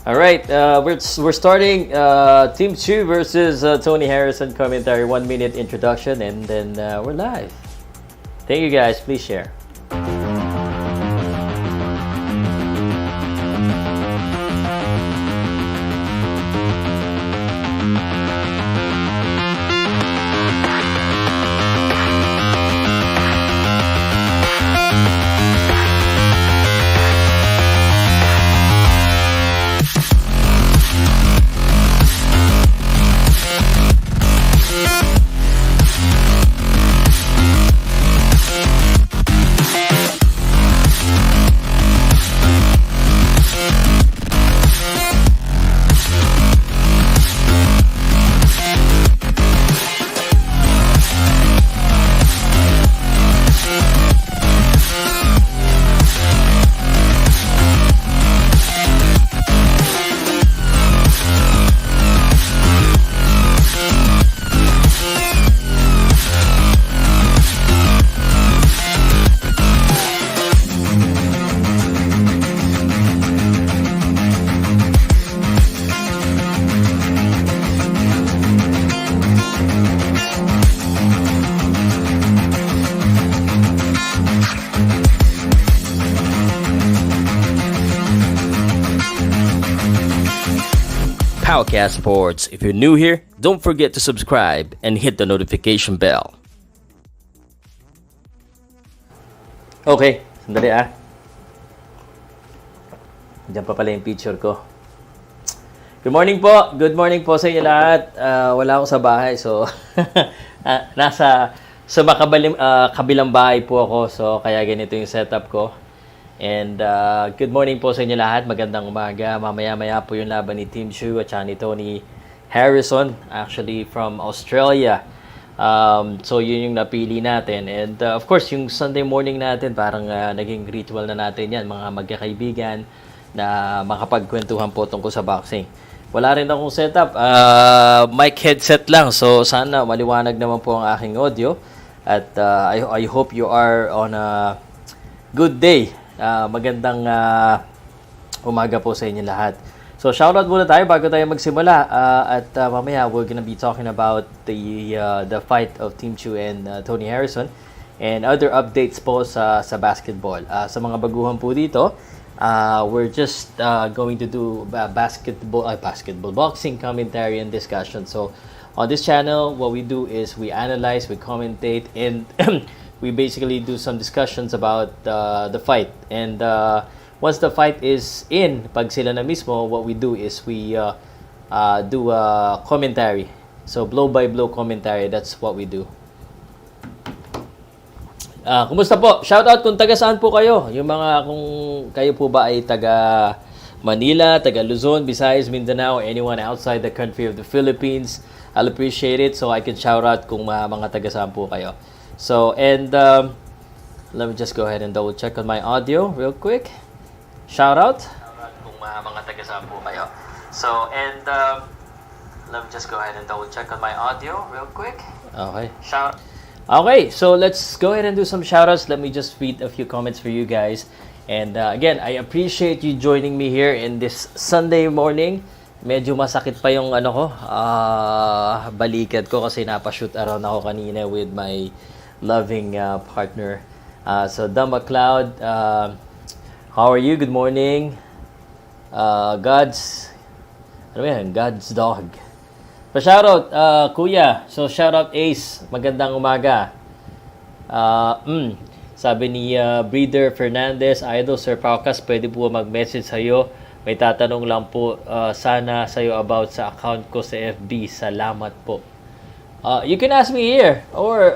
All right, we're starting Team Tszyu versus Tony Harrison commentary. 1 minute introduction, and then we're live. Thank you guys. Please share. Powcast Sports. If you're new here, don't forget to subscribe and hit the notification bell. Okay, sandali Diyan pa pala yung picture ko. Good morning po. Good morning po sa inyo lahat. Wala ako sa bahay, so nasa kabilang bahay po ako, so kaya ganito yung setup ko. And good morning po sa inyo lahat. Magandang umaga. Mamaya-maya po yung laban ni Team Tszyu at ni Tony Harrison, actually from Australia. So yun yung napili natin. And of course, yung Sunday morning natin, parang naging ritual na natin yan, mga magkakaibigan na makapagkwentuhan po tungkol sa boxing. Wala rin akong setup. Mic headset lang. So sana maliwanag naman po ang aking audio. At I hope you are on a good day. Magandang umaga po sa inyo lahat. So shoutout muna tayo bago tayo magsimula, at mamaya we're gonna be talking about the fight of Team Tszyu and Tony Harrison and other updates po sa basketball. Sa mga baguhan po dito, we're just going to do basketball boxing commentary and discussion. So on this channel, what we do is we analyze, we commentate, and we basically do some discussions about the fight. And once the fight is in, pag sila na mismo, what we do is we do a commentary. So blow-by-blow commentary, that's what we do. Kumusta po? Shoutout kung taga saan po kayo. Yung mga kung kayo po ba ay taga Manila, taga Luzon, Visayas, Mindanao, anyone outside the country of the Philippines, I'll appreciate it. So I can shout out kung mga taga saan po kayo. So, and let me just go ahead and double check on my audio real quick. Shout out kung mga taga-saan po kayo. So, and let me just go ahead and double check on my audio real quick. Okay. Okay, so let's go ahead and do some shout-outs. Let me just read a few comments for you guys. And again, I appreciate you joining me here in this Sunday morning. Medyo masakit pa yung balikat ko kasi napashoot around ako kanina with my loving partner. So Dama Cloud, how are you? Good morning. God's dog. Pa-shoutout, Kuya. So shoutout Ace, magandang umaga. Sabi ni Breeder Fernandez, Idol Sir Powcast, pwede po mag-message sa'yo. May tatanong lang po sana sa'yo about sa account ko sa FB. Salamat po. You can ask me here. Or,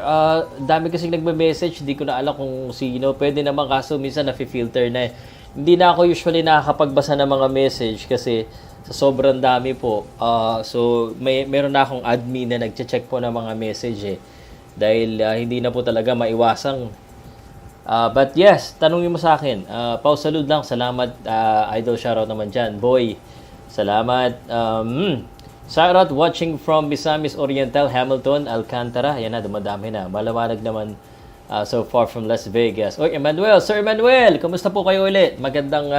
dami kasing nagme-message. Hindi ko na alam kung sino. Pwede naman kaso minsan na-filter na. Hindi na ako usually nakakapagbasa ng mga message kasi sa sobrang dami po. So, meron na akong admin na nagche-check po ng mga message Dahil hindi na po talaga maiwasang. But yes, tanongin mo sa akin. Pow Salud lang. Salamat. Idol shoutout naman dyan. Boy, salamat. Shoutout watching from Misamis Oriental, Hamilton, Alcantara. Ayan na, dumadami na. Malawanag naman so far from Las Vegas. Oy, Emmanuel. Sir Emmanuel, kumusta po kayo ulit? Magandang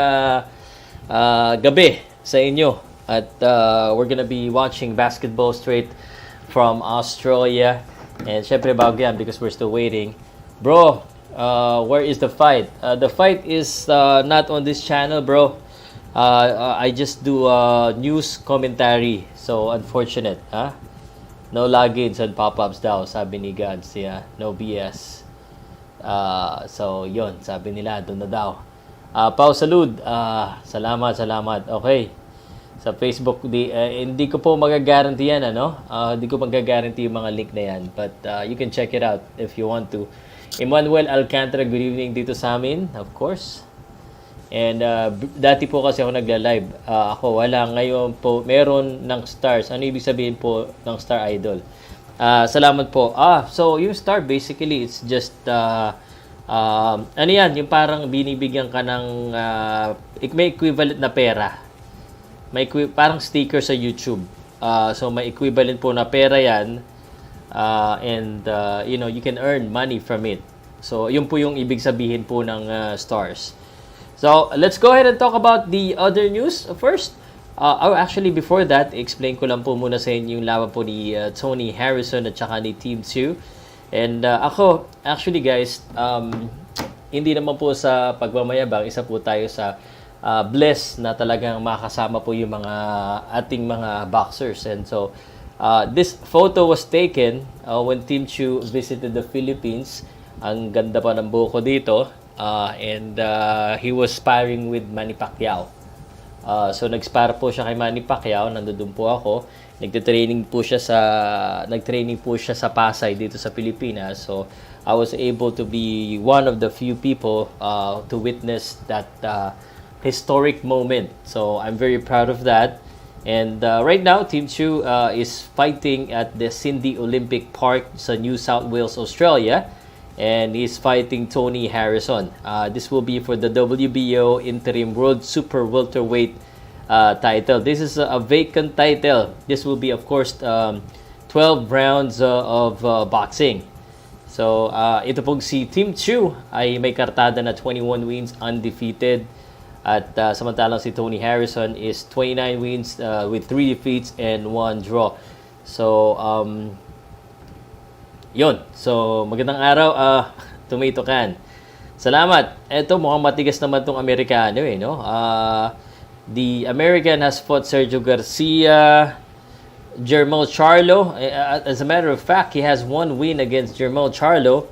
gabi sa inyo. At we're gonna be watching basketball straight from Australia. And syempre bago yan because we're still waiting. Bro, where is the fight? The fight is not on this channel, bro. I just do news commentary. So, unfortunate. No logins and pop-ups daw, sabi ni Gads. Yeah, no BS. So, yon sabi nila, doon na daw. Pow Salud, salamat. Okay. Sa Facebook, hindi ko po magagaranti yan, hindi ko magagaranti yung mga link na yan. But you can check it out if you want to. Emmanuel Alcantara, good evening dito sa amin, of course. And dati po kasi ako nagla-live. Ako wala. Ngayon po, meron ng stars. Ano ibig sabihin po ng Star Idol? Salamat po. So yung star basically, it's just, ano yan? Yung parang binibigyan ka ng, may equivalent na pera. Parang sticker sa YouTube. So may equivalent po na pera yan. And, you can earn money from it. So yun po yung ibig sabihin po ng stars. So, let's go ahead and talk about the other news first. Actually, before that, explain ko lang po muna sa inyo yung laban po ni Tony Harrison at saka ni Team Tszyu. And ako, actually guys, hindi naman po sa pagmamayabang, isa po tayo sa blessed na talagang makasama po yung mga ating mga boxers. And so, this photo was taken when Team Tszyu visited the Philippines. Ang ganda pa ng buko dito. And he was sparring with Manny Pacquiao. So nag-spar po siya kay Manny Pacquiao, nandoon po ako. Nagtraining po siya sa Pasay dito sa Pilipinas. So I was able to be one of the few people to witness that historic moment. So I'm very proud of that. And right now Team Tszyu is fighting at the Sydney Olympic Park sa New South Wales, Australia. And he's fighting Tony Harrison. This will be for the WBO Interim World Super Welterweight title. This is a vacant title. This will be, of course, 12 rounds of boxing. So, ito pong si Team Tszyu ay may kartada na 21 wins, undefeated. At samantalang si Tony Harrison is 29 wins with 3 defeats and 1 draw. So, yun. So, magandang araw, Tomato Can. Salamat. Eto, mukhang matigas naman tong Amerikano, no? The American has fought Sergio Garcia, Jermel Charlo. As a matter of fact, he has 1 win against Jermel Charlo.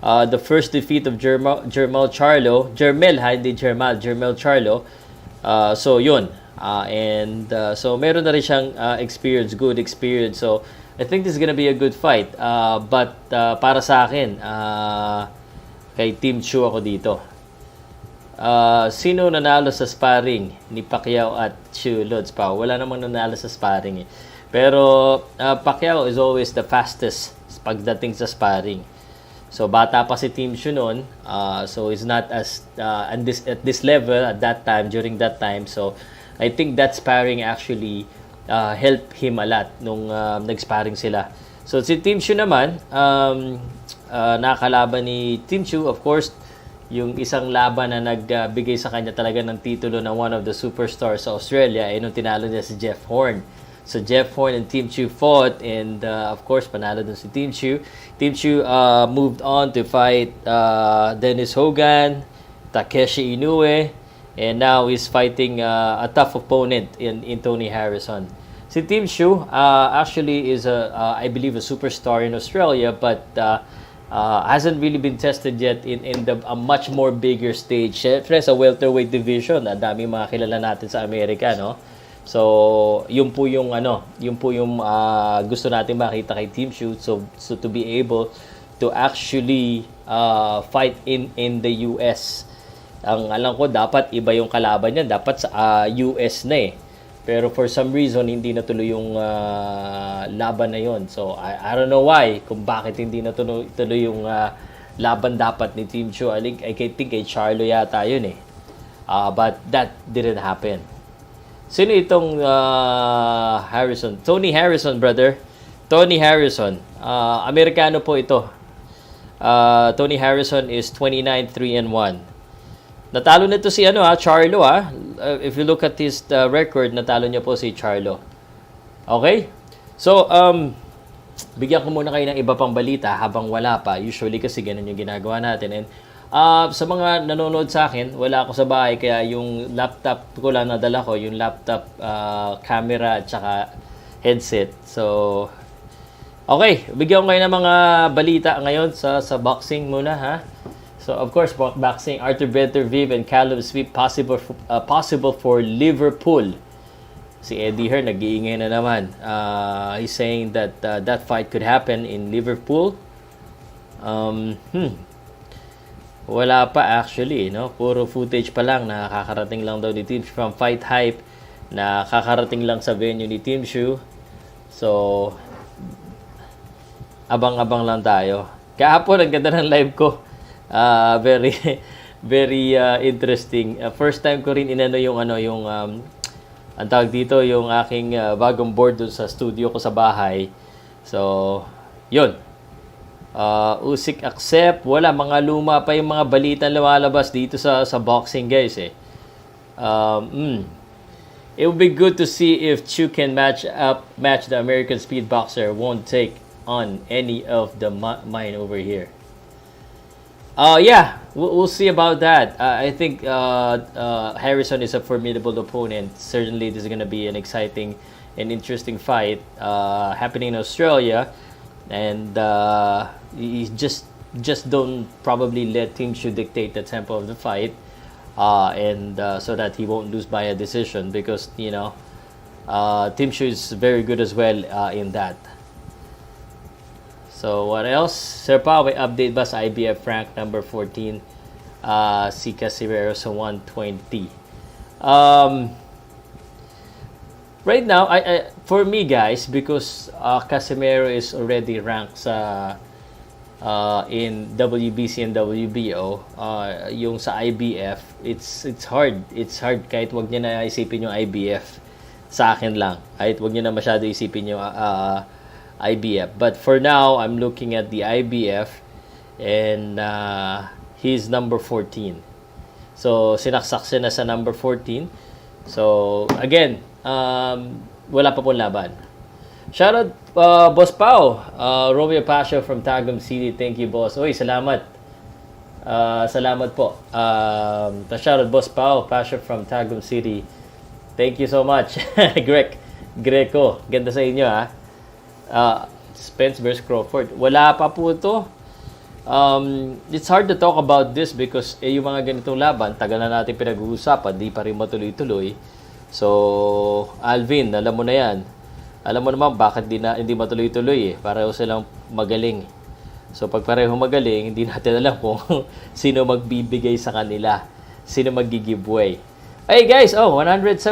The first defeat of Jermel Charlo. Jermel Charlo. So, yun. So, meron na rin siyang good experience. So, I think this is gonna be a good fight. But para sa akin, kay Team Tszyu ako dito. Sino nanalo sa sparring ni Pacquiao at Tszyu? Lods pa. Wala namang nanalo sa sparring. Pero Pacquiao is always the fastest pagdating sa sparring. So bata pa si Team Tszyu noon. So he's not as at this level at that time, during that time. So I think that sparring actually help him a lot nung nag-sparring sila. So si Team Tszyu naman, nakakalaban ni Team Tszyu, of course, yung isang laban na nagbigay sa kanya talaga ng titulo na one of the superstars sa Australia, ay nung tinalo niya si Jeff Horn. So Jeff Horn and Team Tszyu fought, and of course, panalo dun si Team Tszyu. Team Tszyu moved on to fight Dennis Hogan, Takeshi Inoue, and now he's fighting a tough opponent in Tony Harrison. Si Team Tszyu actually is I believe a superstar in Australia, but hasn't really been tested yet in a much more bigger stage. Siyempre sa welterweight division, dami mga kilala natin sa Amerika, no? So, yun po yung gusto natin makita kay Team Tszyu, so to be able to actually fight in the US. Ang alam ko, dapat iba yung kalaban niya, dapat sa US na eh. Pero for some reason, hindi natuloy yung laban na yon. So, I don't know why, kung bakit hindi natuloy yung laban dapat ni Team Tszyu. I think kay Charlo yata yun eh. But that didn't happen. Sino itong Harrison? Tony Harrison, brother. Tony Harrison. Amerikano po ito. Tony Harrison is 29-3-1. Natalo nito si Charlo if you look at his record, natalo niya po si Charlo. Okay? So, bigyan ko muna kayo ng iba pang balita habang wala pa. Usually kasi ganun yung ginagawa natin. And sa mga nanonood sa akin, wala ako sa bahay kaya yung laptop ko lang nadala ko, yung laptop camera at saka headset. So, okay, bigyan ko kayo ng mga balita ngayon sa boxing muna ha. So, of course, boxing, Arthur Beterbiev and Callum Sweep possible for Liverpool. Si Eddie Hearn nag-iingay na naman. He's saying that that fight could happen in Liverpool. Wala pa actually, no? Puro footage pa lang, nakakarating lang daw ni Team from Fight Hype, nakakarating lang sa venue ni Team Tszyu. So, abang-abang lang tayo. Kahapon, ang ganda ng live ko. Very, very interesting. First time ko rin inano yung ang tawag dito, yung aking bagong board dun sa studio ko sa bahay. So, yun. Usyk accept. Wala, mga luma pa yung mga balitang lumalabas dito sa boxing, guys eh. It would be good to see if Tszyu can match the American speed boxer. Won't take on any of the mine over here. Yeah, we'll see about that. I think Harrison is a formidable opponent. Certainly, this is going to be an exciting and interesting fight happening in Australia. And you just don't probably let Team Tszyu dictate the tempo of the fight, and so that he won't lose by a decision, because Team Tszyu is very good as well in that. So what else? Sir Pow, may update ba sa IBF rank number 14? Si Casimero sa 120. Right now, for me guys, because Casimero is already ranked sa in WBC and WBO, yung sa IBF, it's hard. It's hard kahit wag niya na isipin yung IBF. Sa akin lang. Kahit wag niya na masyado isipin yung IBF. But for now, I'm looking at the IBF and he's number 14. So, sinaksak siya na sa number 14. So, again, wala pa pong laban. Shoutout Boss Pow, Romeo Pasha from Tagum City. Thank you, boss. Oy, salamat. Salamat po. Shoutout Boss Pow, Pasha from Tagum City. Thank you so much. Greco. Ganda sa inyo ha. Spence versus Crawford. Wala pa po ito. It's hard to talk about this because yung mga ganitong laban, tagal na natin pinag-uusapan, di pa rin matuloy-tuloy. So, Alvin, alam mo na yan. Alam mo naman bakit hindi matuloy-tuloy eh. Pareho silang magaling. So, pag pareho magaling, hindi natin alam kung sino magbibigay sa kanila. Sino mag-giveaway. Hey guys, 178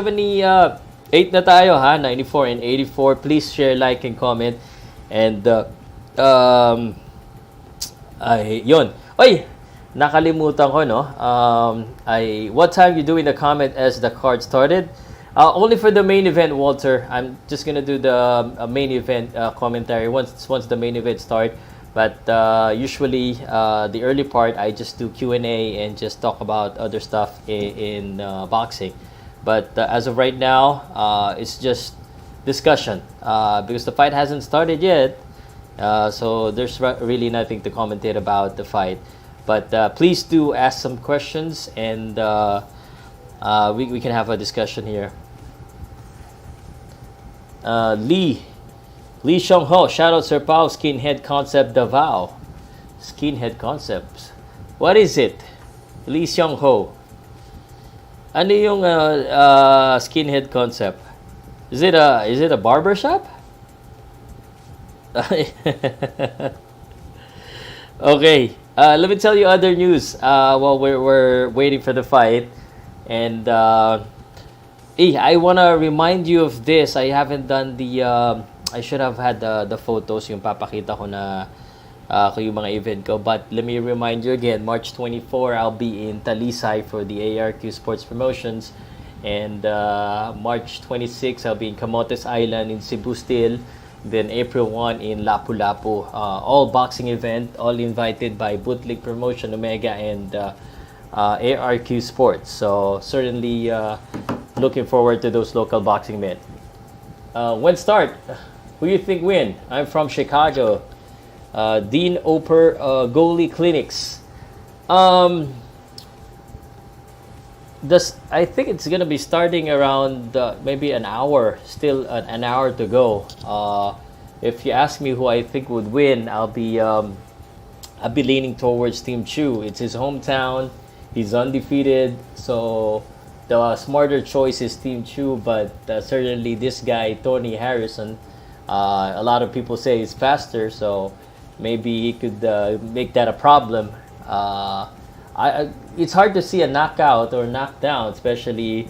na tayo ha. 94 and 84. Please share, like, and comment. And, yun. Oy, nakalimutan ko, no? What time you doing the comment as the card started? Only for the main event, Walter. I'm just gonna do the main event commentary once the main event start. But usually, the early part, I just do Q&A and just talk about other stuff in boxing. But as of right now, it's just discussion because the fight hasn't started yet. So there's really nothing to commentate about the fight. But please do ask some questions, and we can have a discussion here. Lee Xiong Ho, shout out Sir Pow, Skinhead Concept Davao. Skinhead Concepts. What is it? Lee Xiong Ho. Ano yung Skinhead Concept? Is it a barber shop? Okay. Let me tell you other news while we're waiting for the fight. And I wanna remind you of this. I haven't done the I should have had the photos, yung papakita ko na yung mga event ko. But let me remind you again, March 24 I'll be in Talisay for the ARQ Sports Promotions, and March 26 I'll be in Camotes Island in Cebu still. Then April 1 in Lapu-Lapu. All boxing event, all invited by Bootleg Promotion, Omega, and ARQ Sports. So certainly looking forward to those local boxing men. When start? Who you think win? I'm from Chicago. Dean Oper Goalie Clinics. I think it's gonna be starting around maybe an hour. Still an hour to go. If you ask me who I think would win, I'll be leaning towards Team Tszyu. It's his hometown. He's undefeated, so the smarter choice is Team Tszyu. But certainly this guy Tony Harrison, a lot of people say he's faster, so maybe he could make that a problem. It's hard to see a knockout or knockdown, especially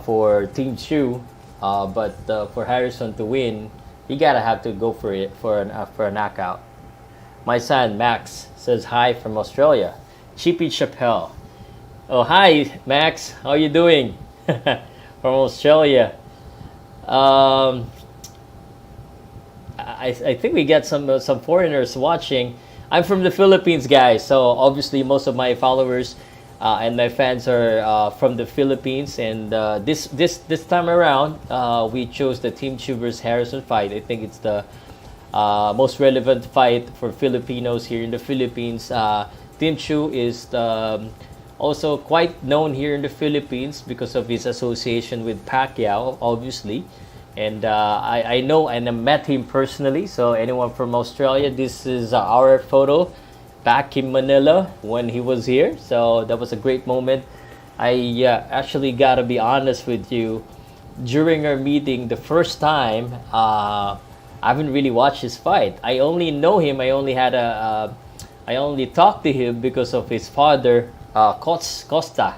for Team Tszyu. But for Harrison to win, you gotta have to go for it for a knockout. My son Max says hi from Australia. Chippy Chappelle. Oh, hi Max, how are you doing? From Australia. I think we got some foreigners watching. I'm from the Philippines, guys. So obviously most of my followers and my fans are from the Philippines. And this time around, we chose the Team Tszyu vs Harrison fight. I think it's the most relevant fight for Filipinos here in the Philippines. Team Tszyu is also quite known here in the Philippines because of his association with Pacquiao, obviously. And I know and I met him personally. So anyone from Australia, this is our photo back in Manila when he was here. So that was a great moment. I actually gotta be honest with you. During our meeting, the first time, I haven't really watched his fight. I only know him. I only talked to him because of his father, Costa.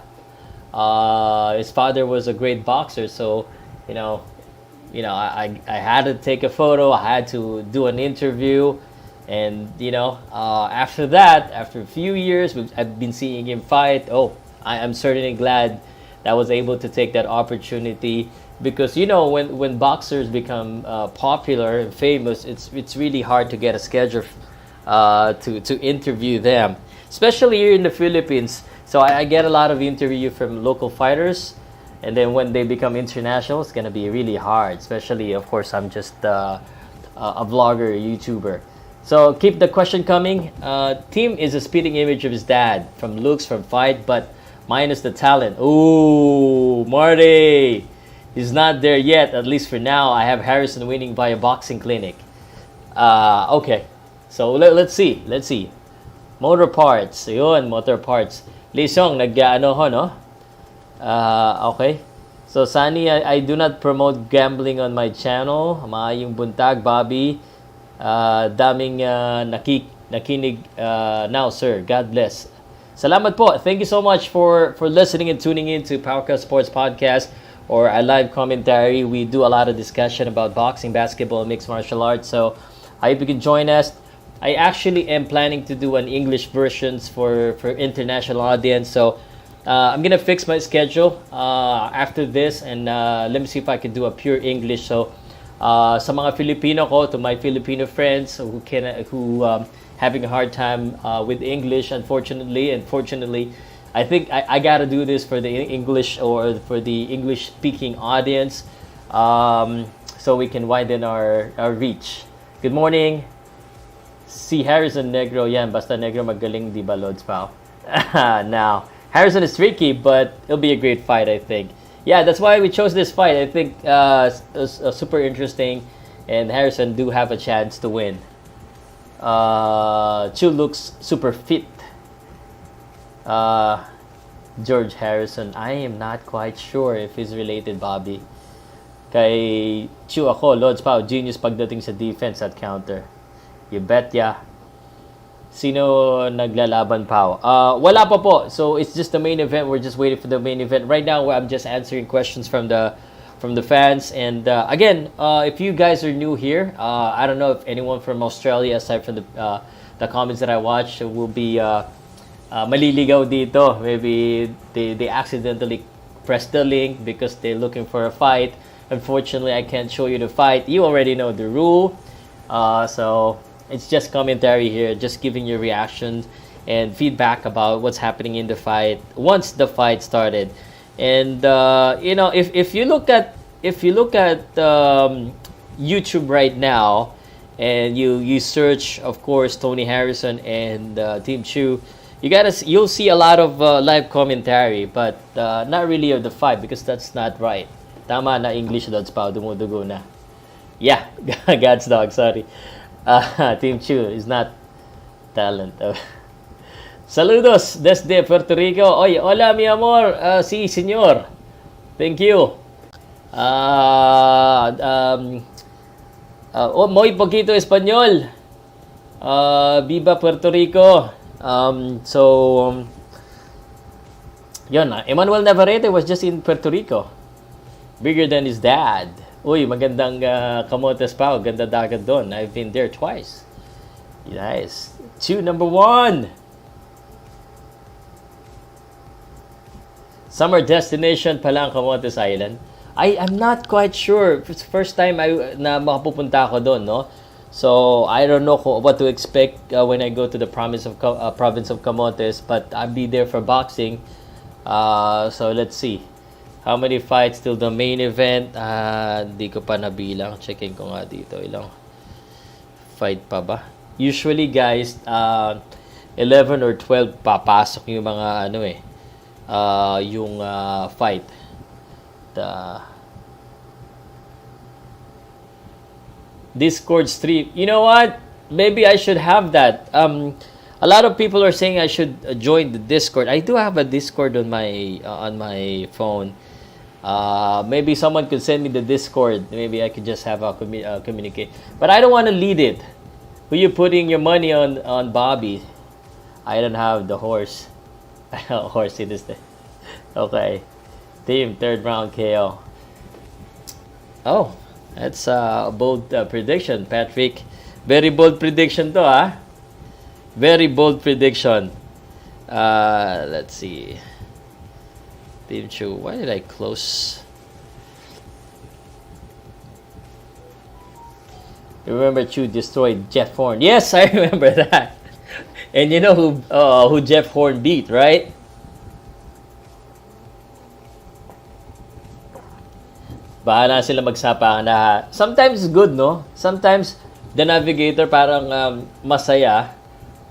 His father was a great boxer, so I had to take a photo. I had to do an interview, and after that, after a few years, I've been seeing him fight. I'm certainly glad that I was able to take that opportunity, because when boxers become popular and famous, it's really hard to get a schedule to interview them, especially here in the Philippines. So I get a lot of interview from local fighters. And then when they become international, it's going to be really hard. Especially, of course, I'm just a vlogger, a YouTuber. So keep the question coming. Team is a spitting image of his dad. From looks, from fight, but minus the talent. Ooh, Marty. He's not there yet, at least for now. I have Harrison winning by a boxing clinic. Okay. So let's see. Motor parts. Yun, motor parts. Lisong, nag-ano ho, no? Okay. So Sunny, I do not promote gambling on my channel. Maayong buntag, Bobby. Daming nakinig now, sir. God bless. Salamat po. Thank you so much for listening and tuning in to Powcast Sports Podcast, or a live commentary. We do a lot of discussion about boxing, basketball, and mixed martial arts. So I hope you can join us. I actually am planning to do an English versions for international audience. So I'm gonna fix my schedule after this, and let me see if I can do a pure English. So sa mga Filipino ko, to my Filipino friends who having a hard time with English, unfortunately, I think I gotta do this for the English, or for the English speaking audience, so we can widen our reach. Good morning. Si Harrison Negro yan, basta Negro magaling, di ba, Lods Pao? Now, Harrison is tricky, but it'll be a great fight, I think. Yeah, that's why we chose this fight. I think it's super interesting, and Harrison do have a chance to win. Tszyu looks super fit. George Harrison, I am not quite sure if he's related, Bobby. Kay Tszyu ako, Lods Pao, genius pagdating sa defense at counter. You bet ya. Sino naglalaban, Pao? Wala pa po. So it's just the main event. We're just waiting for the main event. Right now, I'm just answering questions from the fans. And again, if you guys are new here, I don't know if anyone from Australia, aside from the comments that I watched, will be maliligaw dito. Maybe they accidentally pressed the link because they're looking for a fight. Unfortunately, I can't show you the fight. You already know the rule. So it's just commentary here, just giving your reactions. and feedback about what's happening in the fight once the fight started. And if you look at YouTube right now, and you search, of course, Tony Harrison and Team Tszyu, you'll see a lot of live commentary, but not really of the fight, because that's not right. Tama na English, Lods Pow, dumudugo na. Yeah, God's dog, sorry. Team Tszyu is not talent. Saludos desde Puerto Rico. Oy, hola mi amor. Sí, señor. Thank you. Muy poquito español. Viva Puerto Rico. Yun, Emmanuel Navarrete was just in Puerto Rico. Bigger than his dad. Uy, magandang Camotes Pow. Ganda dagat doon. I've been there twice. Nice. Tszyu number 1. Summer destination pa lang, Camotes Island. I'm not quite sure. It's the first time na makapupunta ako doon, no? So, I don't know what to expect when I go to the province of Camotes, but I'll be there for boxing. So, let's see. How many fights till the main event? Di ko pa nabilang. Checking ko nga dito. Ilang fight pa ba? Usually, guys, 11 or 12 papasok yung mga yung fight. Discord stream. You know what? Maybe I should have that. A lot of people are saying I should join the Discord. I do have a Discord on my phone. Maybe someone could send me the Discord. Maybe I could just have a communicate. But I don't want to lead it. Who you putting your money on Bobby? I don't have the horse. Horse it is there. Okay. Team, 3rd round KO. Oh, that's a bold prediction, Patrick. Very bold prediction to, ah. Very bold prediction. Let's see. Team Tszyu, why did I close? Remember Tszyu destroyed Jeff Horn? Yes, I remember that. And you know who Jeff Horn beat, right? Bahala sila magsapahan na. Sometimes it's good, no? Sometimes the navigator parang masaya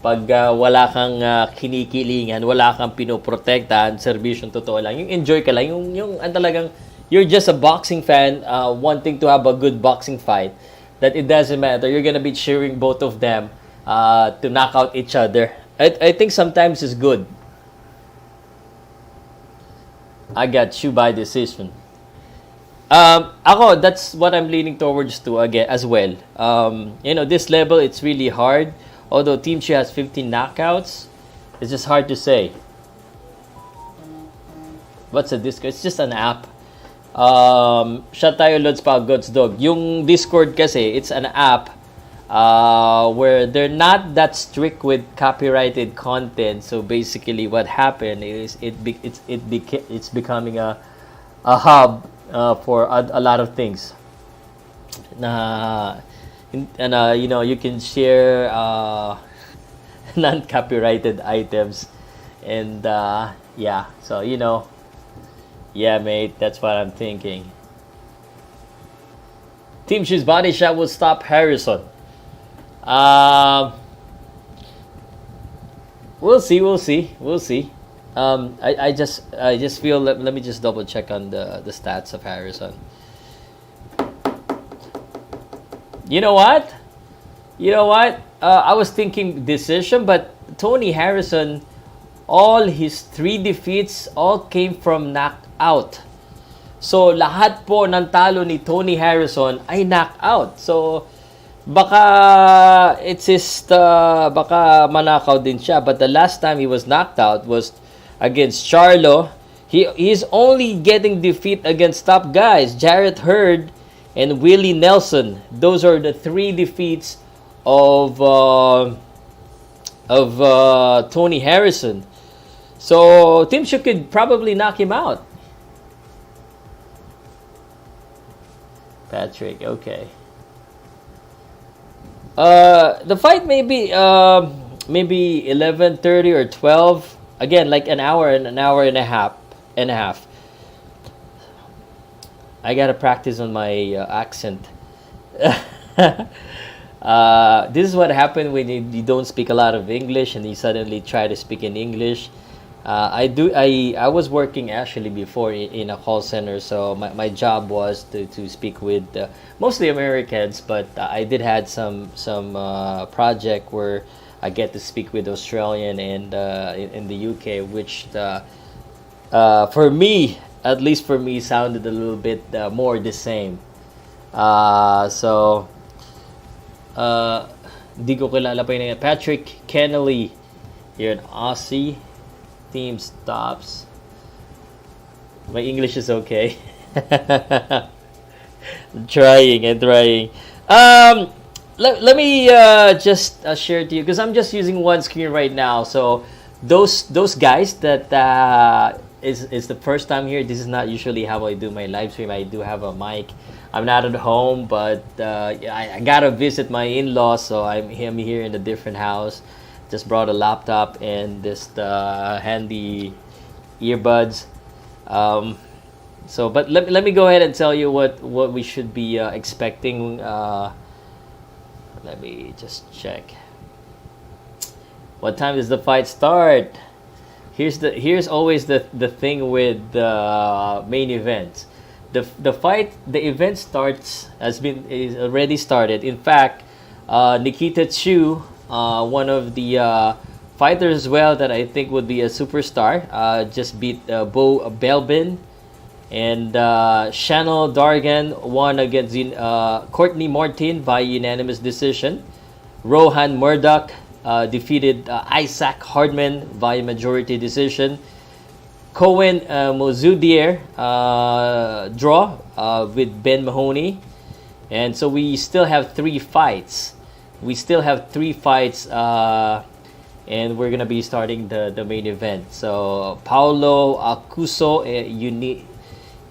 pag wala kang kinikilingan, wala kang pinoprotektahan, serbisyong totoo lang. Yung enjoy ka lang, yung talagang you're just a boxing fan wanting to have a good boxing fight, that it doesn't matter. You're gonna be cheering both of them to knock out each other. I think sometimes it's good. I got Tszyu by decision. Ako, that's what I'm leaning towards to again as well. This level, it's really hard. Although Team Tszyu has 15 knockouts, it's just hard to say. What's a Discord? It's just an app. Shot tayo, Lods Pa, Gods Dog. Yung Discord kasi, it's an app where they're not that strict with copyrighted content. So basically, what happened is it's becoming a hub for a lot of things. You can share non-copyrighted items, and yeah, so yeah, mate, that's what I'm thinking. Team Tszyu's body shot will stop Harrison. We'll see. I just feel. Let me just double check on the stats of Harrison. You know what? I was thinking decision, but Tony Harrison, all his 3 defeats all came from knockout. So lahat po ng talo ni Tony Harrison ay knockout. So baka baka manakaw din siya, but the last time he was knocked out was against Charlo. He's only getting defeat against top guys, Jarrett Hurd and Willie Nelson. Those are the 3 defeats of Tony Harrison. So Team Tszyu could probably knock him out. Patrick, okay. The fight may be maybe 11:30 or 12. Again, like an hour and a half. I gotta practice on my accent. This is what happened when you don't speak a lot of English and you suddenly try to speak in English. I was working actually before in a call center, so my job was to speak with mostly Americans, but I did had some project where I get to speak with Australian and in the UK, which for me, at least for me, sounded a little bit more the same. So di ko kilala pa yun. Patrick Kennelly, you're an Aussie. Team stops. My English is okay. I'm trying. Let me just share to you because I'm just using one screen right now. So those guys that is the first time here. This is not usually how I do my live stream. I do have a mic. I'm not at home, but I gotta visit my in-laws, so I'm here in a different house. Just brought a laptop and this handy earbuds. But let me go ahead and tell you what we should be expecting. Let me just check. What time does the fight start? Here's always the thing with the main event. The event is already started. In fact, Nikita Tszyu, one of the fighters as well that I think would be a superstar, just beat Bo Belbin, and Shannon Dargan won against Courtney Martin by unanimous decision. Rohan Murdoch defeated Isaac Hardman via majority decision. Cohen Mozudier draw with Ben Mahoney. And so we still have three fights. And we're going to be starting the main event. So Paulo Acuso,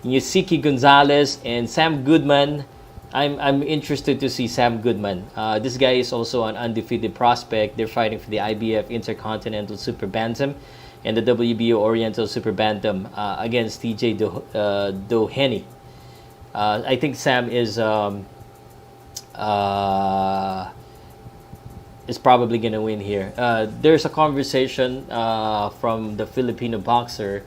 Yusiki Gonzalez, and Sam Goodman. I'm interested to see Sam Goodman. This guy is also an undefeated prospect. They're fighting for the IBF Intercontinental Super Bantam and the WBO Oriental Super Bantam against TJ Doheny. I think Sam is probably gonna win here. There's a conversation from the Filipino boxer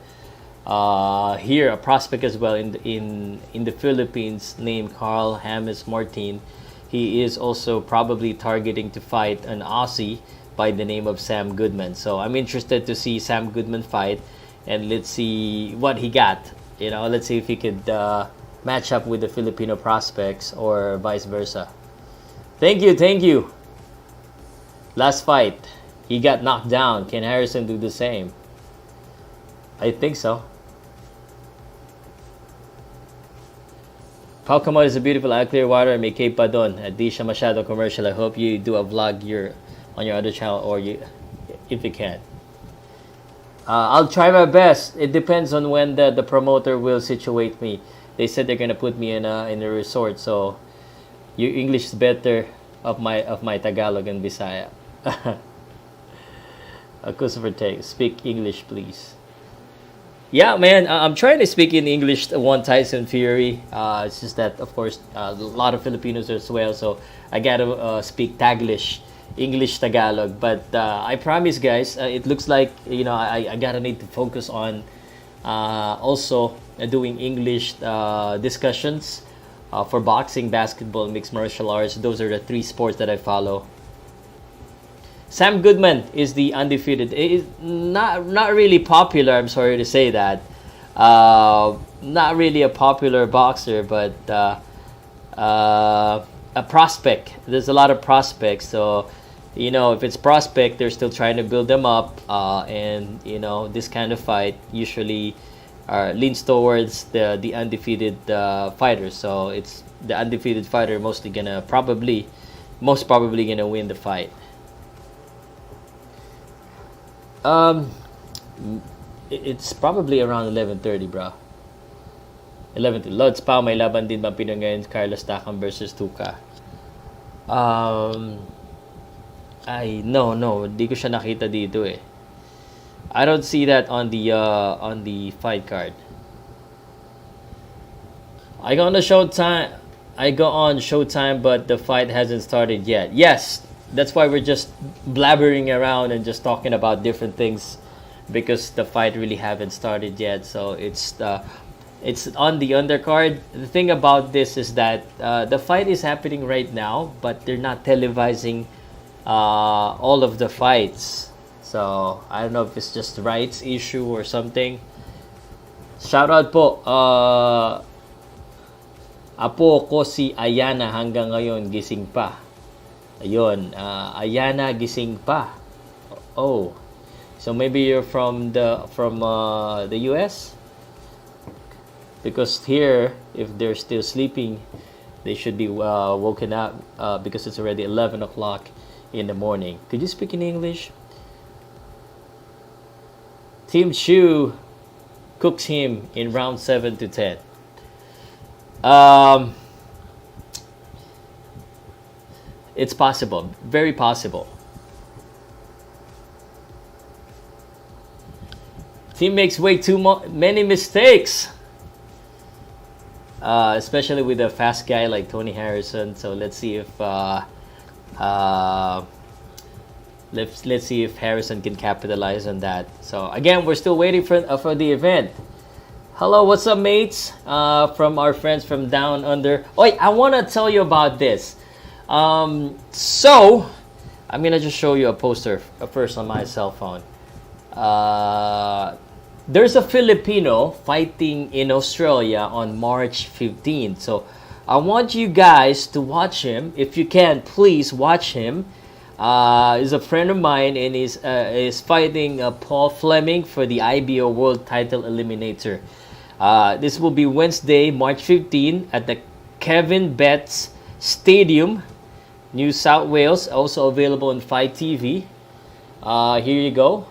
here, a prospect as well in the Philippines named Carl James Martin. He is also probably targeting to fight an Aussie by the name of Sam Goodman. So I'm interested to see Sam Goodman fight, and let's see what he got. Let's see if he could match up with the Filipino prospects or vice versa. Thank you. Last fight, he got knocked down. Can Harrison do the same? I think so. Pawcamot is a beautiful clear water. May cape pa doon. Di siya masyado commercial. I hope you do a vlog on your other channel, or if you can. I'll try my best. It depends on when the promoter will situate me. They said they're gonna put me in a resort, so your English is better of my Tagalog and Bisaya. Christopher Tay, speak English, please. Yeah, man, I'm trying to speak in English. One Tyson Fury. It's just that, of course, a lot of Filipinos as well, so I gotta speak Taglish, English Tagalog. But I promise, guys, it looks like I gotta need to focus on also doing English discussions for boxing, basketball, mixed martial arts. Those are the three sports that I follow. Sam Goodman is the undefeated. It is not really popular. I'm sorry to say that. Not really a popular boxer, but a prospect. There's a lot of prospects. So, if it's prospect, they're still trying to build them up. And this kind of fight usually leans towards the undefeated fighter. So it's the undefeated fighter most probably gonna win the fight. It's probably around 11:30, bro. 11:30. Lods Pau, may laban din ba Pinoy ngayon? Carlos Takam versus Tuca. No, di ko siya nakita dito eh. I don't see that on the fight card. I go on the Showtime. I go on Showtime, but the fight hasn't started yet. Yes, that's why we're just blabbering around and just talking about different things because the fight really haven't started yet. So it's on the undercard. The thing about this is that the fight is happening right now, but they're not televising all of the fights. So I don't know if it's just rights issue or something. Shout out po. Apo ko si Ayana hanggang ngayon gising pa. Ayun, Ayana gising pa. Oh. So maybe you're from the US? Because here if they're still sleeping, they should be woken up because it's already 11 o'clock in the morning. Could you speak in English? Team Tszyu cooks him in round 7 to 10. It's possible, very possible. Team makes way too many mistakes, especially with a fast guy like Tony Harrison. So let's see if let's see if Harrison can capitalize on that. So again, we're still waiting for the event. Hello, what's up, mates? From our friends from down under. Oh, I want to tell you about this. So, I'm gonna just show you a poster first on my cell phone. There's a Filipino fighting in Australia on March 15th. So, I want you guys to watch him. If you can, please watch him. He's a friend of mine and is fighting Paul Fleming for the IBO World Title Eliminator. This will be Wednesday, March 15 at the Kevin Betts Stadium, New South Wales. Also available on Fight TV. Here you go.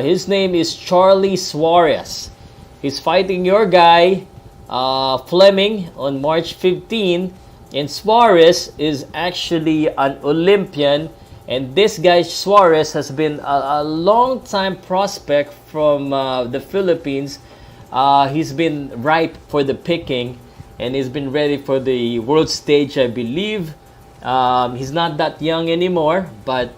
His name is Charlie Suarez. He's fighting your guy, Fleming, on March 15. And Suarez is actually an Olympian. And this guy, Suarez, has been a long-time prospect from the Philippines. He's been ripe for the picking, and he's been ready for the world stage, I believe. He's not that young anymore, but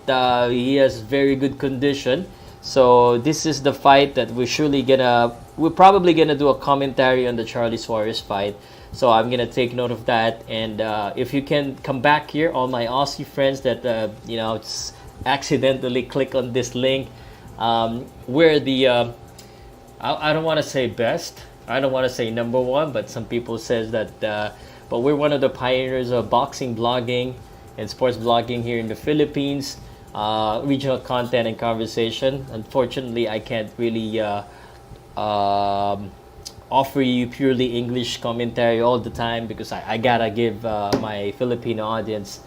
he has very good condition. So this is the fight that we're probably gonna do a commentary on the Charlie Suarez fight. So I'm gonna take note of that, and if you can come back here, all my Aussie friends that just accidentally click on this link, we're the I don't want to say best. I don't want to say number one, but some people says that. But we're one of the pioneers of boxing blogging and sports blogging here in the Philippines. Regional content and conversation. Unfortunately, I can't really offer you purely English commentary all the time because I gotta give my Filipino audience.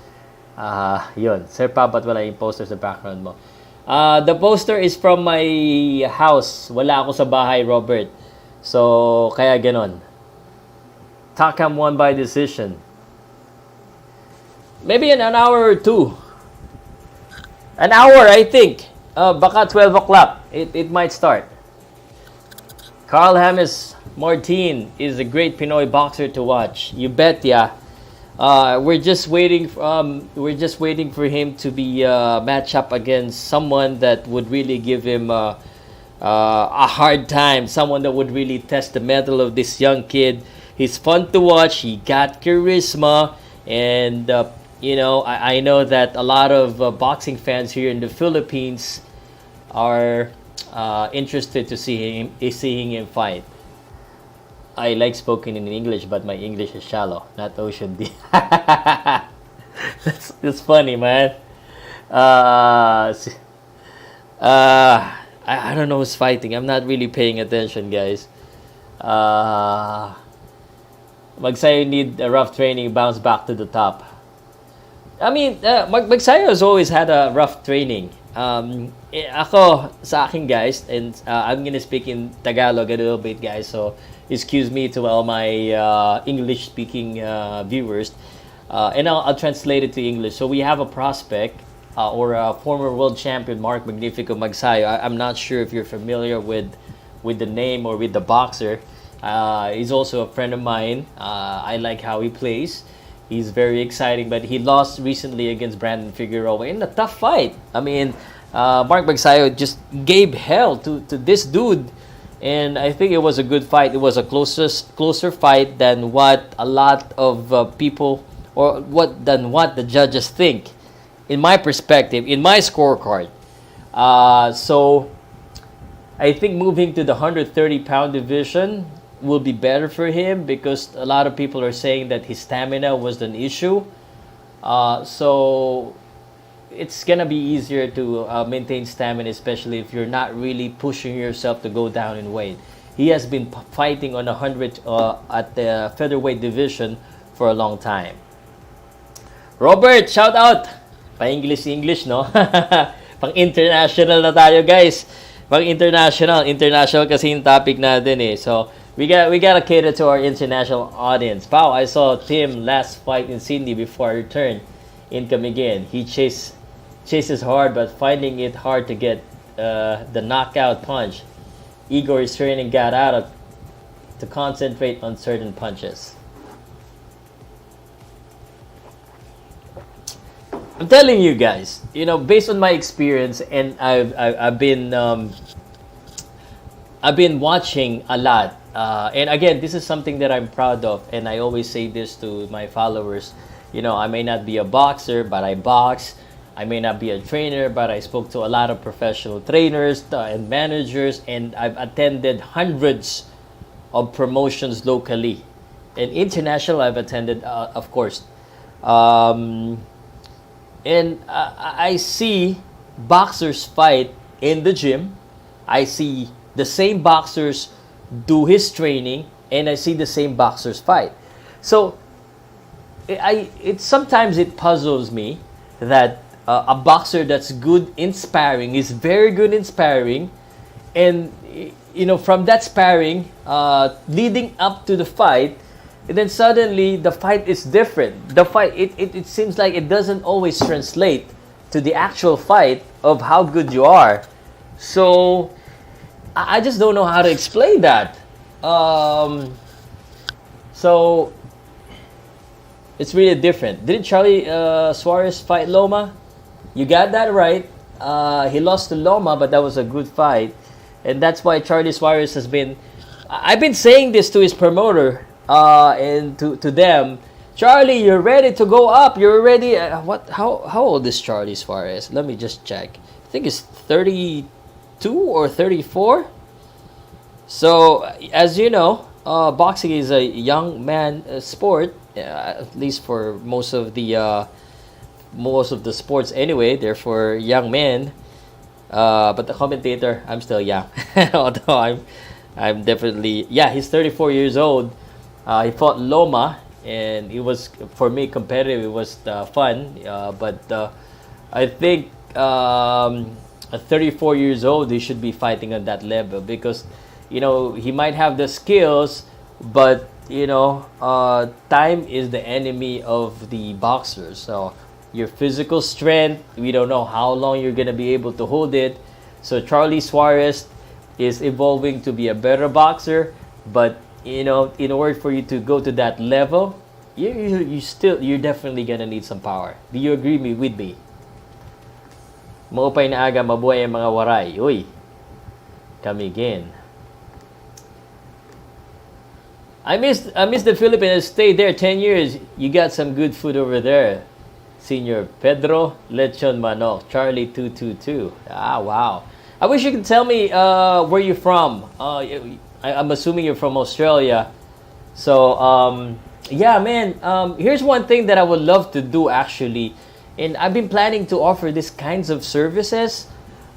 Yun. Sir Pa, ba't wala yung poster sa background mo? The poster is from my house. Wala ako sa bahay, Robert. So, kaya ganon. Takam won by decision. Maybe in an hour or two. An hour, I think. Baka 12 o'clock. It might start. Carl James Martin is a great Pinoy boxer to watch. You bet, yeah. We're just waiting for him to be match up against someone that would really give him a hard time. Someone that would really test the mettle of this young kid. He's fun to watch. He got charisma, and I know that a lot of boxing fans here in the Philippines are interested to seeing him fight. I like spoken in English, but my English is shallow, not ocean deep. That's funny, man. I don't know who's fighting. I'm not really paying attention, guys. Magsayo need a rough training, bounce back to the top. I mean, Magsayo has always had a rough training. Ako, sa akin, guys, and I'm gonna speak in Tagalog a little bit, guys, so excuse me to all my English-speaking viewers. And I'll translate it to English. So we have a prospect or former world champion Mark Magnifico Magsayo. I'm not sure if you're familiar with the name or with the boxer. He's also a friend of mine. I like how he plays. He's very exciting, but he lost recently against Brandon Figueroa in a tough fight. I mean, Mark Magsayo just gave hell to this dude, and I think it was a good fight. It was a closer fight than what a lot of people than what the judges think. In my perspective, in my scorecard, so I think moving to the 130-pound division will be better for him because a lot of people are saying that his stamina was an issue. So it's gonna be easier to maintain stamina, especially if you're not really pushing yourself to go down in weight. He has been fighting on 100 at the featherweight division for a long time. Robert, shout out! Pa-English, no? Pang-international na tayo, guys. International kasi yung topic natin eh. So, we gotta cater to our international audience. Pow, I saw Tim last fight in Sydney before I returned income again. He chases hard, but finding it hard to get the knockout punch. Igor's training got out to concentrate on certain punches. I'm telling you guys, based on my experience, and I've been watching a lot. And again, this is something that I'm proud of, and I always say this to my followers. I may not be a boxer, but I box. I may not be a trainer, but I spoke to a lot of professional trainers and managers, and I've attended hundreds of promotions locally. And international, I've attended, of course. And I see boxers fight in the gym. I see the same boxers do his training, and I see the same boxers fight. So sometimes it puzzles me that a boxer that's good in sparring is very good in sparring, and from that sparring leading up to the fight, and then suddenly the fight is different. The fight it seems like it doesn't always translate to the actual fight of how good you are. So I just don't know how to explain that. So it's really different. Did Charlie Suarez fight Loma? You got that right. He lost to Loma, but that was a good fight, and that's why Charlie Suarez has been. I've been saying this to his promoter and to them. Charlie, you're ready to go up. You're ready. How old is Charlie Suarez? Let me just check. I think it's 32 or 34. So as you know, boxing is a young man sport, at least for most of the sports anyway. They're for young men. But the commentator, I'm still young. Although I'm definitely, he's 34 years old. He fought Loma, and it was, for me, competitive. It was fun. But I think at 34 years old, he should be fighting on that level because, he might have the skills, but, time is the enemy of the boxers. So your physical strength, we don't know how long you're going to be able to hold it. So Charlie Suarez is evolving to be a better boxer, but in order for you to go to that level, you're definitely gonna need some power. Do you agree with me? Maupay na aga, mabuhay ang mga waray. Uy, kami again. I miss the Philippines. Stayed there 10 years. You got some good food over there. Senior Pedro Lechon Manok, Charlie 222. Ah, wow. I wish you could tell me where you're from. I'm assuming you're from Australia. So, man, here's one thing that I would love to do actually. And I've been planning to offer these kinds of services.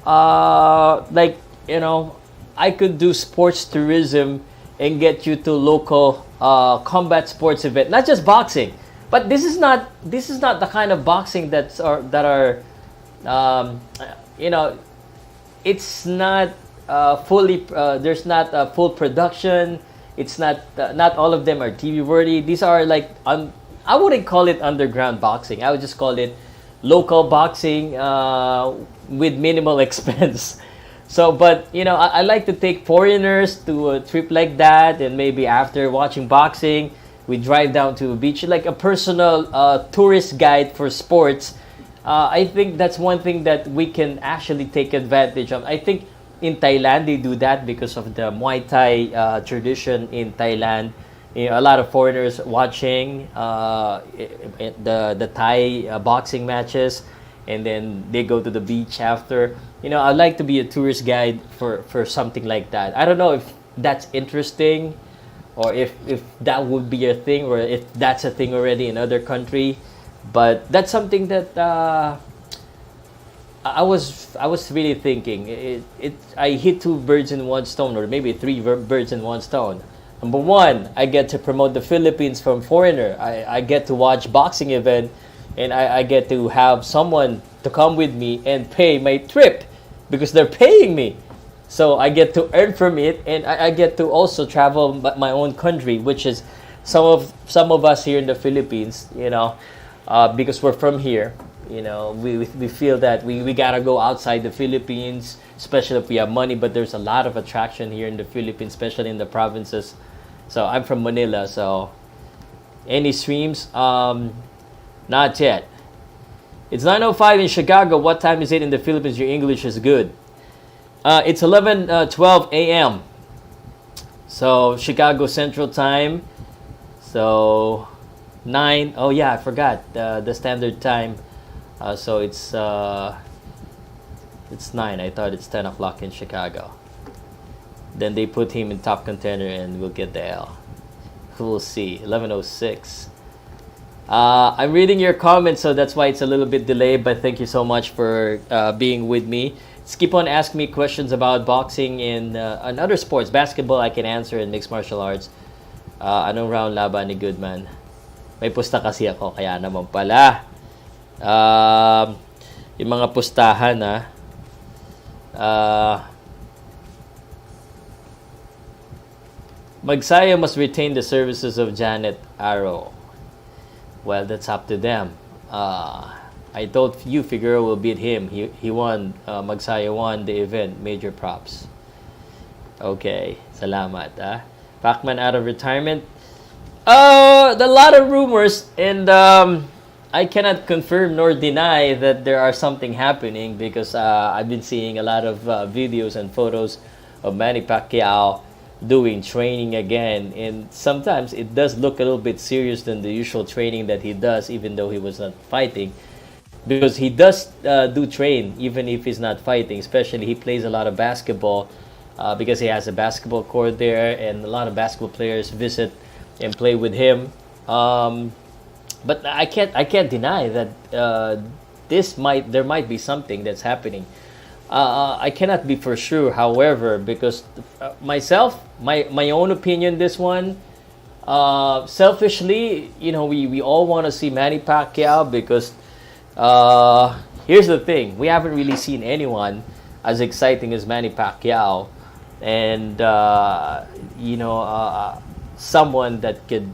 I could do sports tourism and get you to local combat sports event. Not just boxing, but this is not the kind of boxing that are it's not fully there's not a full production. It's not all of them are TV worthy. These are like I wouldn't call it underground boxing. I would just call it local boxing with minimal expense. So, but I like to take foreigners to a trip like that, and maybe after watching boxing, we drive down to a beach, like a personal tourist guide for sports. I think that's one thing that we can actually take advantage of. I think in Thailand they do that because of the Muay Thai tradition in Thailand. A lot of foreigners watching the Thai boxing matches, and then they go to the beach after. I'd like to be a tourist guide for something like that. I don't know if that's interesting, or if that would be a thing, or if that's a thing already in other country. But that's something that I was really thinking. I hit two birds in one stone, or maybe three birds in one stone. Number one, I get to promote the Philippines from foreigner. I get to watch boxing event, and I get to have someone to come with me and pay my trip because they're paying me. So I get to earn from it, and I get to also travel my own country, which is some of us here in the Philippines. Because we're from here. We feel that we gotta go outside the Philippines, especially if we have money. But there's a lot of attraction here in the Philippines, especially in the provinces. So I'm from Manila. So any streams? Not yet. It's 9:05 in Chicago. What time is it in the Philippines? Your English is good. It's 11:12 a.m. So Chicago Central Time. So 9. Oh yeah, I forgot the standard time. So it's 9. I thought it's 10 o'clock in Chicago. Then they put him in top contender, and we'll get the L. We'll see. 11:06. I'm reading your comments, so that's why it's a little bit delayed. But thank you so much for being with me. Just keep on asking me questions about boxing and other sports. Basketball, I can answer, and mixed martial arts. Anong round laban ni Goodman? May pusta kasi ako, kaya naman pala. Yung mga pustahan, Magsaya must retain the services of Janet Arrow. Well, that's up to them. I thought you Figueroa will beat him. He won. Magsaya won the event. Major props. Okay, salamat. Pacman out of retirement. A lot of rumors, and I cannot confirm nor deny that there are something happening, because I've been seeing a lot of videos and photos of Manny Pacquiao doing training again, and sometimes it does look a little bit serious than the usual training that he does, even though he was not fighting, because he does do train even if he's not fighting. Especially he plays a lot of basketball, because he has a basketball court there, and a lot of basketball players visit and play with him. But I can't deny that there might be something that's happening. I cannot be for sure, however, because my own opinion, this one, selfishly, we all want to see Manny Pacquiao, because here's the thing: we haven't really seen anyone as exciting as Manny Pacquiao, and someone that could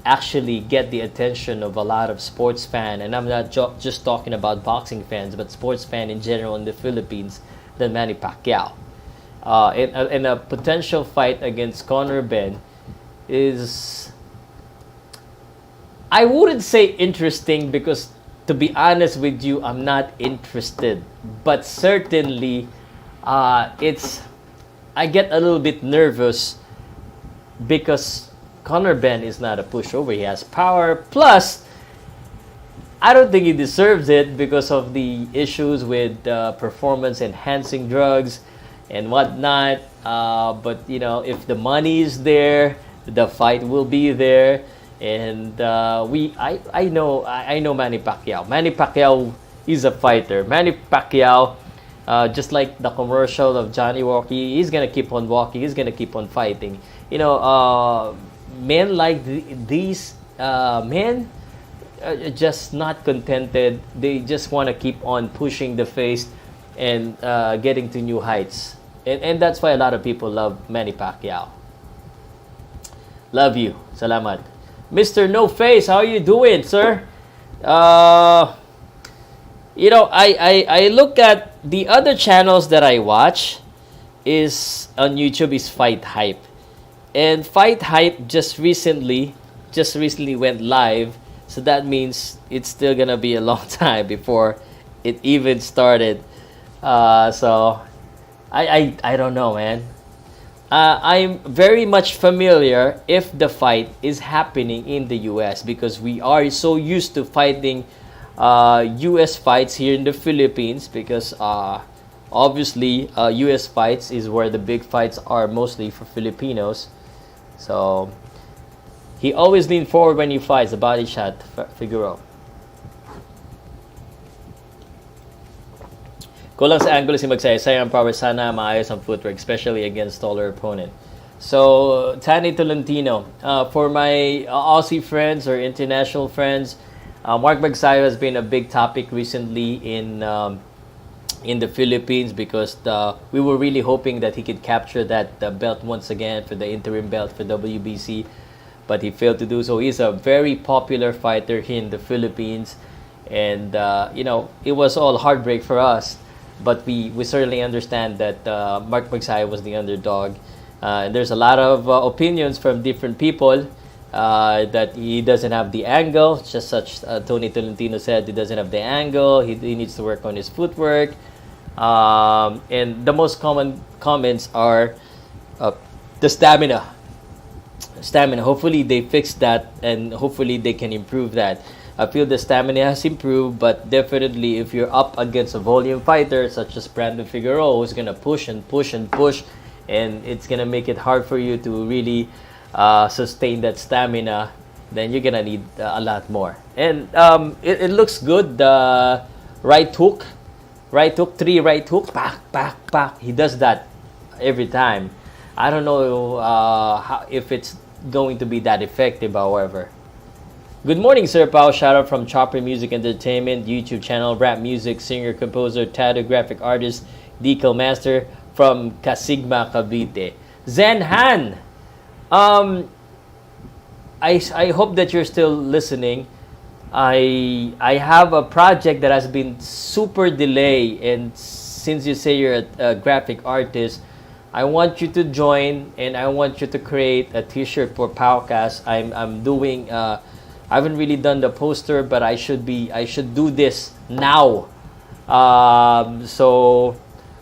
actually get the attention of a lot of sports fan, and I'm not just talking about boxing fans, but sports fan in general in the Philippines, than Manny Pacquiao. And a potential fight against Conor Ben is, I wouldn't say interesting, because to be honest with you, I'm not interested. But certainly, I get a little bit nervous, because Conor Ben is not a pushover. He has power. Plus, I don't think he deserves it because of the issues with performance-enhancing drugs and whatnot. But if the money is there, the fight will be there. And I know Manny Pacquiao. Manny Pacquiao is a fighter. Manny Pacquiao, just like the commercial of Johnny Walkie, he's gonna keep on walking. He's gonna keep on fighting. Men like these men are just not contented. They just want to keep on pushing the face and getting to new heights. And that's why a lot of people love Manny Pacquiao. Love you. Salamat. Mr. No Face, how are you doing, sir? I look at the other channels that I watch is on YouTube is Fight Hype. And Fight Hype just recently went live. So that means it's still gonna be a long time before it even started. So I don't know, man. I'm very much familiar if the fight is happening in the US because we are so used to fighting US fights here in the Philippines because obviously US fights is where the big fights are mostly for Filipinos. So he always leaned forward when he fights, the body shot, Figueroa. Kulang sa angulo si Magsaysay ang power, sana maayos ang footwork, especially against taller opponent. So, Tani Tolentino, for my Aussie friends or international friends, Mark Magsayo has been a big topic recently in the Philippines because we were really hoping that he could capture that belt once again for the interim belt for WBC, but he failed to do so. He's a very popular fighter here in the Philippines, and it was all heartbreak for us. But we certainly understand that Mark Magsayo was the underdog. And there's a lot of opinions from different people that he doesn't have the angle. Just such Tony Tolentino said, he doesn't have the angle. He needs to work on his footwork. And the most common comments are the stamina. Hopefully they fix that, and hopefully they can improve that. I feel the stamina has improved, but definitely if you're up against a volume fighter such as Brandon Figueroa, who's gonna push and push and push, and it's gonna make it hard for you to really sustain that stamina, then you're gonna need a lot more. And it looks good. The right hook, three right hook, back. He does that every time. I don't know if it's going to be that effective, however. Good morning, Sir Pow. Shout out from Chopper Music Entertainment YouTube channel, rap music, singer, composer, tattoo, graphic artist, decal master from Casigma, Cavite. Zen Han, I hope that you're still listening. I have a project that has been super delayed, and since you say you're a graphic artist, I want you to join and I want you to create a T-shirt for Powcast. I'm doing. I haven't really done the poster, but I should do this now. So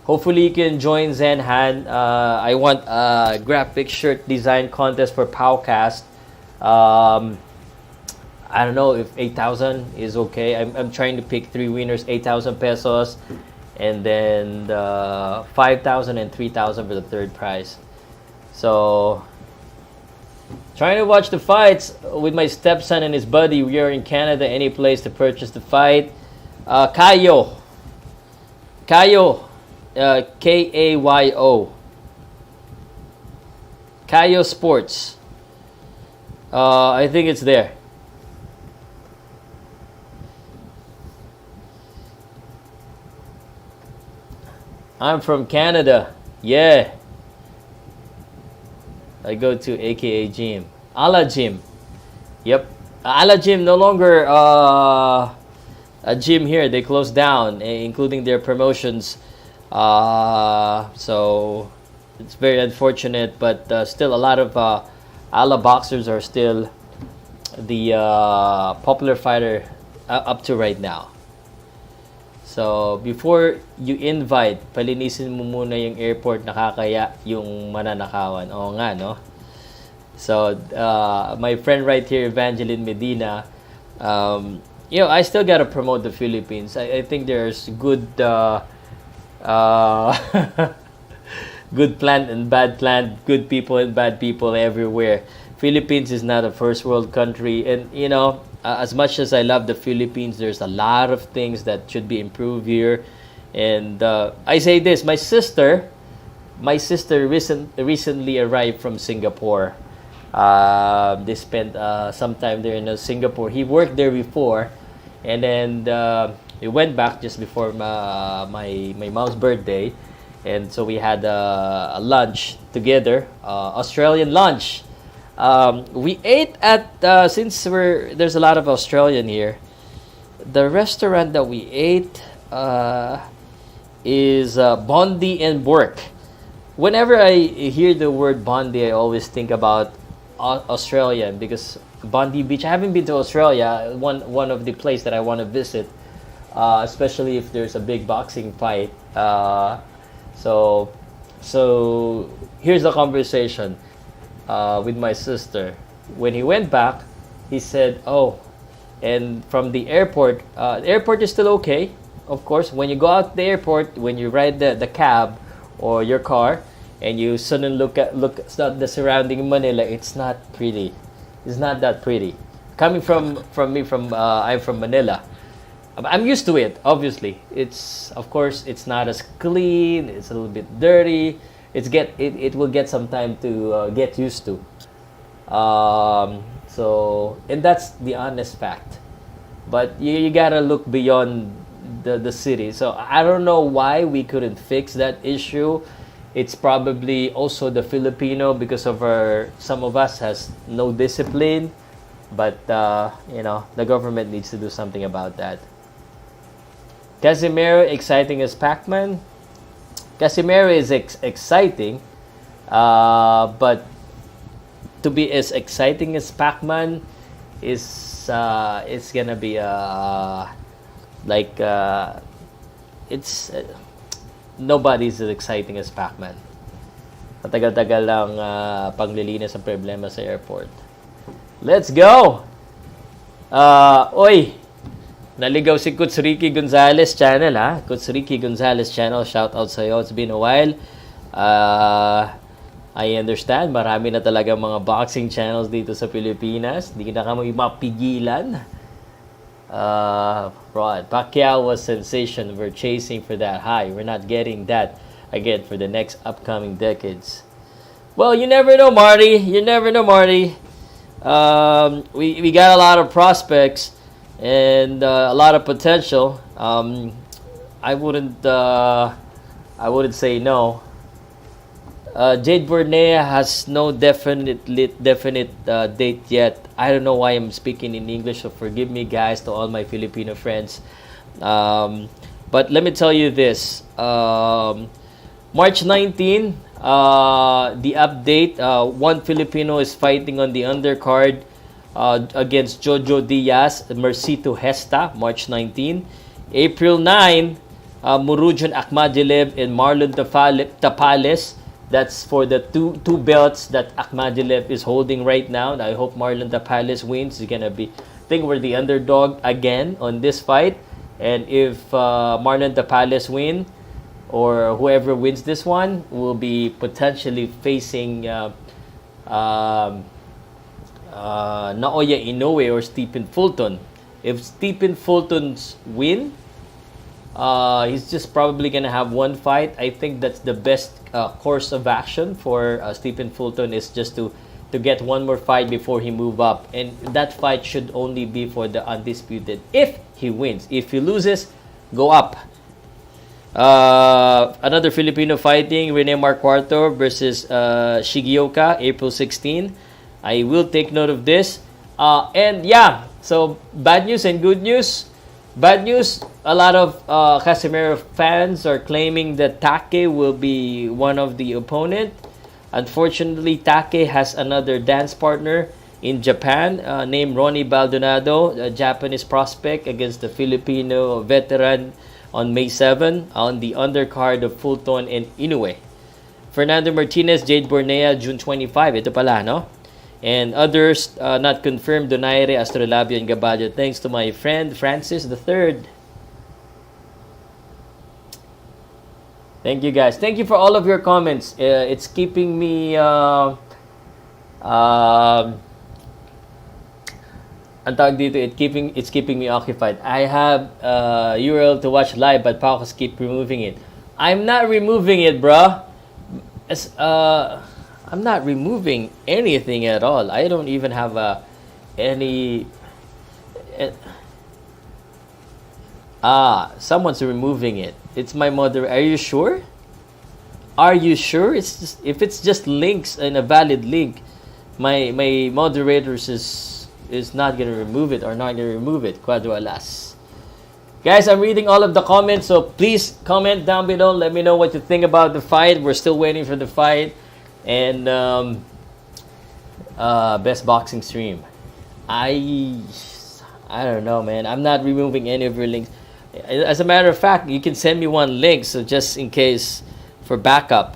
hopefully you can join Zen Han. I want a graphic shirt design contest for Powcast. I don't know if 8,000 is okay. I'm trying to pick 3 winners, 8,000 pesos, and then 5,000 and 3,000 for the third prize. So trying to watch the fights with my stepson and his buddy. We are in Canada. Any place to purchase the fight? Kayo, Kayo Kayo Sports. I think it's there. I'm from Canada. Yeah. I go to AKA Gym. Ala Gym. Yep. Ala Gym no longer a gym here. They closed down, including their promotions. So it's very unfortunate, but still a lot of Ala boxers are still the popular fighter up to right now. So, before you invite, palinisin mo muna yung airport, nakakaya yung mananakawan. Oo nga, no? So, my friend right here, Evangeline Medina, I still gotta promote the Philippines. I think there's good good plant and bad plant, good people and bad people everywhere. Philippines is not a first world country, and as much as I love the Philippines, there's a lot of things that should be improved here. And I say this, my sister recently arrived from Singapore. They spent some time there in Singapore. He worked there before, and then he went back just before my mom's birthday, and so we had a lunch together, Australian lunch. We ate at since there's a lot of Australian here. The restaurant that we ate is Bondi and Burke. Whenever I hear the word Bondi, I always think about Australia because Bondi Beach. I haven't been to Australia. One of the place that I want to visit, especially if there's a big boxing fight. So here's the conversation with my sister. When he went back, he said, "Oh, and from the airport is still okay. Of course, when you go out the airport, when you ride the cab or your car, and you suddenly look at the surrounding Manila, it's not pretty. It's not that pretty. Coming from I'm from Manila. I'm used to it. Obviously, of course it's not as clean. It's a little bit dirty. It will get some time to get used to. And that's the honest fact. But you gotta look beyond the city. So I don't know why we couldn't fix that issue. It's probably also the Filipino because of some of us has no discipline. But the government needs to do something about that. Casimiro exciting as Pac-Man. Casimiro is exciting, but to be as exciting as Pac-Man is it's gonna be it's nobody's as exciting as Pac-Man. Matagal-tagal lang paglilinis ang problema sa airport. Let's go! Oy! Naligaw si Coach Ricky Gonzalez channel, ha? Coach Ricky Gonzalez channel, shout out sa'yo. It's been a while. I understand, marami na talaga mga boxing channels dito sa Pilipinas. Hindi na kami mapigilan. Rod, Pacquiao was sensation. We're chasing for that high. We're not getting that again for the next upcoming decades. Well, you never know, Marty. You never know, Marty. We got a lot of prospects and a lot of potential. I wouldn't say no. Jade Bornea has no definite date yet. I don't know why I'm speaking in English, so forgive me, guys, to all my Filipino friends. But let me tell you this: March 19, the update. One Filipino is fighting on the undercard against Jojo Diaz, Mercito Hesta, March 19. April 9, Murujan Akhmadiev and Marlon Tapales. That's for the two belts that Akhmadiev is holding right now. I hope Marlon Tapales wins. He's gonna be. I think we're the underdog again on this fight. And if Marlon Tapales win, or whoever wins this one, will be potentially facing Naoya Inoue or Stephen Fulton. If Stephen Fulton's win, he's just probably gonna have one fight. I think that's the best course of action for Stephen Fulton is just to get one more fight before he move up, and that fight should only be for the undisputed. If he wins, if he loses, go up. Another Filipino fighting, Rene Marcuarto versus Shigioka, April 16. I will take note of this. And yeah, so bad news and good news. Bad news, a lot of Casimiro fans are claiming that Take will be one of the opponent. Unfortunately, Take has another dance partner in Japan named Ronnie Baldonado, a Japanese prospect against the Filipino veteran on May 7 on the undercard of Fulton and Inoue. Fernando Martinez, Jade Bornea, June 25. Ito pala, no? And others not confirmed, Donaire, Astrolabio, and Gaballo. Thanks to my friend Francis III. Thank you, guys. Thank you for all of your comments. It's keeping me ang tawag dito, it's keeping me occupied. I have URL to watch live, but Powcast keep removing it. I'm not removing it, bro. I'm not removing anything at all. I don't even have any. Someone's removing it. It's my mother. Are you sure? Are you sure? It's just, if it's just links and a valid link, my moderators is not gonna remove it or not gonna remove it. Cuadro alas. Guys, I'm reading all of the comments, so please comment down below. Let me know what you think about the fight. We're still waiting for the fight. And best boxing stream. I don't know, man. I'm not removing any of your links. As a matter of fact, you can send me one link, so just in case for backup.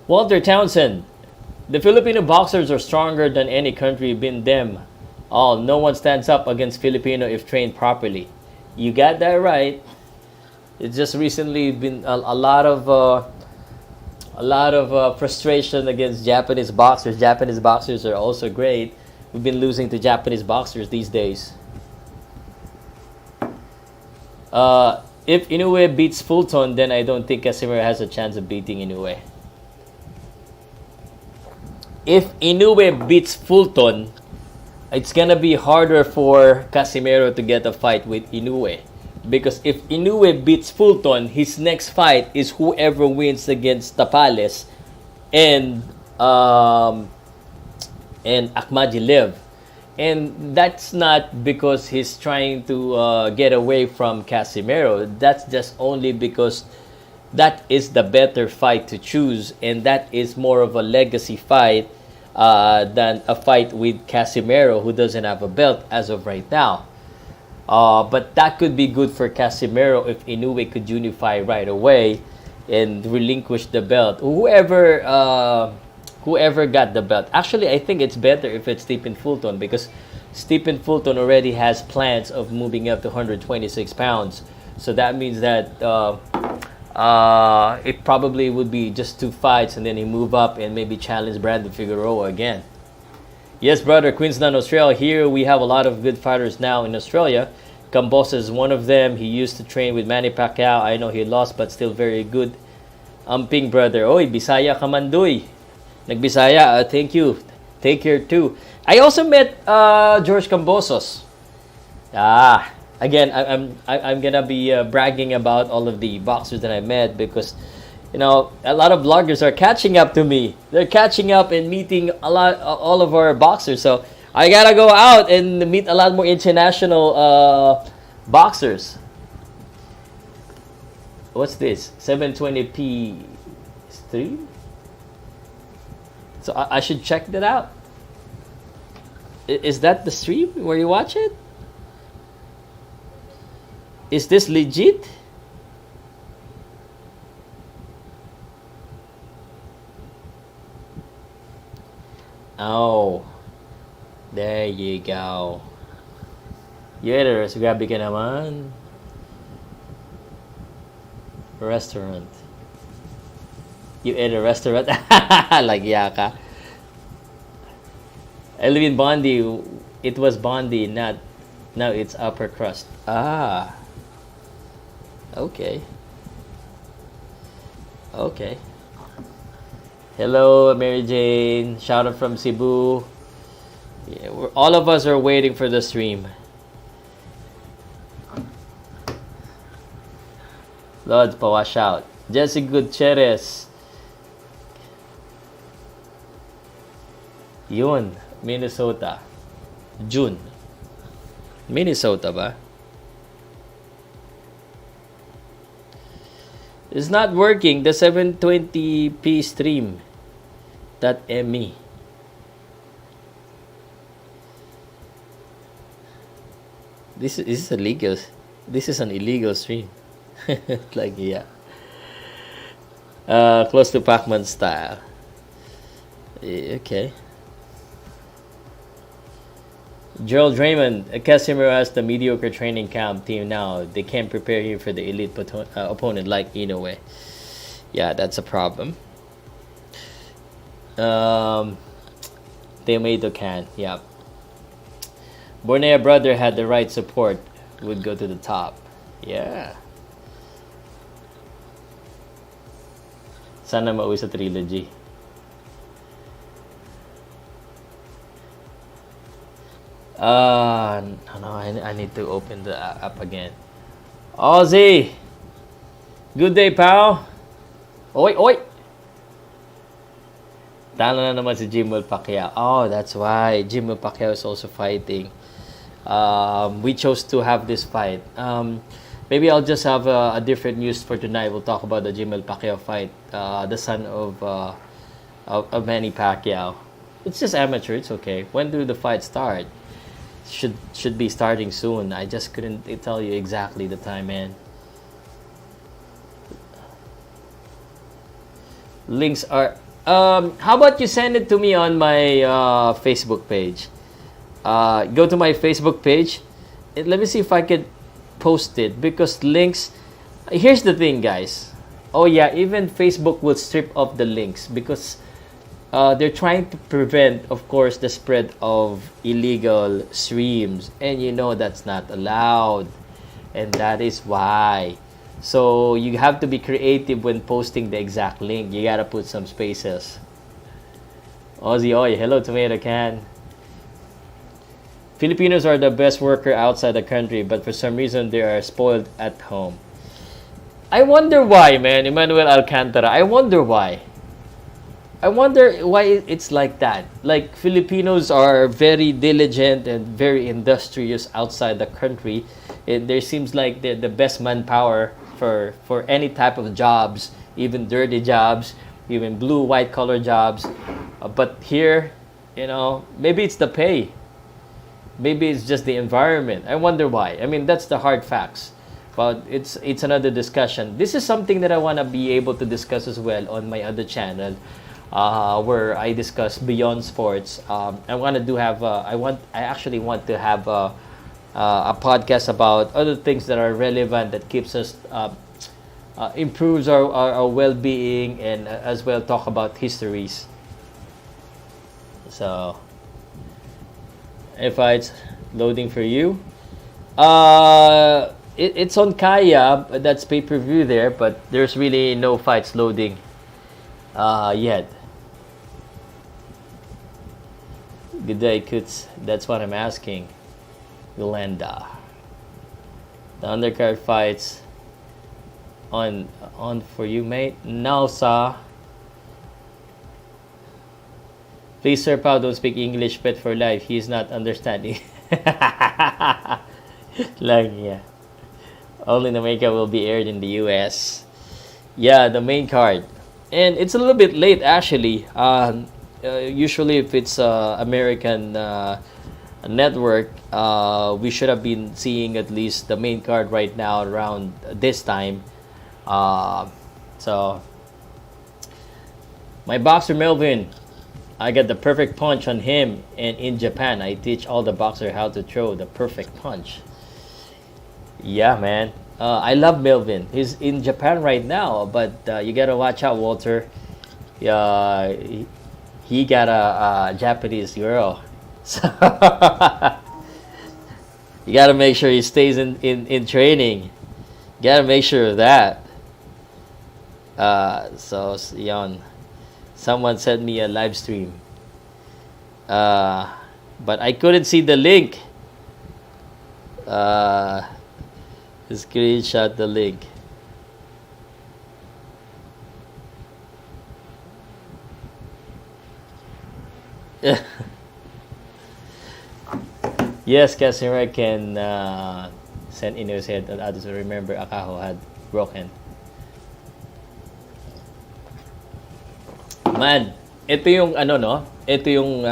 Walter Townsend. The Filipino boxers are stronger than any country been them. All no one stands up against Filipino if trained properly. You got that right. It's just recently been a lot of frustration against Japanese boxers. Japanese boxers are also great. We've been losing to Japanese boxers these days. If Inoue beats Fulton, then I don't think Casimiro has a chance of beating Inoue. If Inoue beats Fulton, it's gonna be harder for Casimiro to get a fight with Inoue. Because if Inoue beats Fulton, his next fight is whoever wins against Tapales and Akhmadiev. And that's not because he's trying to get away from Casimiro. That's just only because that is the better fight to choose, and that is more of a legacy fight than a fight with Casimiro, who doesn't have a belt as of right now. But that could be good for Casimiro if Inoue could unify right away and relinquish the belt. Whoever got the belt. Actually, I think it's better if it's Stephen Fulton, because Stephen Fulton already has plans of moving up to 126 pounds. So that means that it probably would be just 2 fights and then he move up and maybe challenge Brandon Figueroa again. Yes, brother, Queensland, Australia. Here we have a lot of good fighters now in Australia. Cambosa is one of them. He used to train with Manny Pacquiao. I know he lost, but still very good. Amping, brother. Oy, Bisaya Kamandoy. Nagbisaya, thank you. Take care too. I also met George Cambosos. Again, I'm gonna be bragging about all of the boxers that I met, because you know a lot of bloggers are catching up to me. They're catching up and meeting all of our boxers. So I gotta go out and meet a lot more international boxers. What's this? 720p stream? So I should check that out. Is that the stream where you watch it? Is this legit? Oh, there you go. Yes, grabe ka naman. Restaurant. You ate a restaurant? Like yaka. I live in Bondi. It was Bondi, not now it's upper crust. Okay. Okay. Hello, Mary Jane. Shout out from Cebu. Yeah, all of us are waiting for the stream. Lord, pawash out. Jesse Gutierrez. Yun, Minnesota. June. Minnesota ba? It's not working. The 720p stream. .me. This is illegal. This is an illegal stream. Like yeah. Close to Pac-Man style. Okay. Gerald Draymond, Casimiro has the mediocre training camp team now. They can't prepare him for the elite opponent like Inoue. Yeah, that's a problem. Tomato can, yeah. Bornea brother had the right support. Would go to the top. Yeah. Sana mauwi sa trilogy. No, I need to open the app again. Ozzy! Good day, pal! Oi! Talo na naman si Jimmy Pacquiao. Oh, that's why. Jimmy Pacquiao is also fighting. we chose to have this fight. Maybe I'll just have a different news for tonight. We'll talk about the Jimel Pacquiao fight, the son of Manny Pacquiao. It's just amateur. It's okay. When do the fight start? Should be starting soon. I just couldn't tell you exactly the time, man. Links are. How about you send it to me on my Facebook page? Go to my Facebook page. Let me see if I could post it, because links. Here's the thing, guys. Oh yeah, even Facebook will strip off the links because they're trying to prevent, of course, the spread of illegal streams, and you know that's not allowed, and that is why. So you have to be creative when posting the exact link. You gotta put some spaces. Ozzy Oy, hello tomato can. Filipinos are the best worker outside the country, but for some reason they are spoiled at home. I wonder why, man. Emmanuel Alcantara. I wonder why. I wonder why it's like that. Like, Filipinos are very diligent and very industrious outside the country. And there seems like they're the best manpower for any type of jobs, even dirty jobs, even blue, white collar jobs. But here, maybe it's the pay. Maybe it's just the environment. I wonder why. I mean, that's the hard facts. But it's another discussion. This is something that I want to be able to discuss as well on my other channel, where I discuss beyond sports. I want to I actually want to have a podcast about other things that are relevant, that keeps us improves our well-being, and as well talk about histories. So if it's loading for you, it's on Kaya, but that's pay-per-view there, but there's really no fights loading yet. Good day, Kutz. That's what I'm asking. Yolanda. The undercard fights on for you, mate. Now, sir. Please, Sir Pow, don't speak English, pet for life. He's not understanding. Lang, yeah. Only in America will be aired in the US. Yeah, the main card. And it's a little bit late, actually. Usually, if it's American network, we should have been seeing at least the main card right now around this time. So, my boxer Melvin, I got the perfect punch on him, and in Japan, I teach all the boxers how to throw the perfect punch. Yeah, man. I love Melvin. He's in Japan right now, but you gotta watch out, Walter. He got a Japanese girl, so you gotta make sure he stays in training. You gotta make sure of that. So yon. Someone sent me a live stream, but I couldn't see the link. Screenshot the link. Yes, Casimir can send in his head and others will remember Akaho had broken. Man, ito yung ito yung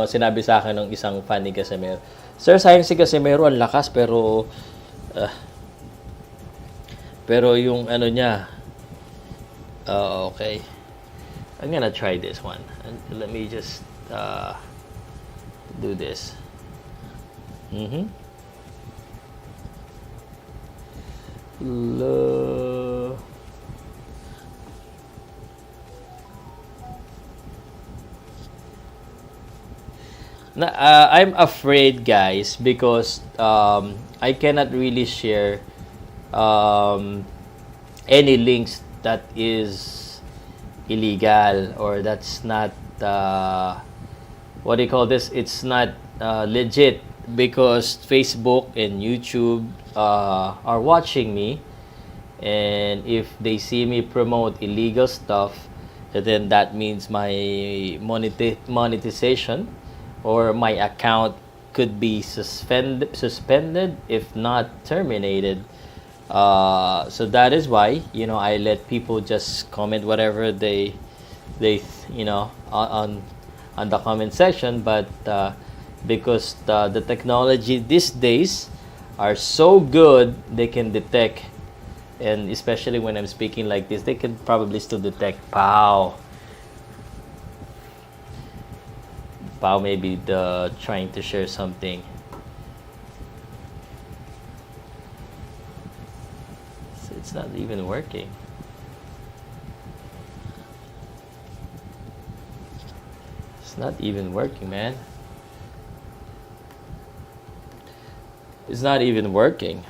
sinabi sa akin ng isang fan ni Casimir. Sir, sayang si Casimiro, ang lakas, pero yung niya, okay. I'm gonna try this one. Let me just do this. I'm afraid, guys, because I cannot really share any links that is illegal, or that's not what do you call this? It's not legit, because Facebook and YouTube are watching me, and if they see me promote illegal stuff, then that means my monetization or my account could be suspended, if not terminated. So that is why, I let people just comment whatever they on the comment section. But because the technology these days are so good, they can detect, and especially when I'm speaking like this, they can probably still detect Pow may be trying to share something. It's not even working. It's not even working, man. It's not even working.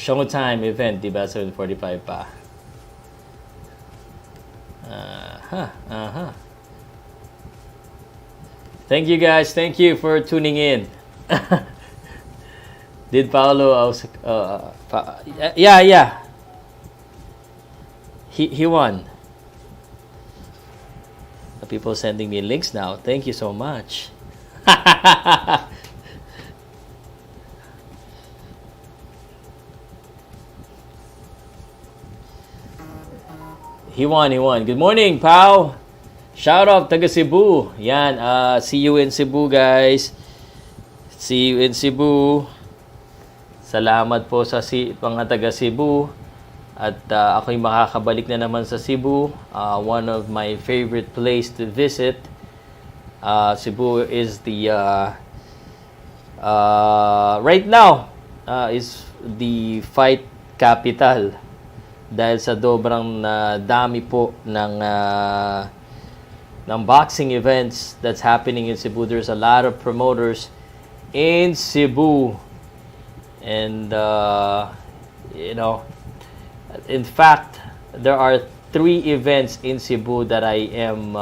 Showtime event, diba? 7:45 pa. Thank you guys. Thank you for tuning in. Did Paolo yeah. He won. The people sending me links now. Thank you so much. He won. Good morning, Pow. Shout out taga Cebu. Yan, see you in Cebu, guys. See you in Cebu. Salamat po sa mga taga Cebu. At ako'y makakabalik na naman sa Cebu. One of my favorite place to visit. Cebu is the right now is the fight capital. Dahil sa dobrang dami po ng boxing events that's happening in Cebu. There's a lot of promoters in Cebu. And, in fact, there are 3 events in Cebu that I'm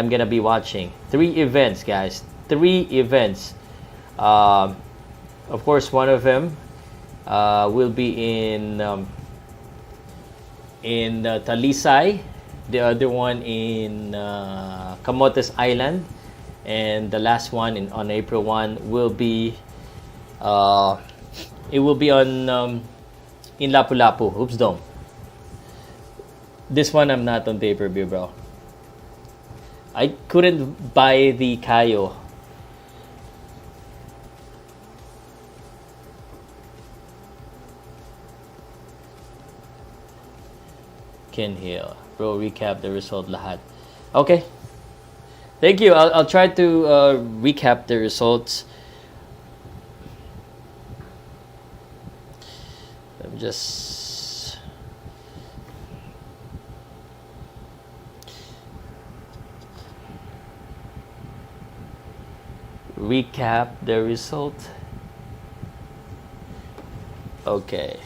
gonna be watching. 3 events, guys. 3 events. Of course, one of them will be in Talisay, the other one in Camotes Island, and the last one on April 1 will be it will be on in Lapu-Lapu, Hoops Dome. This one I'm not on pay-per-view, bro. I couldn't buy the Kayo. Ken Hill. Bro, recap the result lahat. Okay. Thank you. I'll try to recap the results. I'm just recap the result. Okay.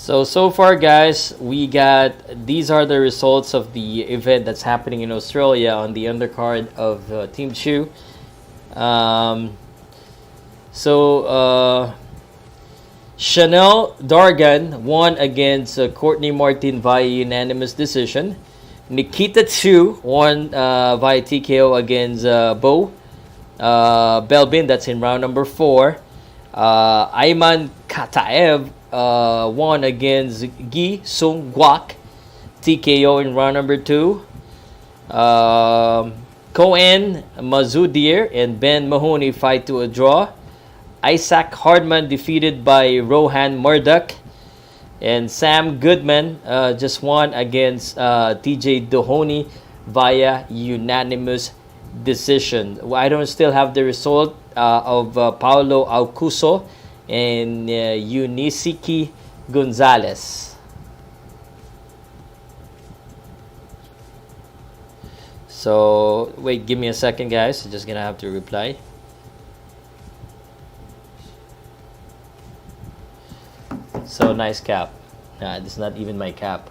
So far, guys, these are the results of the event that's happening in Australia on the undercard of Team Tszyu. Chanel Dargan won against Courtney Martin via unanimous decision. Nikita Tszyu won via TKO against Bo Belbin. That's in round number 4. Ayman Kataev won against Gi Sung Guak, TKO in round number 2. Cohen Mazudir and Ben Mahoney fight to a draw. Isaac Hardman defeated by Rohan Murdoch. And Sam Goodman just won against TJ Dohoney via unanimous decision. I don't still have the result of Paulo Aucuso and Unisiki Gonzalez. So, wait, give me a second, guys. I'm just gonna have to reply. So, nice cap. Nah, this is not even my cap.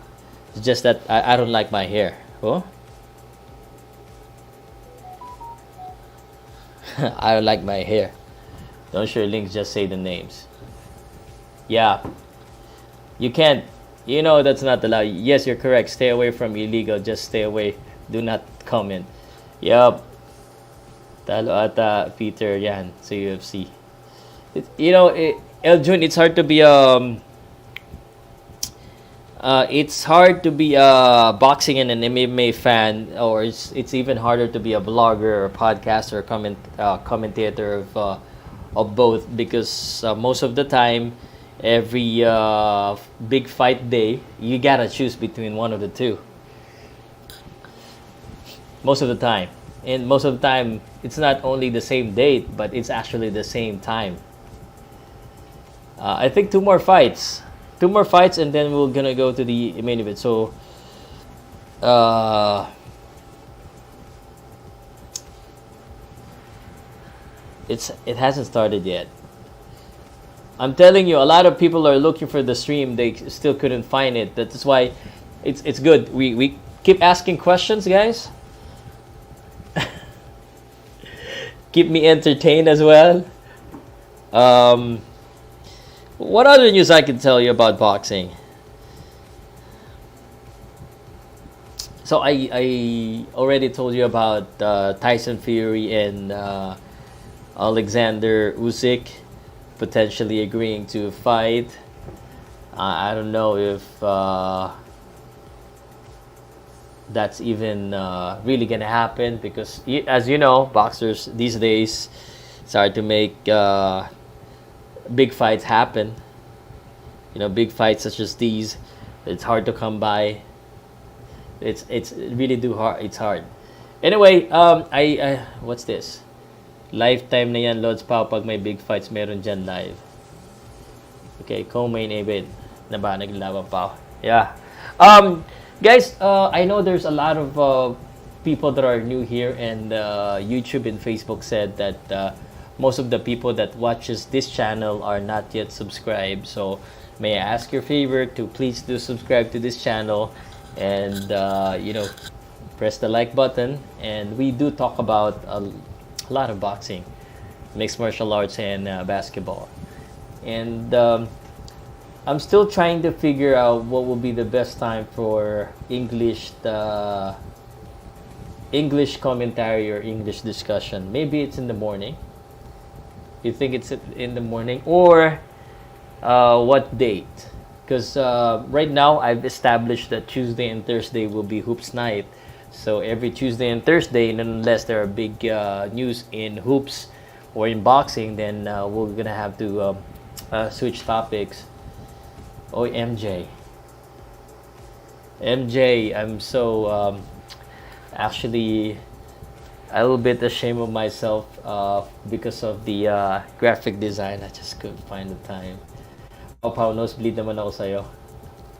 It's just that I don't like my hair. Oh? I like my hair. Don't share links, just say the names. Yeah. You can't. You know that's not allowed. Yes, you're correct. Stay away from illegal. Just stay away. Do not comment. Yup. Talo ata Peter yan sa UFC. Eljun, it's hard to be a boxing and an MMA fan, or it's even harder to be a blogger or podcaster or commentator of both, because most of the time, every big fight day, you gotta choose between one of the two. Most of the time. And most of the time, it's not only the same date, but it's actually the same time. I think two more fights, and then we're gonna go to the main event. So, it hasn't started yet. I'm telling you, a lot of people are looking for the stream. They still couldn't find it. That's why it's good. We keep asking questions, guys. Keep me entertained as well. What other news I can tell you about boxing? So I already told you about Tyson Fury and Alexander Usyk potentially agreeing to fight. I don't know if that's even really gonna happen, because as you know, boxers these days start to make big fights happen. Big fights such as these, it's hard to come by. It's really hard. It's hard. Anyway, I what's this? Lifetime na yan, Lods Pow, pag may big fights meron dyan live. Okay, co-main event na ba naglaban pa? Yeah. Guys, I know there's a lot of people that are new here, and YouTube and Facebook said that most of the people that watches this channel are not yet subscribed. So may I ask your favor to please do subscribe to this channel, and press the like button. And we do talk about a lot of boxing, mixed martial arts, and basketball. And I'm still trying to figure out what will be the best time for English commentary or English discussion. Maybe it's in the morning. You think it's in the morning, or what date? Because right now I've established that Tuesday and Thursday will be hoops night. So every Tuesday and Thursday, unless there are big news in hoops or in boxing, then we're gonna have to switch topics. Oh, MJ, I'm so actually a little bit ashamed of myself because of the graphic design. I just couldn't find the time. Pau, nosebleed naman ako sa'yo.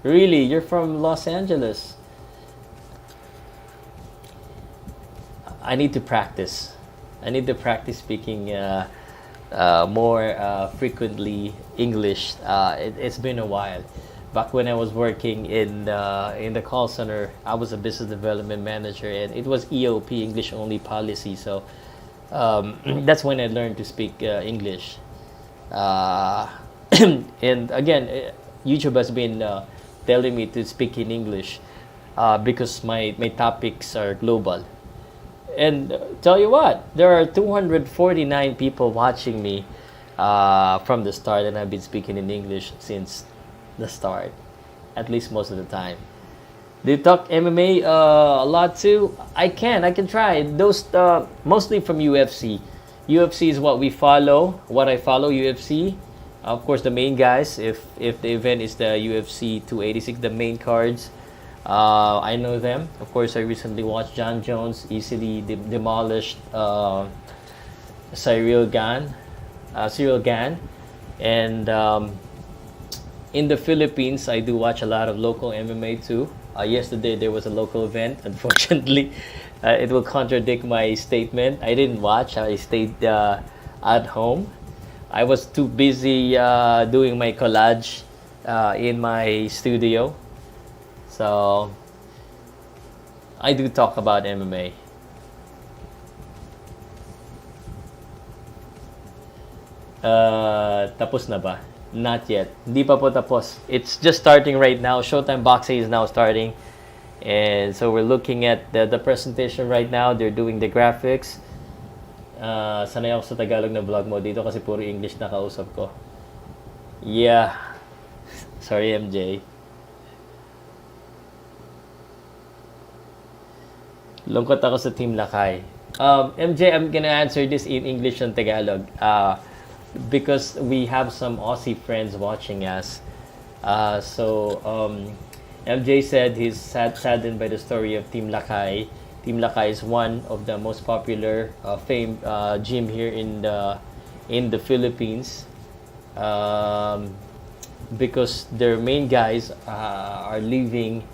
Really? You're from Los Angeles? I need to practice. Speaking more frequently English. It's been a while. Back when I was working in the call center, I was a business development manager, and it was EOP, English only policy. So that's when I learned to speak English. And again, YouTube has been telling me to speak in English because my topics are global. And tell you what, there are 249 people watching me from the start, and I've been speaking in English since the start, at least most of the time. Do you talk MMA a lot too? I can try. Those mostly from UFC. UFC is what we follow. What I follow, UFC. Of course, the main guys. If the event is the UFC 286, the main cards. I know them. Of course, I recently watched John Jones easily demolished Cyril Gane. And in the Philippines, I do watch a lot of local MMA too. Yesterday, there was a local event. Unfortunately, it will contradict my statement. I didn't watch. I stayed at home. I was too busy doing my collage in my studio. So I do talk about MMA. Tapos na ba? Not yet. Hindi pa po tapos. It's just starting right now. Showtime Boxing is now starting. And so we're looking at the presentation right now. They're doing the graphics. Sanay ako sa Tagalog na vlog mo dito kasi puro English na kausap ko. Yeah. Sorry, MJ. Lungkot ako sa Team Lakay. MJ, I'm gonna answer this in English and Tagalog. Because we have some Aussie friends watching us. MJ said he's saddened by the story of Team Lakay. Team Lakay is one of the most popular famed gym here in the Philippines. Because their main guys are leaving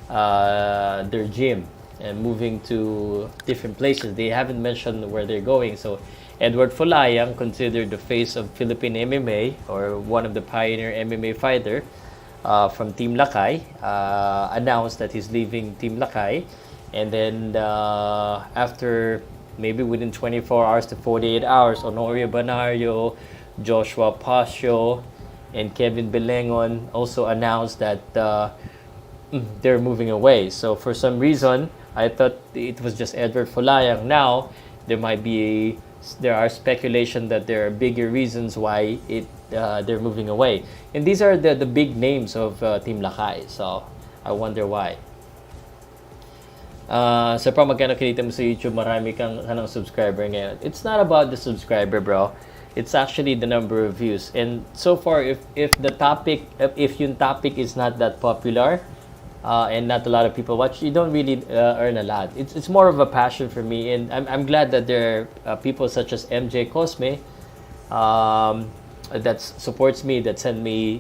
their gym and moving to different places. They haven't mentioned where they're going. So Edward Folayang, considered the face of Philippine MMA or one of the pioneer MMA fighter from Team Lakay, announced that he's leaving Team Lakay. And then after maybe within 24 hours to 48 hours, Honorio Banario, Joshua Pasio, and Kevin Belengon also announced that they're moving away. So for some reason, I thought it was just Edward Folayang. Now there are speculation that there are bigger reasons why they're moving away, and these are the big names of Team Lakay. So I wonder why. Sa pa magkano kinita mo sa YouTube, marami kang subscriber ngayon. It's not about the subscriber, bro. It's actually the number of views. And so far, if yung topic is not that popular, and not a lot of people watch, you don't really earn a lot. It's more of a passion for me, and I'm glad that there are people such as MJ Cosme that supports me, that sent me,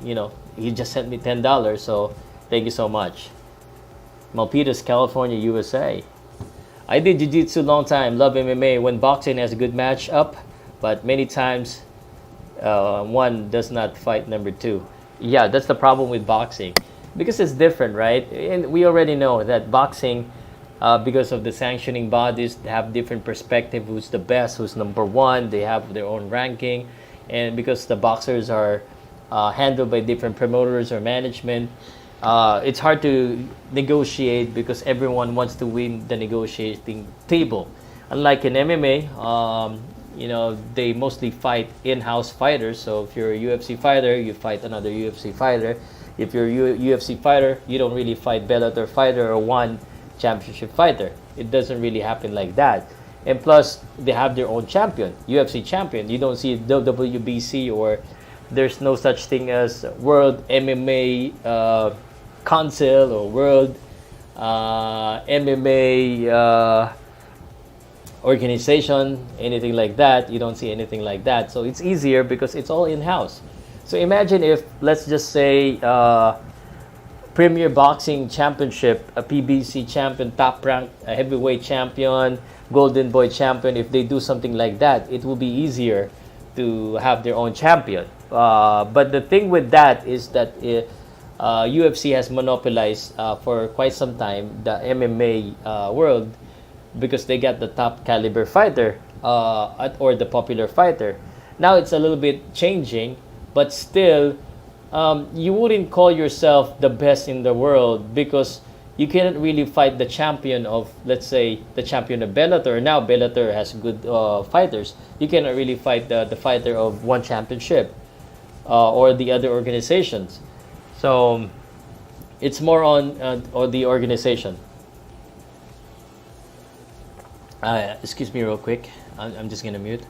he just sent me $10, so thank you so much. Milpitas, California, USA. I did jiu-jitsu long time, love MMA when boxing has a good match up, but many times one does not fight number two. Yeah, that's the problem with boxing. Because it's different, right? And we already know that boxing, because of the sanctioning bodies, they have different perspective. Who's the best? Who's number one? They have their own ranking, and because the boxers are handled by different promoters or management, it's hard to negotiate because everyone wants to win the negotiating table. Unlike in MMA, they mostly fight in-house fighters. So if you're a UFC fighter, you fight another UFC fighter. If you're a UFC fighter, you don't really fight Bellator fighter or one championship fighter. It doesn't really happen like that. And plus, they have their own champion, UFC champion. You don't see WBC, or there's no such thing as World MMA Council or World MMA organization, anything like that. You don't see anything like that. So it's easier because it's all in-house. So imagine if, let's just say, Premier Boxing Championship, a PBC champion, top rank, a heavyweight champion, Golden Boy champion, if they do something like that, it will be easier to have their own champion. But the thing with that is that UFC has monopolized for quite some time the MMA world because they got the top caliber fighter or the popular fighter. Now it's a little bit changing. But still, you wouldn't call yourself the best in the world because you cannot really fight the champion of, let's say, the champion of Bellator. Now Bellator has good fighters. You cannot really fight the fighter of one championship or the other organizations. So it's more on the organization. Excuse me real quick. I'm just going to mute.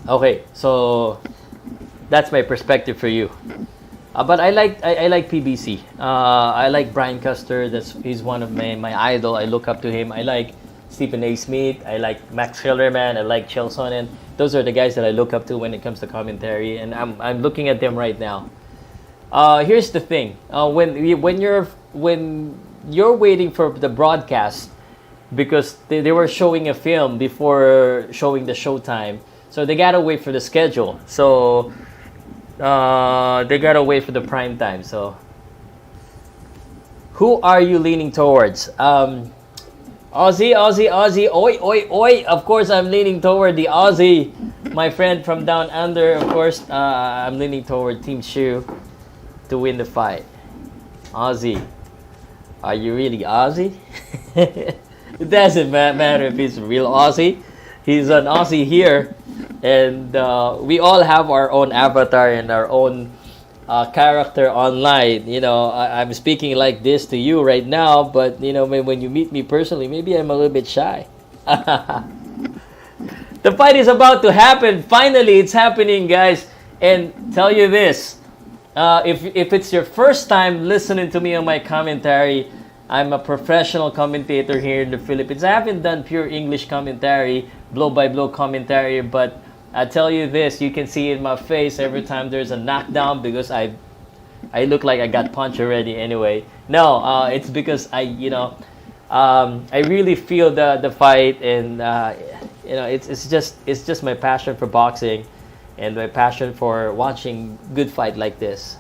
Okay, so that's my perspective for you. But I like PBC. I like Brian Custer. He's one of my idol. I look up to him. I like Stephen A. Smith. I like Max Kellerman. I like Chael Sonnen. Those are the guys that I look up to when it comes to commentary, and I'm looking at them right now. Here's the thing: when you're waiting for the broadcast, because they were showing a film before showing the showtime. So they gotta wait for the schedule. So they gotta wait for the prime time. So Who are you leaning towards? Aussie, Aussie, Aussie, oi, oi, oi. Of course, I'm leaning toward the Aussie. My friend from down under, of course, I'm leaning toward Team Tszyu to win the fight. Aussie. Are you really Aussie? It doesn't matter if he's real Aussie. He's an Aussie here. And we all have our own avatar and our own character online. I'm speaking like this to you right now, but when you meet me personally, maybe I'm a little bit shy. The fight is about to happen. Finally, it's happening, guys. And tell you this, if it's your first time listening to me on my commentary, I'm a professional commentator here in the Philippines. I haven't done pure English commentary, blow-by-blow commentary, but I tell you this, you can see in my face every time there's a knockdown because I look like I got punched already anyway. No, it's because I really feel the fight, and it's just my passion for boxing and my passion for watching good fight like this.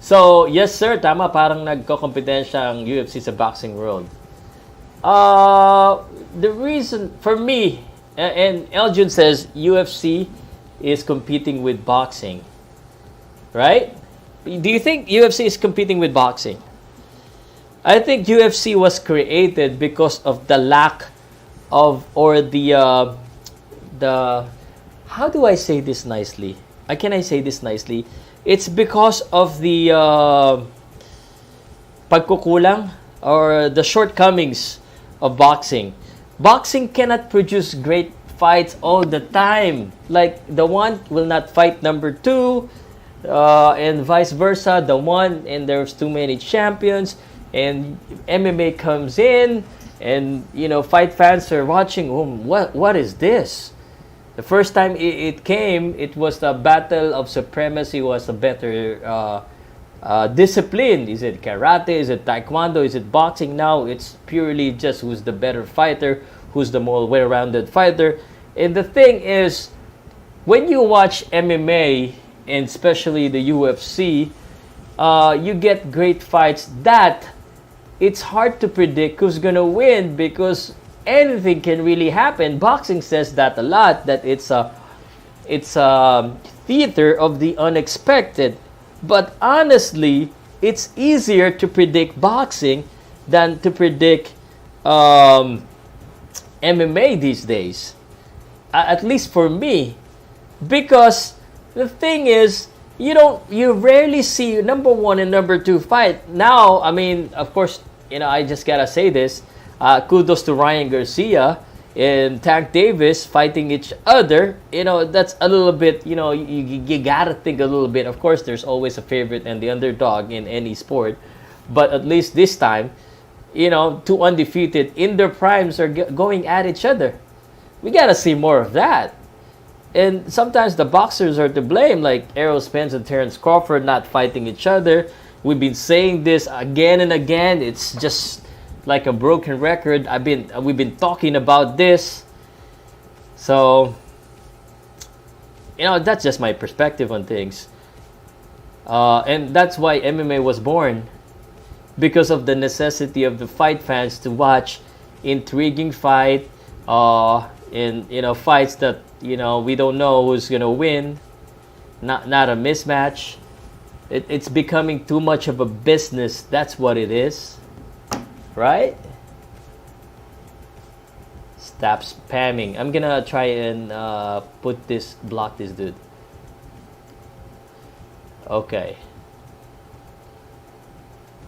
So, yes sir, tama, parang nagko-kompetensya ang UFC sa boxing world. The reason for me, and Eljun says UFC is competing with boxing, right? Do you think UFC is competing with boxing? I think UFC was created because of the lack of, or the how do I say this nicely? Can I say this nicely? It's because of the pagkukulang or the shortcomings of boxing. Boxing cannot produce great fights all the time. Like the one will not fight number two, and vice versa. The one, and there's too many champions, and MMA comes in, and fight fans are watching. What is this? The first time it came, it was the battle of supremacy. Was a better discipline. Is it karate? Is it taekwondo? Is it boxing? Now it's purely just who's the better fighter, who's the more well-rounded fighter. And the thing is, when you watch MMA, and especially the UFC, you get great fights that it's hard to predict who's gonna win because anything can really happen. Boxing says that a lot, that it's a theater of the unexpected. But honestly, it's easier to predict boxing than to predict MMA these days. At least for me, because the thing is, you rarely see number one and number two fight. Now, I mean, of course, I just gotta say this. Kudos to Ryan Garcia and Tank Davis fighting each other. That's a little bit, you gotta think a little bit. Of course, there's always a favorite and the underdog in any sport. But at least this time, two undefeated in their primes are going at each other. We gotta see more of that. And sometimes the boxers are to blame, like Errol Spence and Terence Crawford not fighting each other. We've been saying this again and again. It's just like a broken record. We've been talking about this. So, that's just my perspective on things. And that's why MMA was born, because of the necessity of the fight fans to watch intriguing fight, in fights that we don't know who's gonna win, not a mismatch. It's becoming too much of a business. That's what it is, right? Stop spamming. I'm gonna try and block this dude. Okay.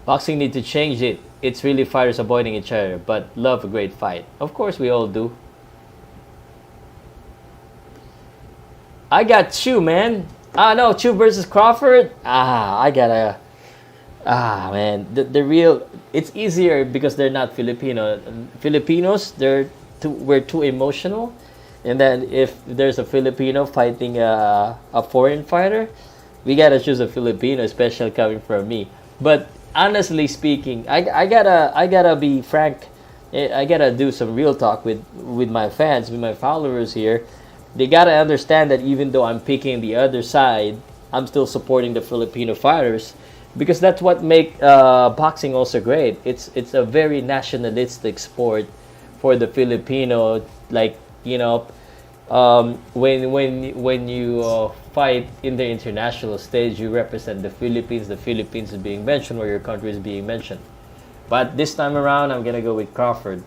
Boxing need to change it. It's really fighters avoiding each other, but love a great fight. Of course, we all do. I got Tszyu, man. No, Tszyu versus Crawford. Man. The real. It's easier because they're not Filipino. Filipinos, we're too emotional, and then if there's a Filipino fighting a foreign fighter, we gotta choose a Filipino, especially coming from me. But honestly speaking, I gotta be frank. I gotta do some real talk with my fans, with my followers here. They gotta understand that even though I'm picking the other side, I'm still supporting the Filipino fighters, because that's what make boxing also great. It's a very nationalistic sport for the Filipino. Like, when you fight in the international stage, you represent the Philippines. The Philippines is being mentioned, or your country is being mentioned. But this time around, I'm gonna go with Crawford.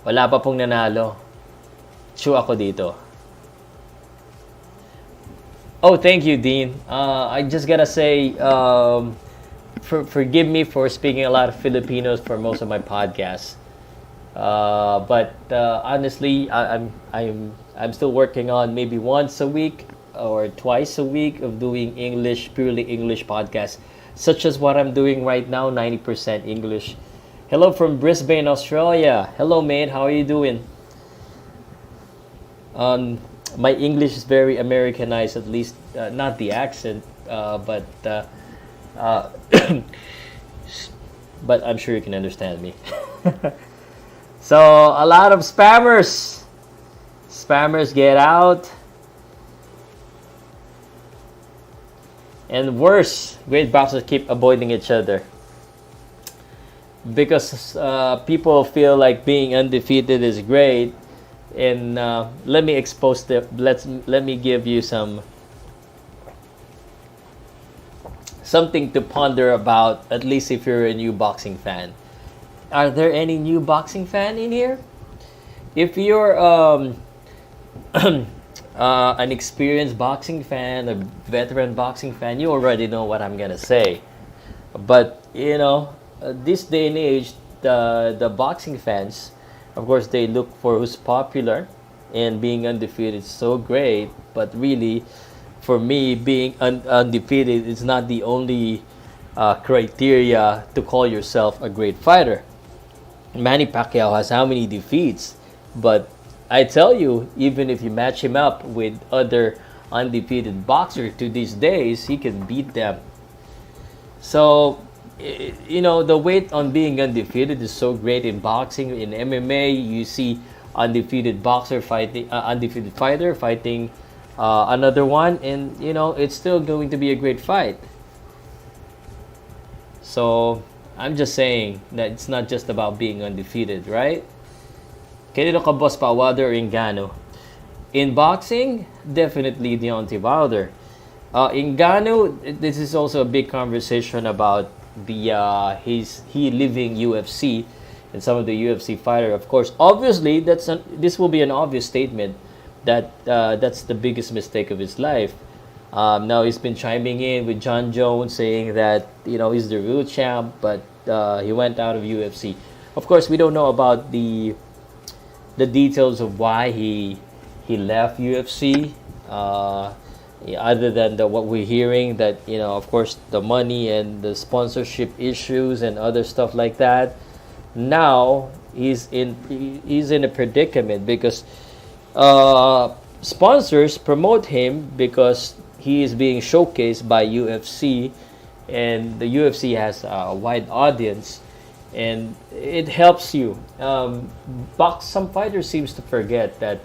Wala pa pong nanalo. Tszyu ako dito. Oh, thank you, Dean. I just gotta say, forgive me for speaking a lot of Filipinos for most of my podcasts. But honestly, I'm still working on maybe once a week or twice a week of doing purely English podcasts, such as what I'm doing right now, 90% English. Hello from Brisbane, Australia. Hello, mate. How are you doing? My English is very Americanized, at least not the accent, but but I'm sure you can understand me. So a lot of spammers get out, and worse, great boxers keep avoiding each other because people feel like being undefeated is great. And let me give you something to ponder about, at least if you're a new boxing fan. Are there any new boxing fan in here? If you're an experienced boxing fan, a veteran boxing fan, you already know what I'm gonna say. But this day and age, the boxing fans, of course, they look for who's popular, and being undefeated is so great. But really, for me, being undefeated is not the only criteria to call yourself a great fighter. Manny Pacquiao has how many defeats? But I tell you, even if you match him up with other undefeated boxers to these days, he can beat them. So, the weight on being undefeated is so great in boxing. In MMA, you see undefeated fighter fighting another one, and it's still going to be a great fight. So I'm just saying that it's not just about being undefeated, right? Kanino ka, boss, pa, Wilder or Ngannou? In boxing, definitely Deontay Wilder. Ngannou, this is also a big conversation about he leaving UFC, and some of the UFC fighter. Of course, obviously, this will be an obvious statement that that's the biggest mistake of his life. Now he's been chiming in with John Jones, saying that he's the real champ, but he went out of UFC. Of course, we don't know about the details of why he left UFC. Other than what we're hearing, that of course, the money and the sponsorship issues and other stuff like that. Now he's in a predicament because sponsors promote him because he is being showcased by UFC, and the UFC has a wide audience, and it helps you. Some fighters seems to forget that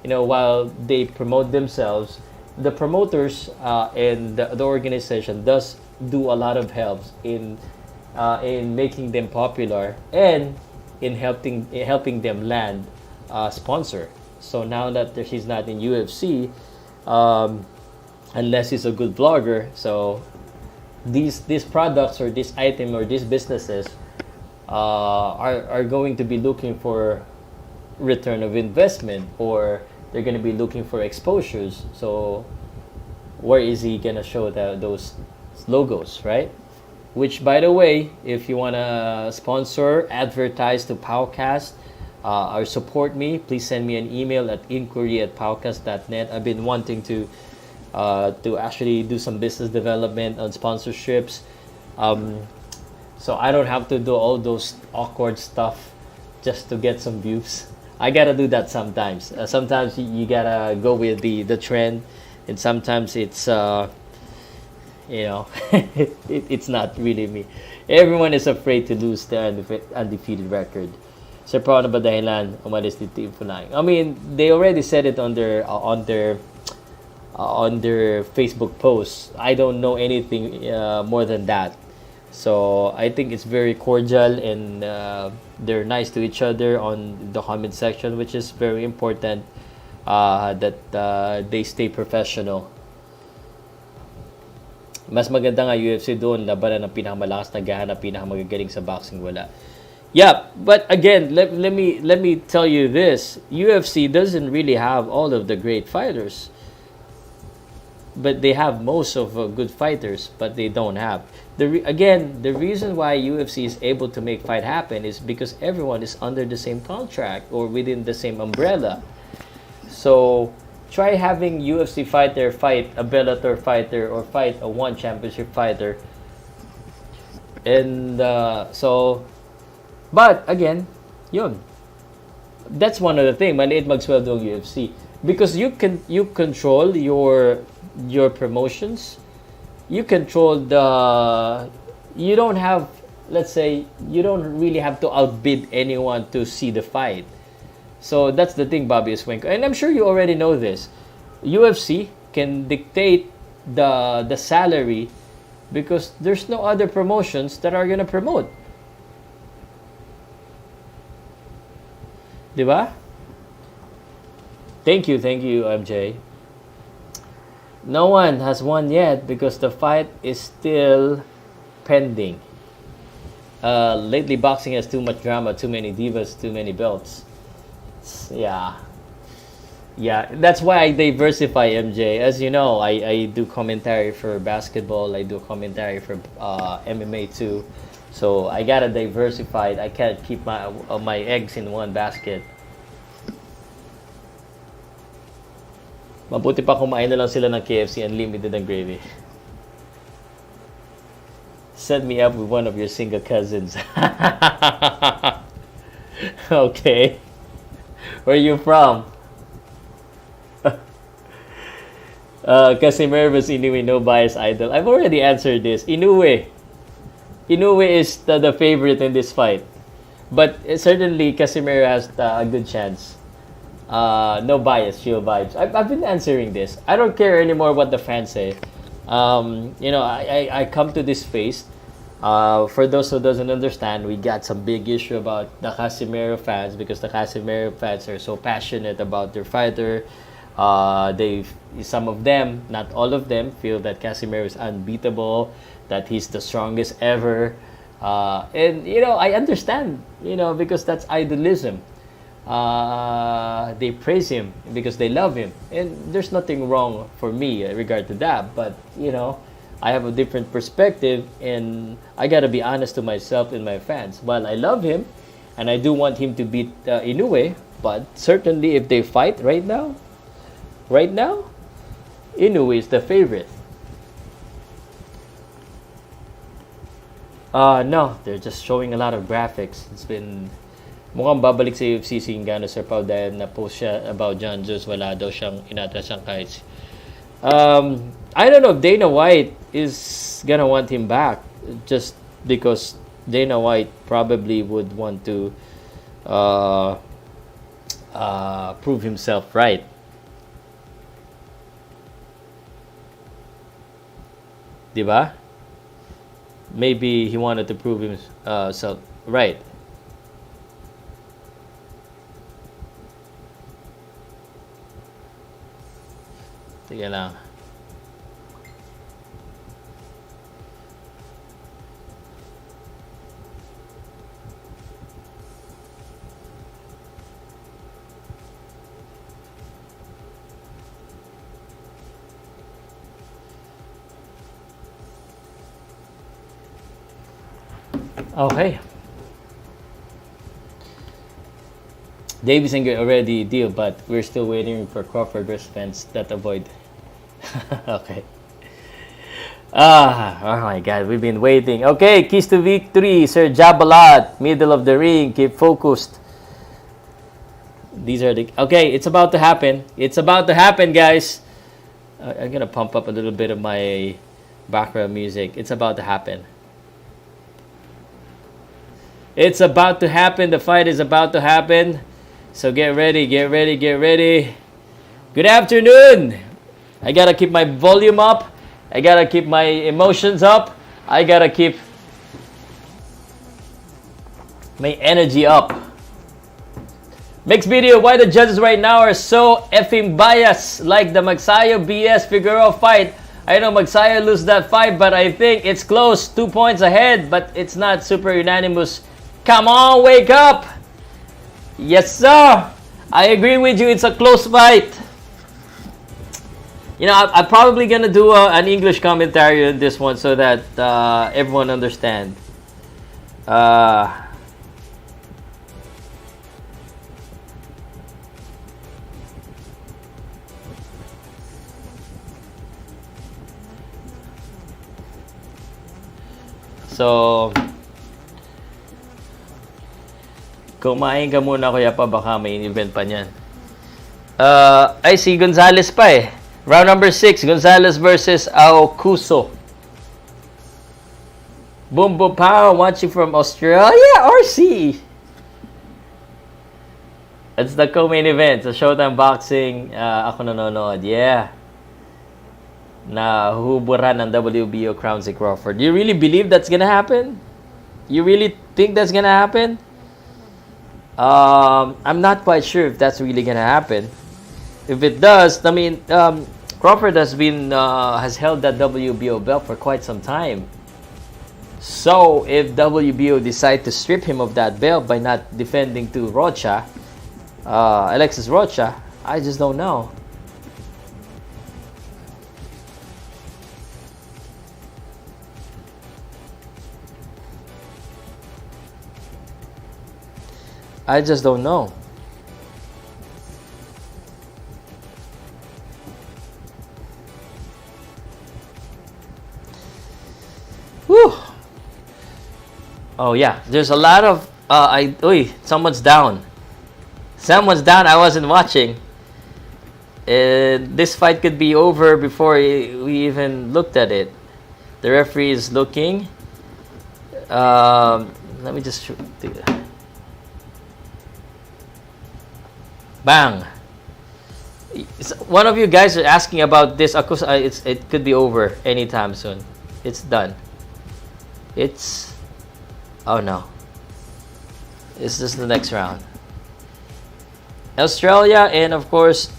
while they promote themselves, the promoters and the organization does do a lot of helps in making them popular and in helping them land a sponsor. So now that he's not in UFC, unless he's a good vlogger, so these products or this item or these businesses are going to be looking for return of investment, or they're going to be looking for exposures. So where is he going to show those logos, right? Which, by the way, if you want to sponsor, advertise to Powcast, or support me, please send me an email at inquiry@powcast.net. I've been wanting to actually do some business development on sponsorships, so I don't have to do all those awkward stuff just to get some views. I gotta do that sometimes. Sometimes you gotta go with the trend, and sometimes it's it's not really me. Everyone is afraid to lose their undefeated record. So, paano ba dahilan umalis ni Team Funang? I mean, they already said it on their on their Facebook posts. I don't know anything more than that. So I think it's very cordial, and they're nice to each other on the comment section, which is very important, that they stay professional. Mas maganda nga UFC doon, labanan ng pinakamalakas na gahanap, pinakamagagaling sa boxing, wala. Yeah, but again, let me tell you this. UFC doesn't really have all of the great fighters. But they have most of good fighters, but they don't have. The reason why UFC is able to make fight happen is because everyone is under the same contract or within the same umbrella. So try having UFC fighter fight a Bellator fighter or fight a one championship fighter. And but again, yun. That's one of the things. Maliit magsweldo ang UFC because you control your promotions. You control you don't have, let's say, you don't really have to outbid anyone to see the fight. So that's the thing, Bobby Escuenco. And I'm sure you already know this. UFC can dictate the salary because there's no other promotions that are gonna promote. Diba? Thank you, MJ. No one has won yet because the fight is still pending. Lately, boxing has too much drama, too many divas, too many belts. Yeah. That's why I diversify, MJ. As you know, I do commentary for basketball. I do commentary for MMA too. So I gotta diversify. I can't keep my eggs in one basket. Mabuti pa kumain na lang sila ng KFC unlimited and gravy. Set me up with one of your single cousins. Okay. Where are you from? Casimiro vs. Inoue, no bias idol. I've already answered this. Inoue is the favorite in this fight. But certainly Casimiro has a good chance. No bias, chill vibes. I've been answering this. I don't care anymore what the fans say. I come to this space. For those who doesn't understand, we got some big issue about the Casimiro fans because the Casimiro fans are so passionate about their fighter. Some of them, not all of them, feel that Casimiro is unbeatable, that he's the strongest ever. And I understand, because that's idolism. They praise him because they love him, and there's nothing wrong for me in regard to that. But I have a different perspective, and I gotta be honest to myself and my fans. While I love him, and I do want him to beat Inoue, but certainly if they fight right now, Inoue is the favorite. No, they're just showing a lot of graphics. It's been mukhang babalik sa UFC si Ngannou Sir Pao dahil na-post siya about John Jones. Wala daw siyang inatras ang kahit. I don't know if Dana White is gonna want him back just because Dana White probably would want to prove himself right. Diba? Maybe he wanted to prove himself right. Sige lang. Okay. Davison already deal, but we're still waiting for Crawford versus Spence. That avoid. Okay. Oh my God, we've been waiting. Okay, keys to victory, Sir Jabalat, middle of the ring, keep focused. These are the okay. It's about to happen. It's about to happen, guys. I'm gonna pump up a little bit of my background music. It's about to happen. It's about to happen. The fight is about to happen. So get ready, get ready, get ready. Good afternoon. I gotta keep my volume up. I gotta keep my emotions up. I gotta keep my energy up. Mixed video, why the judges right now are so effing biased, like the Magsayo BS Figueroa fight. I know Magsayo lose that fight, but I think it's close, 2 points ahead, but it's not super unanimous. Come on, wake up! Yes, sir! I agree with you, it's a close fight. You know, I'm probably gonna do an English commentary on this one so that everyone understands. So, kumain ka muna kuya pa, baka may event pa niyan. Ay, si Gonzales pa eh. Round number 6, Gonzales versus Aokuso. Boom Boom Pow, watching from Australia, RC. It's the co-main event, sa Showtime Boxing. Ako nanonood, yeah. Na huburan ng WBO crown si Crawford. Do you really believe that's gonna happen? You really think that's gonna happen? I'm not quite sure if that's really gonna happen. If it does, I mean, Crawford has held that WBO belt for quite some time. So if WBO decide to strip him of that belt by not defending to Rocha, Alexis Rocha, I just don't know. I just don't know. Whew. Oh yeah, there's a lot of someone's down. Someone's down. I wasn't watching. This fight could be over before we even looked at it. The referee is looking. Let me just do that. Bang! One of you guys are asking about this. It could be over anytime soon. It's done. Oh no. It's just the next round. Australia and of course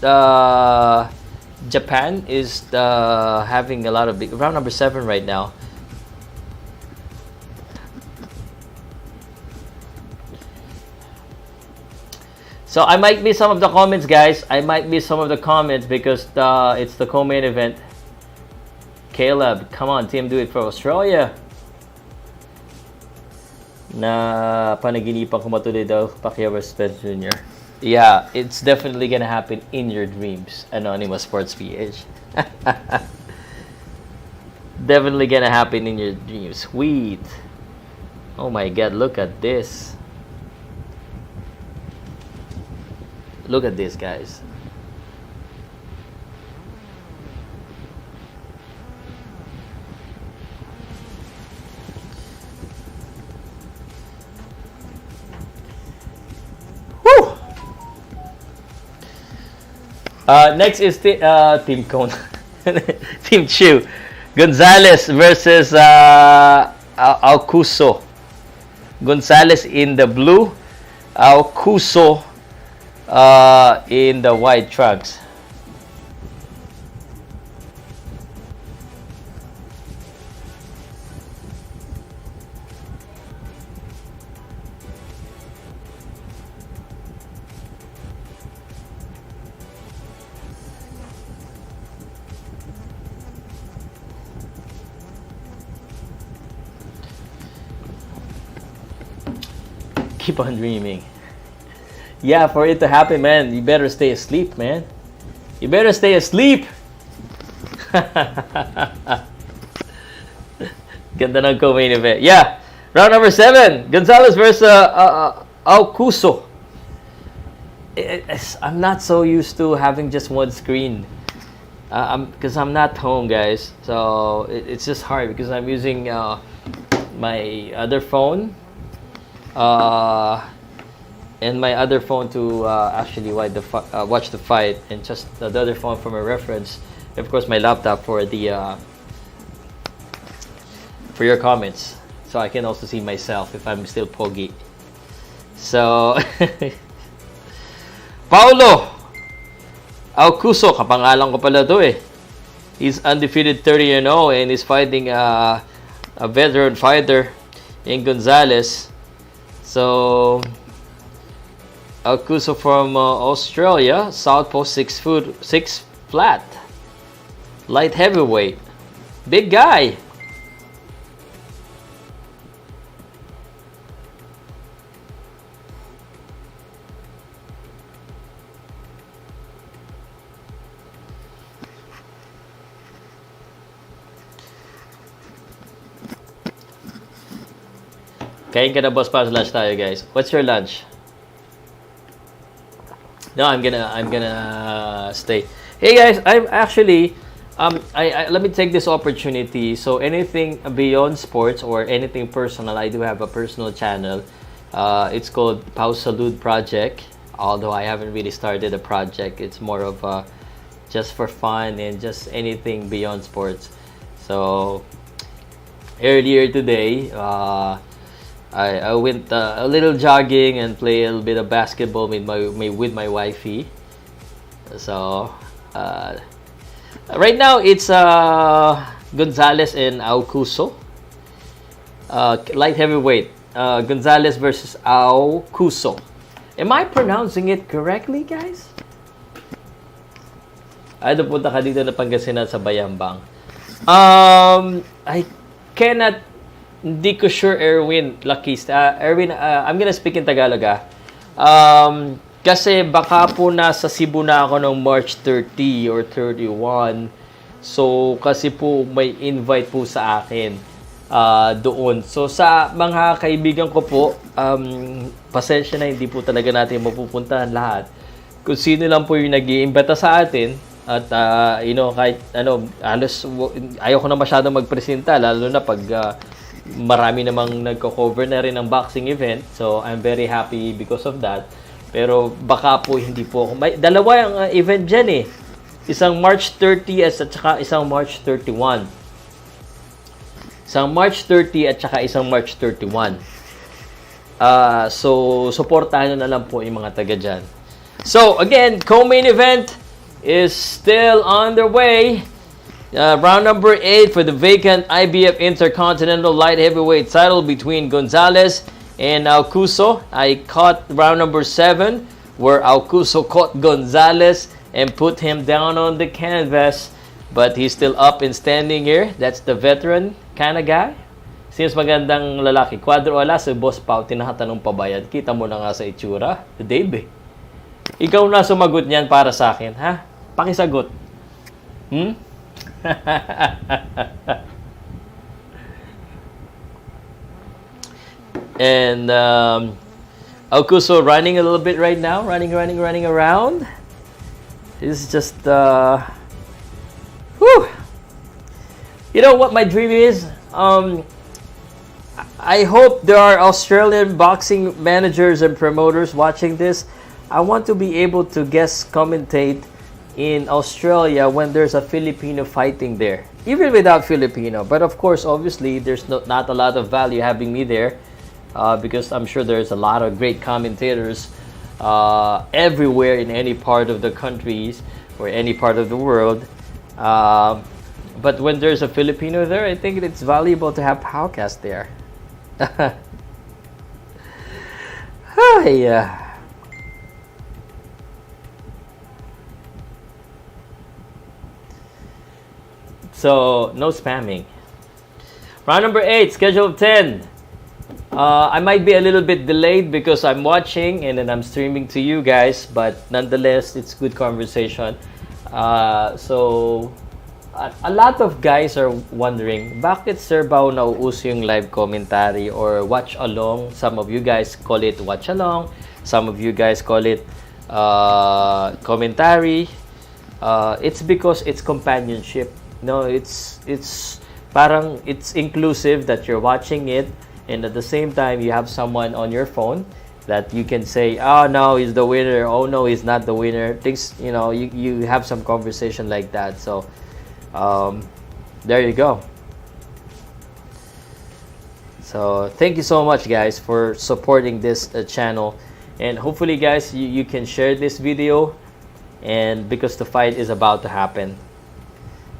Japan is having a lot of big round number 7 right now. So I might miss some of the comments, guys. I might miss some of the comments because it's the co-main event. Caleb, come on, team, do it for Australia. Na panaginipan ko matuloy daw Pacquiao vs. Spence Jr. Yeah, it's definitely gonna happen in your dreams, Anonymous Sports PH. Definitely gonna happen in your dreams. Sweet. Oh my God, look at this. Look at this, guys. Woo! Next is Team Cone. Team Tszyu. Gonzales versus Aokuso. Gonzales in the blue. Aokuso in the white trunks. Keep on dreaming. Yeah, for it to happen, man, you better stay asleep, man. You better stay asleep. Ganda ng co-main event. Yeah, round number 7, Gonzales versus Aokuso. I'm not so used to having just one screen. Because I'm not home, guys. So it's just hard because I'm using my other phone. And my other phone to actually watch the fight, and just the other phone for my reference Of course, my laptop for your comments, so I can also see myself if I'm still pogi. So, Paulo Alcuso, kapangalan ko pala to eh. He's undefeated 30-0 and is fighting a veteran fighter in Gonzalez. So, Alcuso from Australia, southpaw 6 flat, light heavyweight, big guy. Kain ka na, boss, para lunch tayo, guys. What's your lunch? No, I'm gonna stay. Hey, guys, I'm actually let me take this opportunity. So anything beyond sports or anything personal, I do have a personal channel. It's called Pow Salud Project. Although I haven't really started a project, it's more of just for fun and just anything beyond sports. So earlier today, I went a little jogging and play a little bit of basketball with my wifey. So right now it's Gonzalez and Alcuso, light heavyweight. Gonzalez versus Alcuso. Am I pronouncing it correctly, guys? Ay, napunta ka dito na Pangasinan sa Bayambang. I cannot. Hindi ko sure, Erwin. Erwin, I'm gonna speak in Tagalog, kasi baka po nasa Cebu na ako ng March 30 or 31. So, kasi po may invite po sa akin doon. So, sa mga kaibigan ko po, pasensya na, hindi po talaga natin mapupuntahan lahat. Kung sino lang po yung nag-iimbita sa atin, at kahit halos ayoko na masyadong magpresenta, lalo na pag marami namang nagko-cover na rin ng boxing event. So, I'm very happy because of that. Pero baka po hindi po ako. May dalawa yung event dyan eh. Isang March 30 at saka isang March 31. Isang March 30 at saka isang March 31. So, supportahan nyo na lang po yung mga taga dyan. So, again, co-main event is still underway. Round number 8 for the vacant IBF Intercontinental Light Heavyweight title between Gonzalez and Alcuso. I caught round number 7 where Alcuso caught Gonzalez and put him down on the canvas. But he's still up and standing here. That's the veteran kind of guy. Seems magandang lalaki. Quadro ala sa Boss Pau, tinatanong pabayad. Kita mo na nga sa itsura. Dave, ikaw na sumagot niyan para sa akin, ha? Pakisagot. And Alcuso running a little bit right now, running around. This is just You know what my dream is? I hope there are Australian boxing managers and promoters watching this. I want to be able to guest commentate in Australia when there's a Filipino fighting there, even without Filipino. But of course, obviously, there's not a lot of value having me there, because I'm sure there's a lot of great commentators everywhere in any part of the countries or any part of the world. But when there's a Filipino there, I think it's valuable to have Powcast there. Yeah. So, no spamming. Round number 8, schedule of 10. I might be a little bit delayed because I'm watching and then I'm streaming to you guys, but nonetheless, it's good conversation. So, a lot of guys are wondering, bakit Sir Bao nauuso yung live commentary or watch along? Some of you guys call it watch along. Some of you guys call it commentary. It's because it's companionship. No, it's parang it's inclusive that you're watching it, and at the same time you have someone on your phone that you can say, oh no, he's the winner, oh no, he's not the winner. Things, you have some conversation like that. So There you go. So thank you so much, guys, for supporting this channel, and hopefully, guys, you can share this video, and because the fight is about to happen.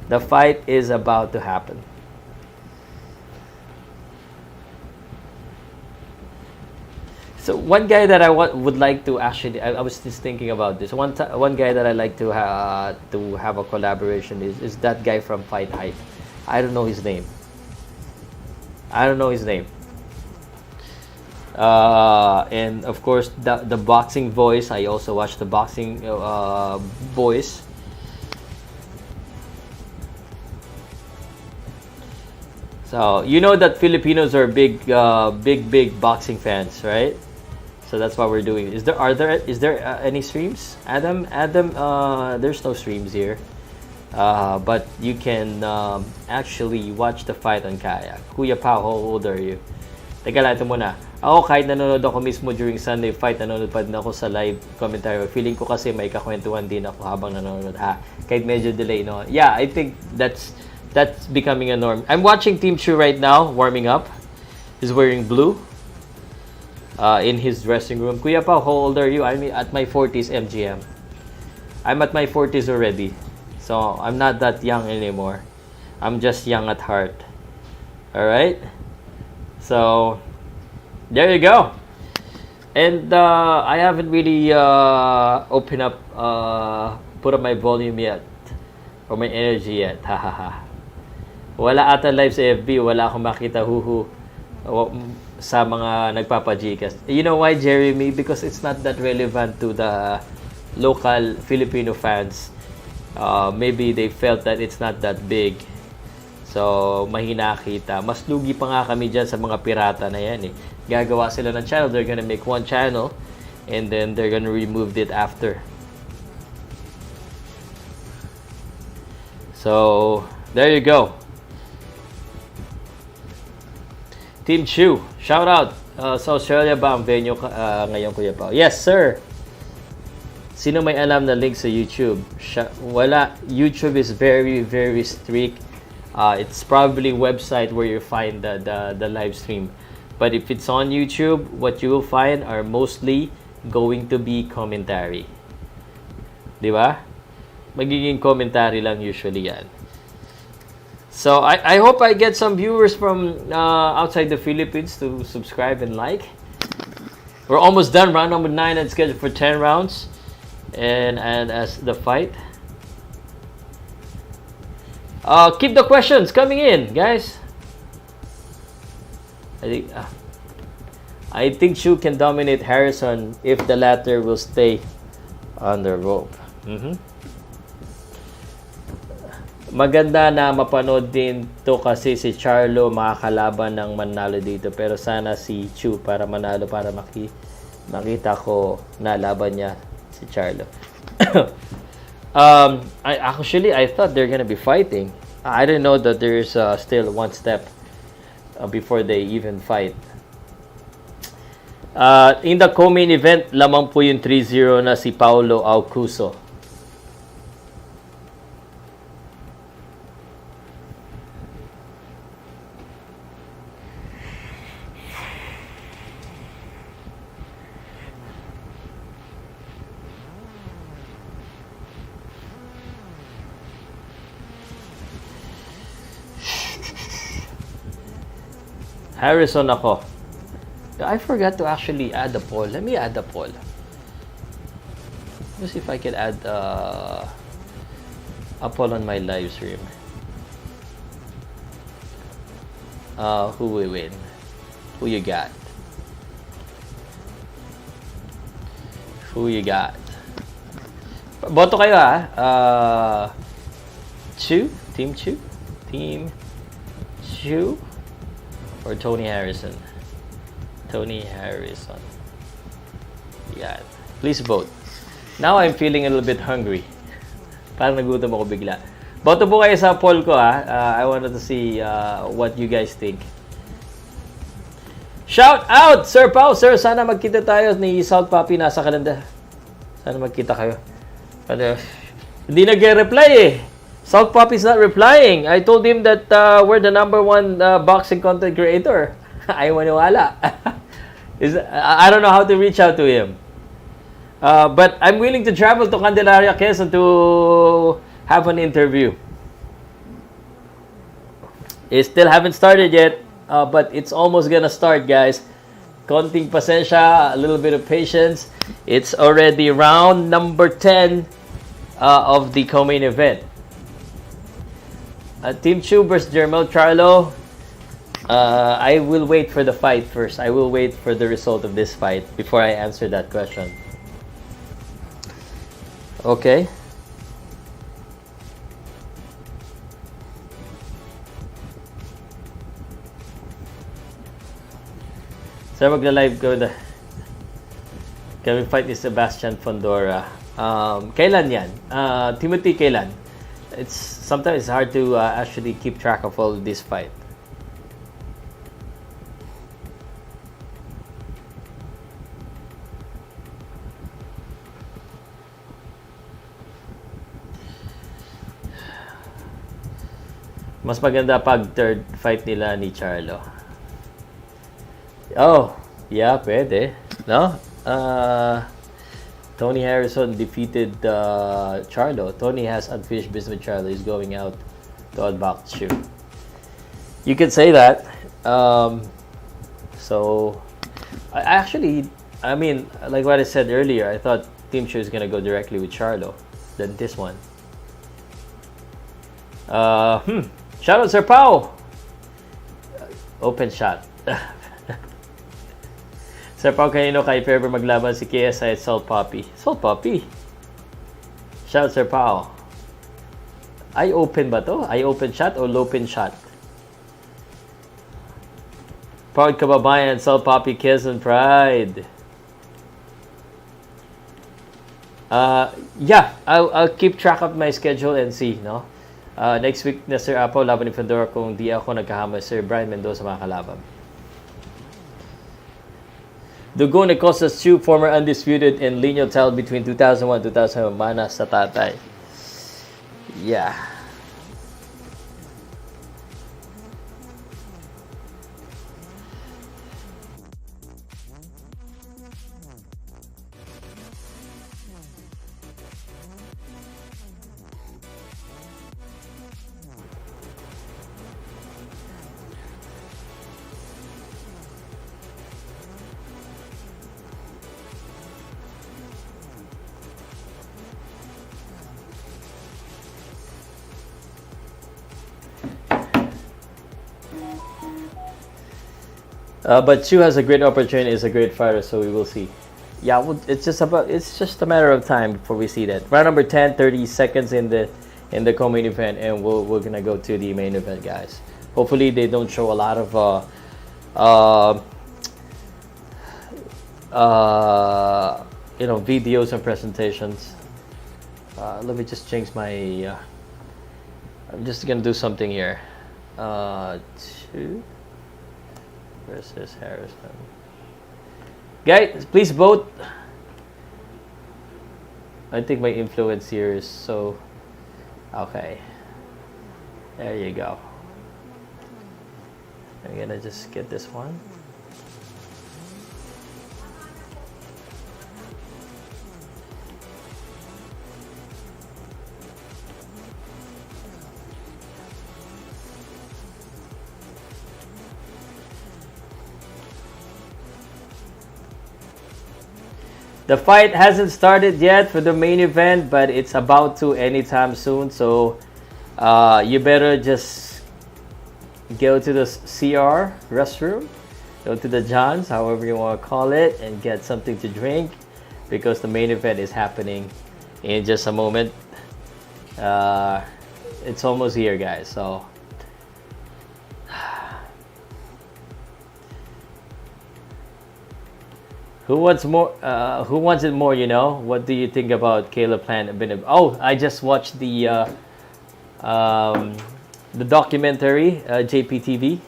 The fight is about to happen. So one guy that I would like to actually, I was just thinking about this. One guy that I like to have a collaboration is that guy from Fight Hype. I don't know his name. And of course, the boxing voice. I also watch the boxing voice. So you know that Filipinos are big boxing fans, right? So that's why we're doing. Is there any streams? Adam, there's no streams here. But you can actually watch the fight on Kaya. Kuya Pow, how old are you? Teka lang, ito muna. Ako, kahit nanonood ako mismo during Sunday fight, nanonood pa din ako sa live commentary. Feeling ko kasi may kakwentuhan din ako habang nanonood. Kahit medyo delay, no? Yeah, I think that's becoming a norm. I'm watching Team Tszyu right now, warming up. He's wearing blue in his dressing room. Kuya Pow, how old are you? I'm at my 40s, MGM. I'm at my 40s already. So, I'm not that young anymore. I'm just young at heart. Alright? So, there you go. And I haven't really opened up, put up my volume yet. Or my energy yet. Hahaha. Wala ata live sa FB. Wala akong makita sa mga nagpapajikas. You know why, Jeremy? Because it's not that relevant to the local Filipino fans. Maybe they felt that it's not that big. So, mahina kita. Mas lugi pa nga kami dyan sa mga pirata na yan eh. Gagawa sila ng channel. They're gonna make one channel. And then they're gonna remove it after. So, there you go. Team Tszyu, shout out. Sa Australia ba ang venue ngayon, Kuya Pao? Yes, sir. Sino may alam na link sa YouTube? Wala. YouTube is very, very strict. It's probably website where you find the live stream. But if it's on YouTube, what you will find are mostly going to be commentary. Di ba? Magiging commentary lang usually yan. So, I hope I get some viewers from outside the Philippines to subscribe and like. We're almost done. Round number 9 and scheduled for 10 rounds. And as the fight. Keep the questions coming in, guys. I think Tszyu can dominate Harrison if the latter will stay on the rope. Maganda na mapanood din to kasi si Charlo makakalaban ng manalo dito, pero sana si Tszyu para manalo, para makita ko na laban niya si Charlo. I thought they're gonna be fighting. I didn't know that there's still one step before they even fight. In the co-main event, lamang po yung 3-0 na si Paulo Aucuso. Harrison ako. I forgot to actually add a poll. Let me add a poll. Let's see if I can add a poll on my live stream. Who will win? Who you got? Who you got? Boto kayo ha. Tszyu? Team Tszyu? Team Tszyu? Or Tony Harrison? Tony Harrison. Yan. Please vote. Now I'm feeling a little bit hungry. Parang nagutom ako bigla. Boto po kayo sa poll ko ha. I wanted to see what you guys think. Shout out! Sir Pow! Sir, sana magkita tayo ni South Papi nasa kalenda. Sana magkita kayo. Hindi nag-reply eh. Salt Poppy's not replying. I told him that we're the number one boxing content creator. Ayaw maniwala. I don't know how to reach out to him. But I'm willing to travel to Candelaria, Quezon to have an interview. It still haven't started yet, but it's almost gonna start, guys. Konting pasensya, a little bit of patience. It's already round number 10 of the co-main event. Team Tszyu versus Jermel Charlo. I will wait for the fight first. I will wait for the result of this fight before I answer that question. Okay. So magla-live ko na. Can we fight ni Sebastian Fondora? Kailan yan? Timothy, kailan? Sometimes it's hard to actually keep track of all of this fight. Mas maganda pag third fight nila ni Charlo. Oh, yeah, pwede. No? Tony Harrison defeated Charlo. Tony has unfinished business with Charlo. He's going out to outbox Tszyu. You could say that. So, I mean, like what I said earlier, I thought Team Tszyu is going to go directly with Charlo than this one. Shout out Sir Pow! Open shot. Sir Pow, kanino kayo ever maglaban si KSI at Salt Poppy? Salt Poppy? Shout out Sir Pow. Ay open ba to? Ay open shot o low-pin shot? Proud kababayan, Salt Poppy, Quezon Pride. Yeah, I'll keep track of my schedule and see, no? Next week na Sir Apo, laban ni Fedora kung di ako nagkahama, Sir Brian Mendoza makakalaban. Dugon Acosta Tszyu, former undisputed and lineal title between 2001-2007, mana sa tatay. Yeah. But Tszyu has a great opportunity. Is a great fighter, so we will see. Yeah, well, it's just a matter of time before we see that. Round number 10, 30 seconds in the co-main event, and we're gonna go to the main event, guys. Hopefully, they don't show a lot of videos and presentations. Let me just change my. I'm just gonna do something here. Tszyu versus Harrison. Guys, please vote. I think my influence here is so... Okay. There you go. I'm gonna just get this one. The fight hasn't started yet for the main event, but it's about to anytime soon. So you better just go to the CR restroom, go to the John's, however you want to call it, and get something to drink because the main event is happening in just a moment. It's almost here, guys. So who wants more? Who wants it more? You know. What do you think about Caleb Plant? Oh, I just watched the documentary JPTV.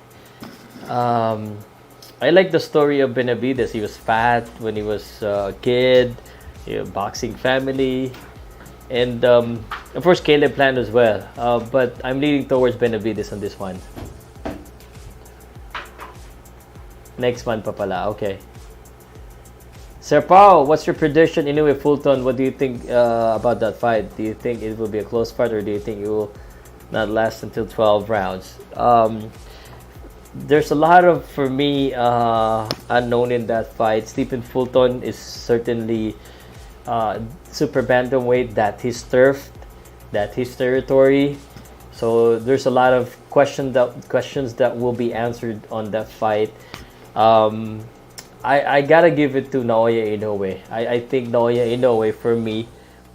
I like the story of Benavides. He was fat when he was a kid. Boxing family. And of course, Caleb Plant as well. But I'm leaning towards Benavides on this one. Next one pa pala. Okay. Sir Pao, what's your prediction? Inoue Fulton, what do you think about that fight? Do you think it will be a close fight, or do you think it will not last until 12 rounds? There's a lot of, for me, unknown in that fight. Stephen Fulton is certainly super bantamweight, that his turf, that his territory. So there's a lot of questions that will be answered on that fight. I gotta give it to Naoya Inoue. I think Naoya Inoue, for me,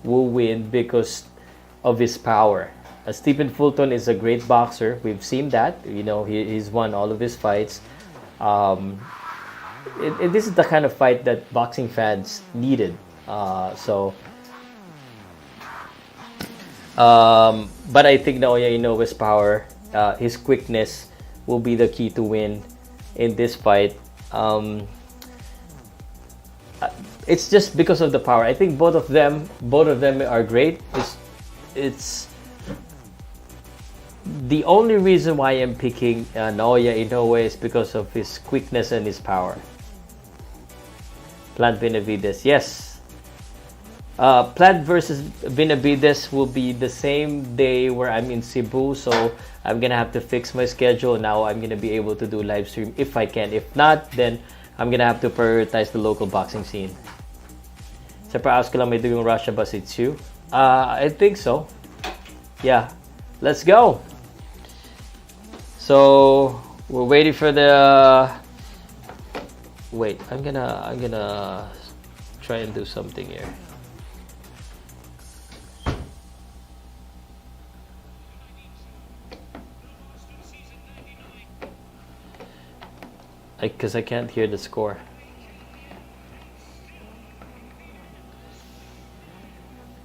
will win because of his power. Stephen Fulton is a great boxer. We've seen that. He's won all of his fights. This is the kind of fight that boxing fans needed. But I think Naoya Inoue's power, his quickness, will be the key to win in this fight. It's just because of the power. I think both of them are great. It's the only reason why I'm picking Naoya Inoue is because of his quickness and his power. Plant Benavides, yes. Plant versus Benavides will be the same day where I'm in Cebu, so I'm gonna have to fix my schedule. Now I'm gonna be able to do live stream if I can. If not, then I'm gonna have to prioritize the local boxing scene. Siyempre, ask ko lang, may dugong Russia ba si Tszyu? I think so. Yeah. Let's go. So we're waiting for the. Wait, I'm gonna try and do something here. Because I can't hear the score.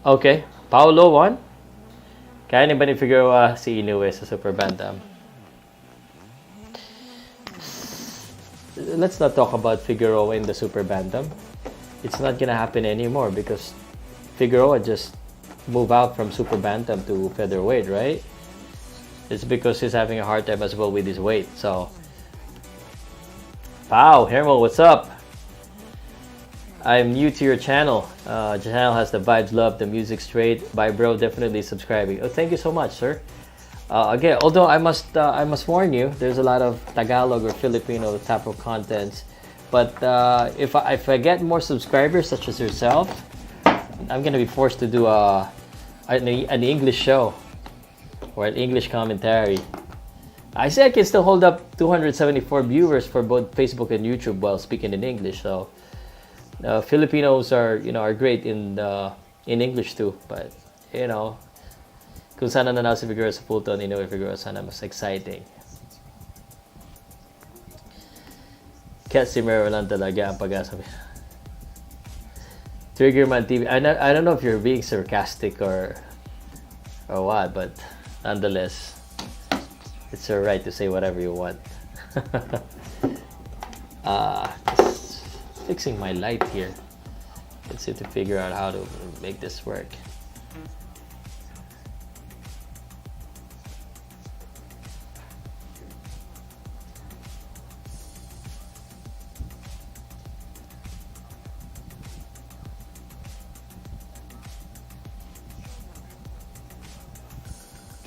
Okay, Paulo won. Kaya ni ba ni Figueroa si Inoue sa Super Bantam? Let's not talk about Figueroa in the Super Bantam. It's not gonna happen anymore because Figueroa just moved out from Super Bantam to featherweight, right? It's because he's having a hard time as well with his weight. So, Pow, Hermo, what's up? I'm new to your channel. Channel has the vibes, love, the music straight. Bye, bro. Definitely subscribing. Oh, thank you so much, sir. Again, although I must warn you, there's a lot of Tagalog or Filipino type of contents. But if I get more subscribers, such as yourself, I'm gonna be forced to do an English show or an English commentary. I say I can still hold up 274 viewers for both Facebook and YouTube while speaking in English. So Filipinos are great in English too. But kung sana nanalo si Figueroa sa Fulton, Inoue Figueroa sana mas exciting. Casimiro lang talaga ang pag-asa. Triggerman TV. I don't know if you're being sarcastic or what, but nonetheless, it's your right to say whatever you want. Just fixing my light here. Let's see to figure out how to make this work.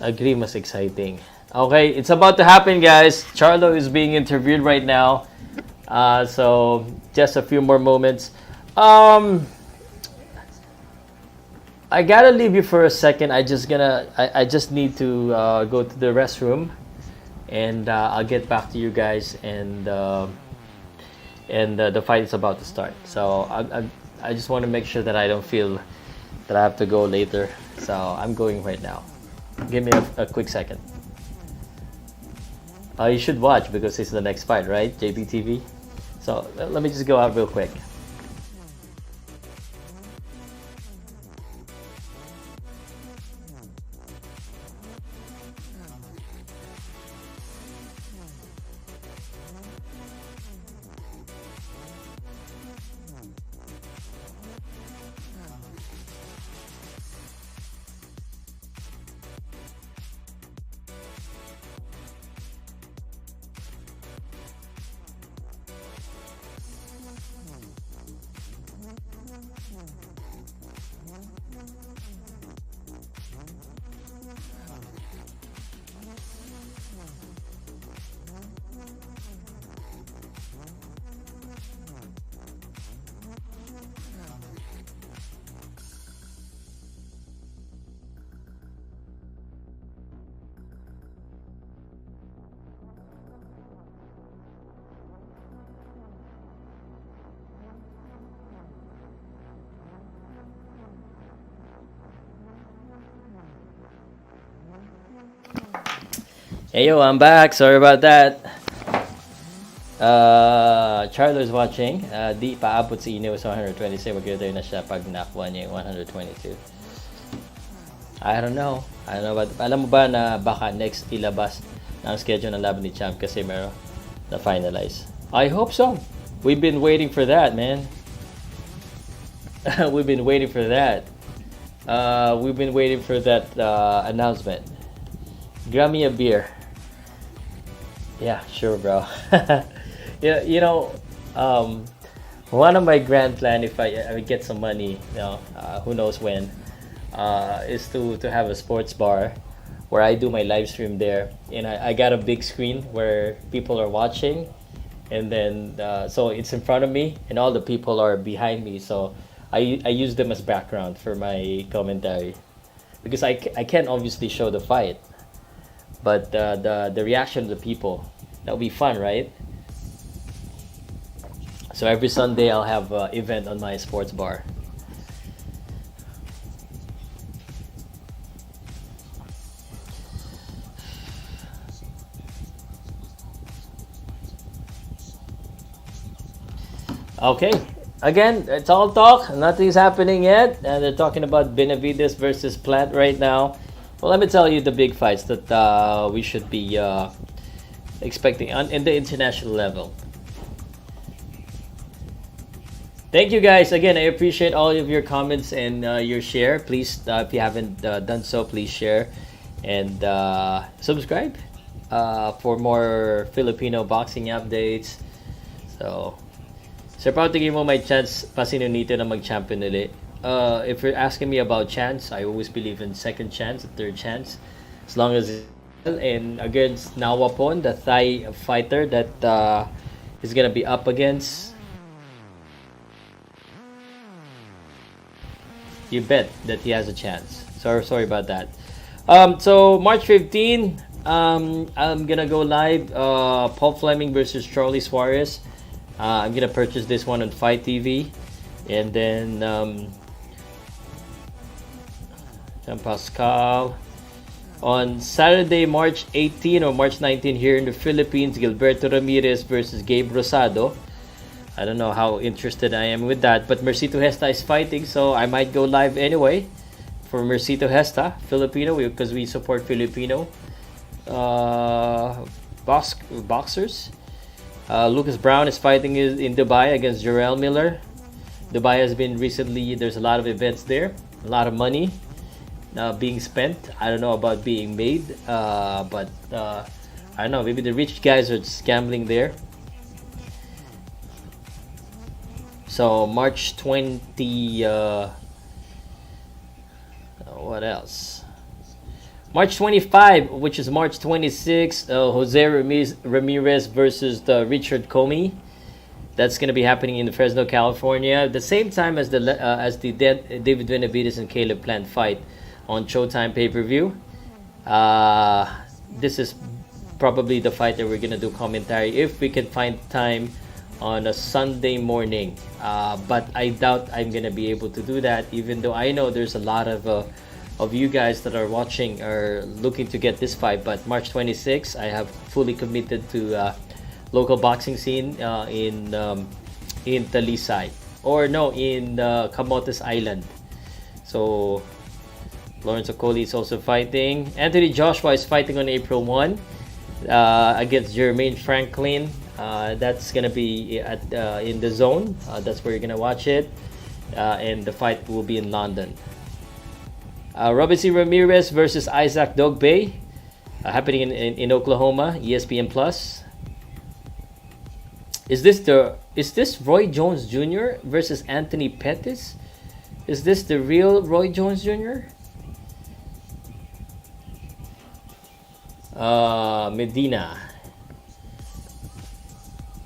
Agree, mas exciting. Okay, it's about to happen, guys. Charlo is being interviewed right now. So just a few more moments. I gotta leave you for a second. I just need to go to the restroom, and I'll get back to you guys. And the fight is about to start. So I just want to make sure that I don't feel that I have to go later. So I'm going right now. Give me a quick second. You should watch because it's the next fight, right? JBTV. So let me just go out real quick. Hey yo, I'm back. Sorry about that. Charlo's watching. Di paabot si Ine sa 126. Mag-retire na siya pag nakuha niya yung 122. I don't know. But alam mo ba na baka next ilabas na ang schedule ng laban ni Champ kasi meron na finalize. I hope so. We've been waiting for that, man. We've been waiting for that. We've been waiting for that announcement. Grab me a beer. Yeah, sure, bro. Yeah, one of my grand plan if I get some money, who knows when, is to have a sports bar where I do my live stream there, and I got a big screen where people are watching, and then so it's in front of me and all the people are behind me, so I use them as background for my commentary because I can't obviously show the fight, but the reaction of the people, that'll be fun, right? So every Sunday I'll have an event on my sports bar. Okay, again, it's all talk. Nothing's happening yet, and they're talking about Benavides versus Plant right now. Well, let me tell you the big fights that we should be expecting in the international level. Thank you guys again. I appreciate all of your comments and your share. Please, if you haven't done so, please share and subscribe for more Filipino boxing updates. So, Sir Pao, tingin mo may chance pa si Nonito na mag-champion ulit? If you're asking me about chance, I always believe in second chance, third chance, as long as and against Nawapon, the Thai fighter that is gonna be up against. You bet that he has a chance. Sorry about that. So March 15, I'm gonna go live. Paul Fleming versus Charlie Suarez. I'm gonna purchase this one on Fight TV, and then Jean Pascal on Saturday, March 18 or March 19 here in the Philippines. Gilberto Ramirez versus Gabe Rosado. I don't know how interested I am with that, but Mercito Hesta is fighting, so I might go live anyway for Mercito Hesta, Filipino, because we support Filipino boxers. Lucas Brown is fighting in Dubai against Jarrell Miller. Dubai has been recently, there's a lot of events there, a lot of money being spent. I don't know about being made, but I don't know, maybe the rich guys are just gambling there. So March 20, what else? March 25, which is March 26, Jose Ramirez versus Richard Comey. That's going to be happening in Fresno, California, the same time as the David Benavides and Caleb Plant fight on Showtime pay-per-view. This is probably the fight that we're going to do commentary if we can find time on a Sunday morning. But I doubt I'm going to be able to do that, even though I know there's a lot of you guys that are watching are looking to get this fight. But March 26, I have fully committed to local boxing scene in Talisay, or no, in Camotes Island. So Lawrence Okoli is also fighting. Anthony Joshua is fighting on April 1 against Jermaine Franklin. That's gonna be at in the zone. That's where you're gonna watch it, and the fight will be in London. Robinson Ramirez versus Isaac Dogbe, happening in Oklahoma, ESPN Plus. Is this Roy Jones Jr. versus Anthony Pettis? Is this the real Roy Jones Jr.? Medina.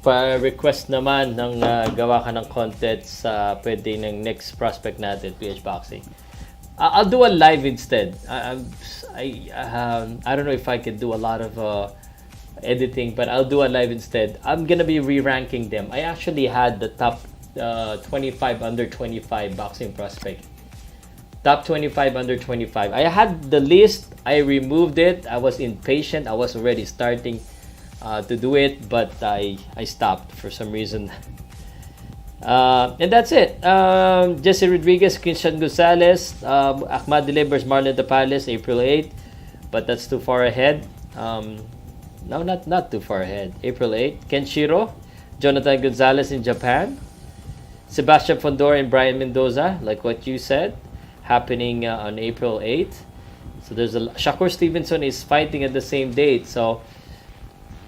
Pa-request naman ng gawa ka ng content sa pwede ng next prospect natin, PH Boxing. I'll do a live instead. I don't know if I can do a lot of editing, but I'll do a live instead. I'm gonna be re-ranking them. I actually had the top 25 under 25 boxing prospect. Top 25 under 25. I had the list I removed it. I was impatient. I was already starting to do it, but I stopped for some reason. And that's it. Jesse Rodriguez, Christian Gonzalez, Ahmad delivers Marlon the Palace, April 8th, but that's too far ahead. No, not too far ahead. April 8th. Kenshiro, Jonathan Gonzalez in Japan. Sebastian Fondor and Brian Mendoza, like what you said, happening on April 8th. So there's Shakur Stevenson is fighting at the same date. So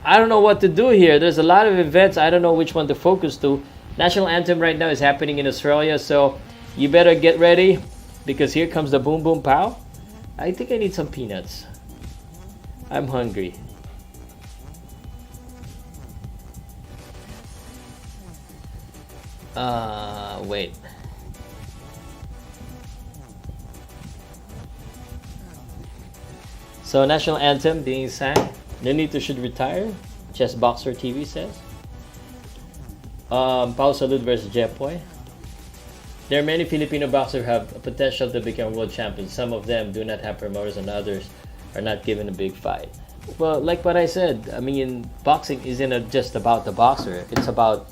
I don't know what to do here. There's a lot of events. I don't know which one to focus to. National Anthem right now is happening in Australia, so you better get ready because here comes the Boom Boom Pow. I think I need some peanuts. I'm hungry. Wait. So National Anthem being sang. Nonito should retire. Chess Boxer TV says. Pow Salud versus Jepoy. There are many Filipino boxers who have potential to become world champions. Some of them do not have promoters and others are not given a big fight. Well, like what I said, I mean, boxing isn't just about the boxer. It's about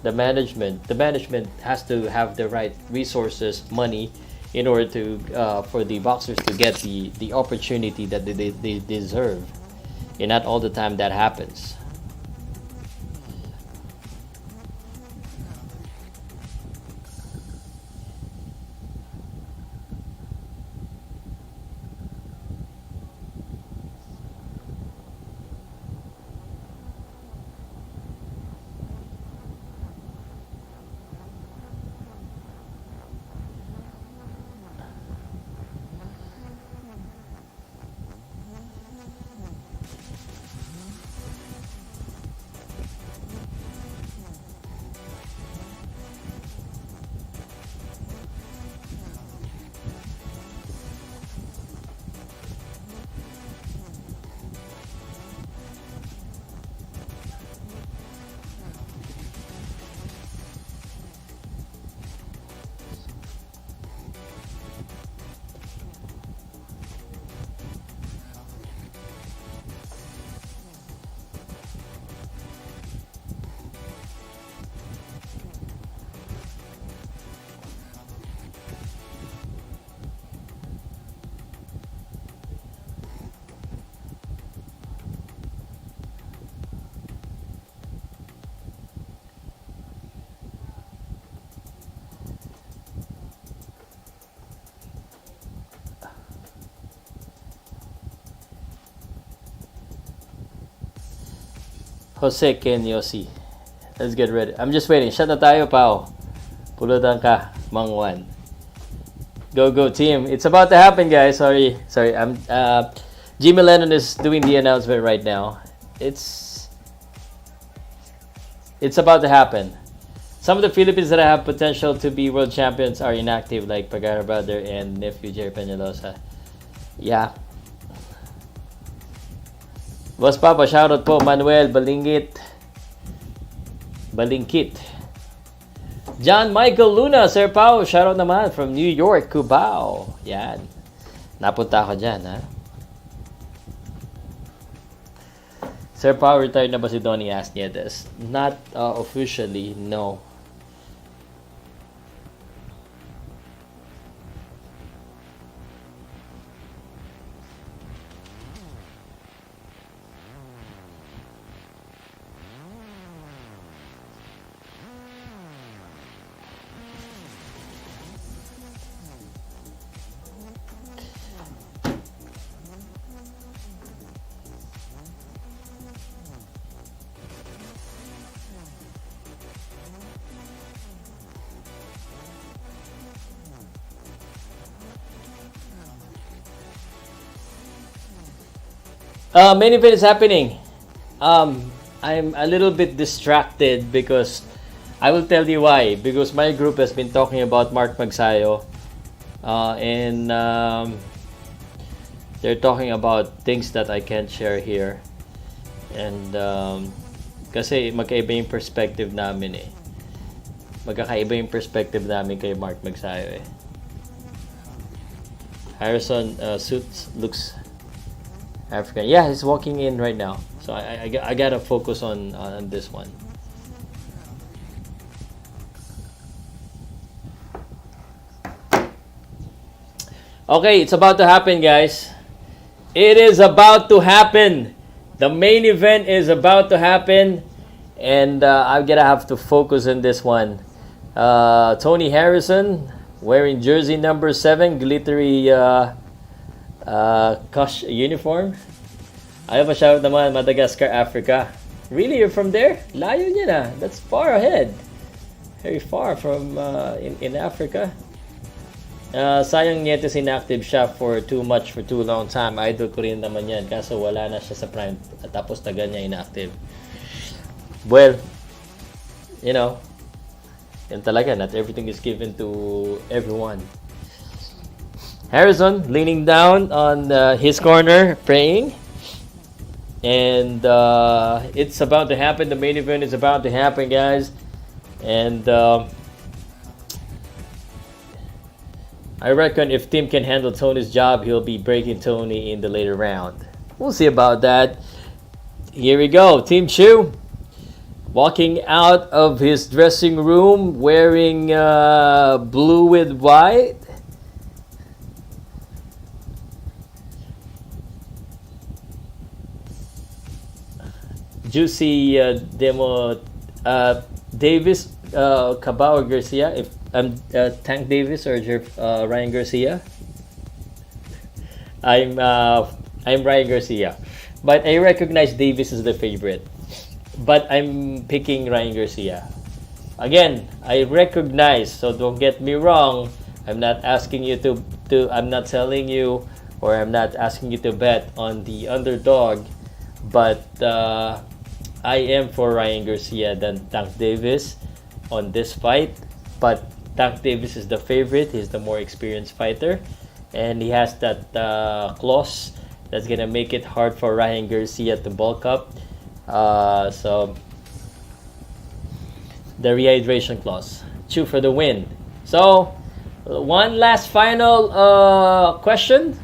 the management. The management has to have the right resources, money, in order to for the boxers to get the opportunity that they deserve. And not all the time that happens. Jose Ken Yossi. Let's get ready. I'm just waiting. Shut na tayo, Pao. Pulutan ka, Mang Juan. Go team. It's about to happen, guys. Sorry. I'm Jimmy Lennon is doing the announcement right now. It's about to happen. Some of the Philippines that have potential to be world champions are inactive, like Pagara brother and nephew Jerry Peñalosa. Yeah. Boss Papa, shoutout po, Manuel Balingkit. John Michael Luna, Sir Pao, shoutout naman from New York, Cubao. Yan. Napunta ako dyan, ha? Sir Pao, retired na ba si Donnie Asnietes? Not officially, no. Main event is happening. I'm a little bit distracted because I will tell you why. Because my group has been talking about Mark Magsayo, and they're talking about things that I can't share here. And kasi magkaiba yung perspective namin eh. Magkakaiba yung perspective namin kay Mark Magsayo eh. Harrison suits looks African. Yeah, he's walking in right now. So I gotta focus on this one. Okay, it's about to happen, guys. It is about to happen. The main event is about to happen. And I'm gonna have to focus on this one. Tony Harrison wearing jersey number 7, glittery Kush uniform. Ayaw pa shout naman, Madagascar, Africa. Really, you're from there? Layo niya na. That's far ahead. Very far from in Africa. Sayang Nietes inactive siya for too long time. Idol ko rin naman yan. Kaso wala na siya sa prime. Tapos tagal niya inactive. Well, you know, yan talaga. Not everything is given to everyone. Harrison leaning down on his corner, praying. And it's about to happen. The main event is about to happen, guys. And I reckon if Tim can handle Tony's job, he'll be breaking Tony in the later round. We'll see about that. Here we go. Team Tszyu walking out of his dressing room wearing blue with white. Juicy Demo Davis, Cabao Garcia. If Tank Davis or Ryan Garcia. I'm Ryan Garcia, but I recognize Davis is the favorite. But I'm picking Ryan Garcia. Again, I recognize. So don't get me wrong. I'm not asking you to. I'm not telling you, or I'm not asking you to bet on the underdog. But I am for Ryan Garcia than Tank Davis on this fight. But Tank Davis is the favorite. He's the more experienced fighter, and he has that clause that's gonna make it hard for Ryan Garcia to bulk up. So the rehydration clause. Tszyu for the win. So one last final question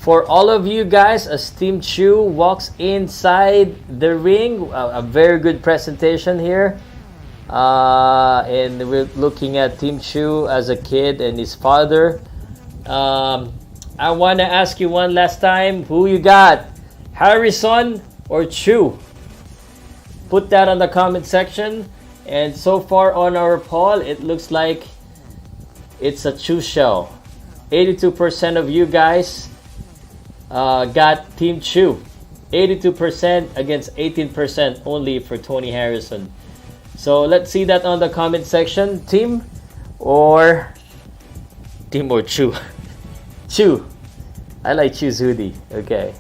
for all of you guys as Team Tszyu walks inside the ring. A very good presentation here. And we're looking at Team Tszyu as a kid and his father. I want to ask you one last time, who you got? Harrison or Tszyu? Put that on the comment section. And so far on our poll, it looks like it's a Tszyu show. 82% of you guys got Team Tszyu. 82% against 18% only for Tony Harrison. So let's see that on the comment section. Team or Tszyu? Tszyu. I like Tszyu hoodie. Okay.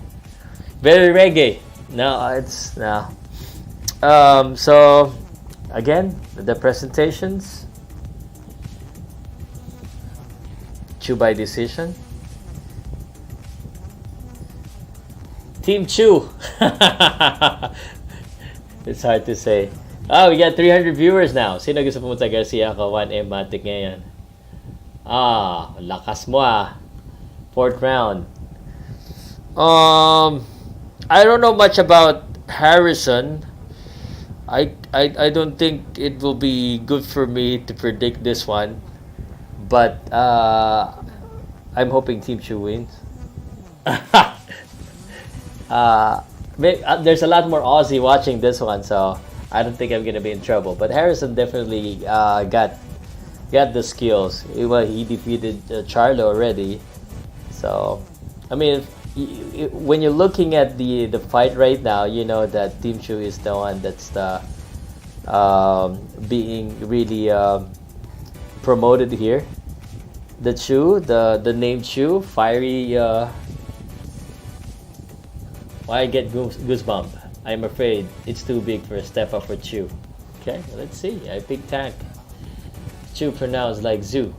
Very reggae. No, it's no. So again, the presentations. Tszyu by decision. Team Tszyu. It's hard to say. Oh, we got 300 viewers now. Sino gusto pumunta Garcia ako? 1M matik ngayon. Lakas mo ah. 4th round. I don't know much about Harrison. I don't think it will be good for me to predict this one. But I'm hoping Team Tszyu wins. There's a lot more Aussie watching this one, so I don't think I'm gonna be in trouble. But Harrison definitely got the skills. He defeated Charlo already. So, I mean, when you're looking at the fight right now, you know that Team Tszyu is the one that's being really promoted here. The Tszyu, the name Tszyu, fiery. Why I get goosebump? I'm afraid it's too big for a step up for Tszyu. Okay, let's see. I pick Tank. Tszyu pronounced like zoo.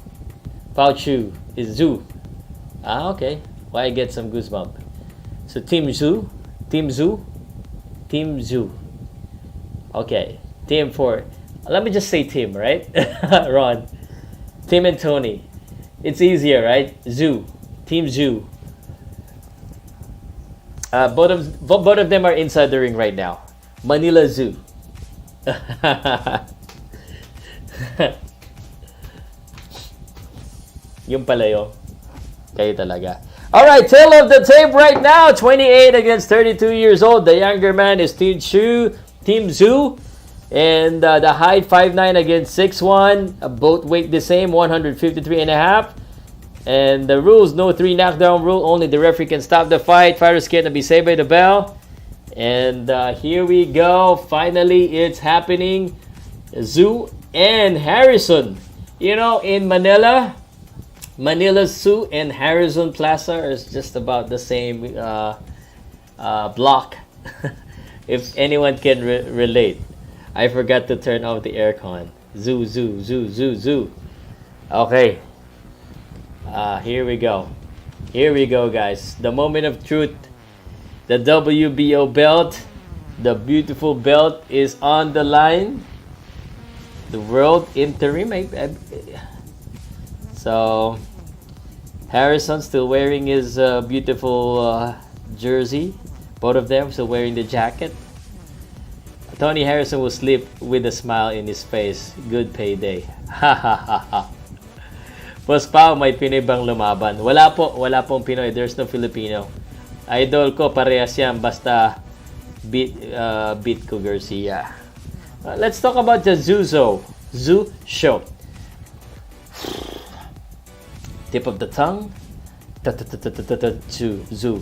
Pow Tszyu is zoo. Okay. Why I get some goosebump? So Team Tszyu. Okay. Team 4. Let me just say team, right? Ron. Tim and Tony. It's easier, right? Team Tszyu. Both of them are inside the ring right now. Manila Zoo. Yung palayo. Kayo talaga. Alright, tail of the tape right now. 28 against 32 years old. The younger man is Team Tszyu. And the height 5'9 against 6'1. Both weight the same, 153.5. And the rules, no 3 knockdown rule. Only the referee can stop the fight. Fighters can't be saved by the bell. And here we go. Finally, it's happening. Tszyu and Harrison. You know, in Manila, Tszyu and Harrison Plaza are just about the same block. If anyone can relate. I forgot to turn off the aircon. Tszyu. Okay. Here we go. Here we go, guys. The moment of truth. The WBO belt. The beautiful belt is on the line. The world interim. So, Harrison still wearing his beautiful jersey. Both of them still wearing the jacket. Tony Harrison will sleep with a smile in his face. Good payday. Ha ha ha ha. Boss Pow, may Pinoy bang lumaban? Wala pong Pinoy. There's no Filipino. Idol ko, parehas yan. Basta beat ko Garcia. Let's talk about the Tszyu show. Tip of the tongue. Tszyu.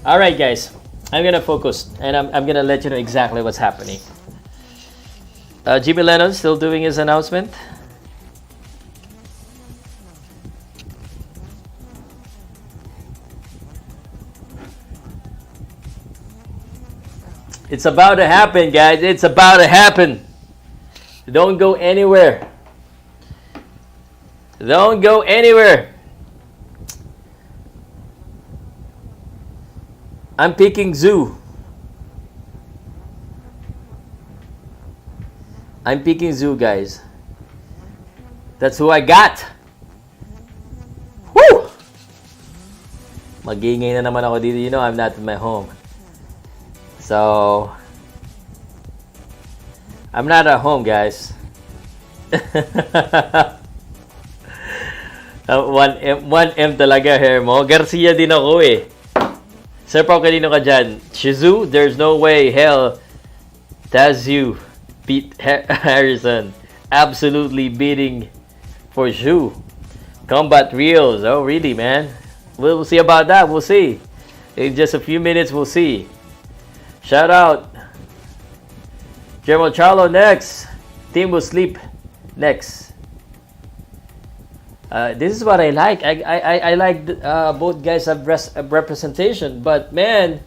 Alright, guys. I'm gonna focus, and I'm gonna let you know exactly what's happening. Jimmy Lennon still doing his announcement. It's about to happen, guys. It's about to happen. Don't go anywhere. Don't go anywhere. I'm picking Tszyu. I'm picking Tszyu, guys. That's who I got. Woo! Mag-iingay na naman ako dito. You know, I'm not in my home. So, I'm not at home, guys. 1M talaga hair mo. Garcia din ako eh. Sir Pao, kanino ka dyan? Tszyu? There's no way. Hell, Tszyu beat Harrison. Absolutely beating for Tszyu. Combat Reels. Oh, really, man? We'll see about that. We'll see. In just a few minutes, we'll see. Shout out. Jermo Charlo next. Team will sleep next. This is what I like. I like both guys have representation, but man,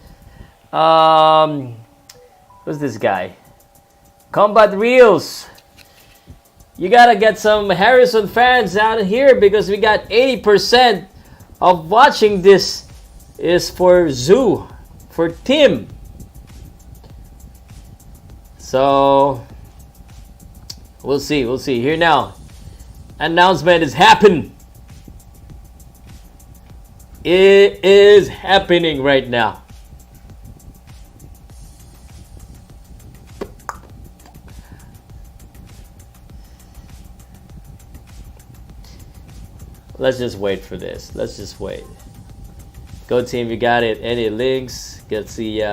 who's this guy? Combat Reels. You gotta get some Harrison fans out here because we got 80% of watching this is for Tszyu, for Tim. So we'll see. We'll see. Here now. Announcement is happening. It is happening right now. Let's just wait for this. Let's just wait. Go team, you got it. Any links? Let's see.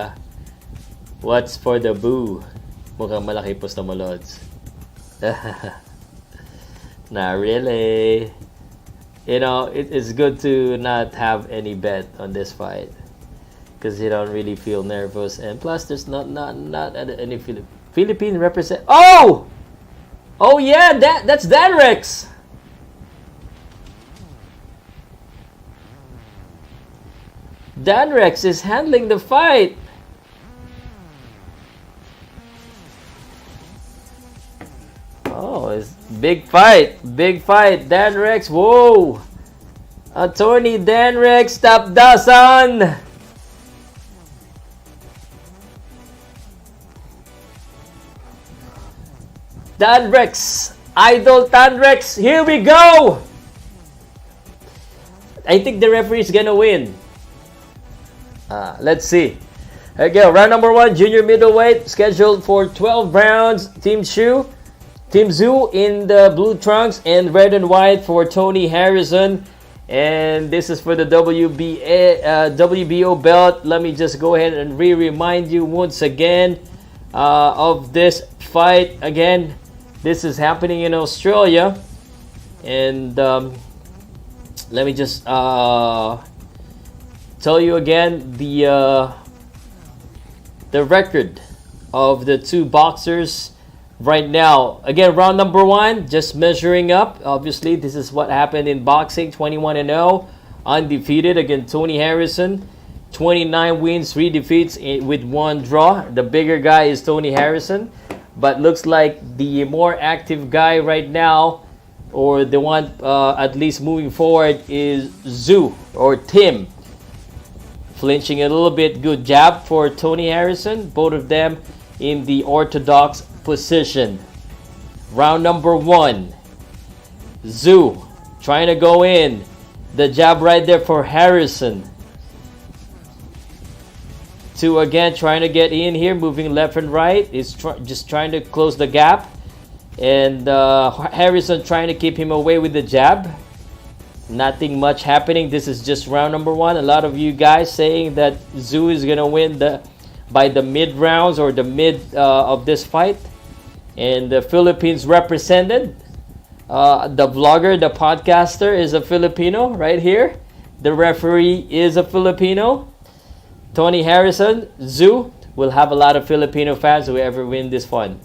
What's for the boo? Mukhang malaki po sa malods. Not really. You know, it's good to not have any bet on this fight because you don't really feel nervous, and plus there's not any Philippine represent. Oh yeah, that's Dan Rex. Dan Rex is handling the fight. Oh, it's big fight. Dan Rex, whoa. Attorney Dan Rex, top dasan. Dan Rex, Idol Dan Rex, here we go. I think the referee is gonna win. Let's see. Okay, round number 1, junior middleweight, scheduled for 12 rounds. Team Tszyu in the blue trunks, and red and white for Tony Harrison. And this is for the WBO belt. Let me just go ahead and remind you once again of this fight. Again, this is happening in Australia. And let me just tell you again the record of the two boxers right now. Again, round number 1, just measuring up. Obviously, this is what happened in boxing. 21-0, undefeated against Tony Harrison. 29 wins, 3 defeats with 1 draw. The bigger guy is Tony Harrison, but looks like the more active guy right now, or the one at least moving forward, is Tszyu or Tim. Flinching a little bit. Good jab for Tony Harrison. Both of them in the orthodox position. Round number 1. Tszyu trying to go in. The jab right there for Harrison. Tszyu again trying to get in here, moving left and right. Is just trying to close the gap. And Harrison trying to keep him away with the jab. Nothing much happening. This is just round number 1. A lot of you guys saying that Tszyu is gonna win by the mid rounds or the mid of this fight. And the Philippines represented. The vlogger, the podcaster is a Filipino right here. The referee is a Filipino. Tony Harrison, Tszyu will have a lot of Filipino fans whoever win this one.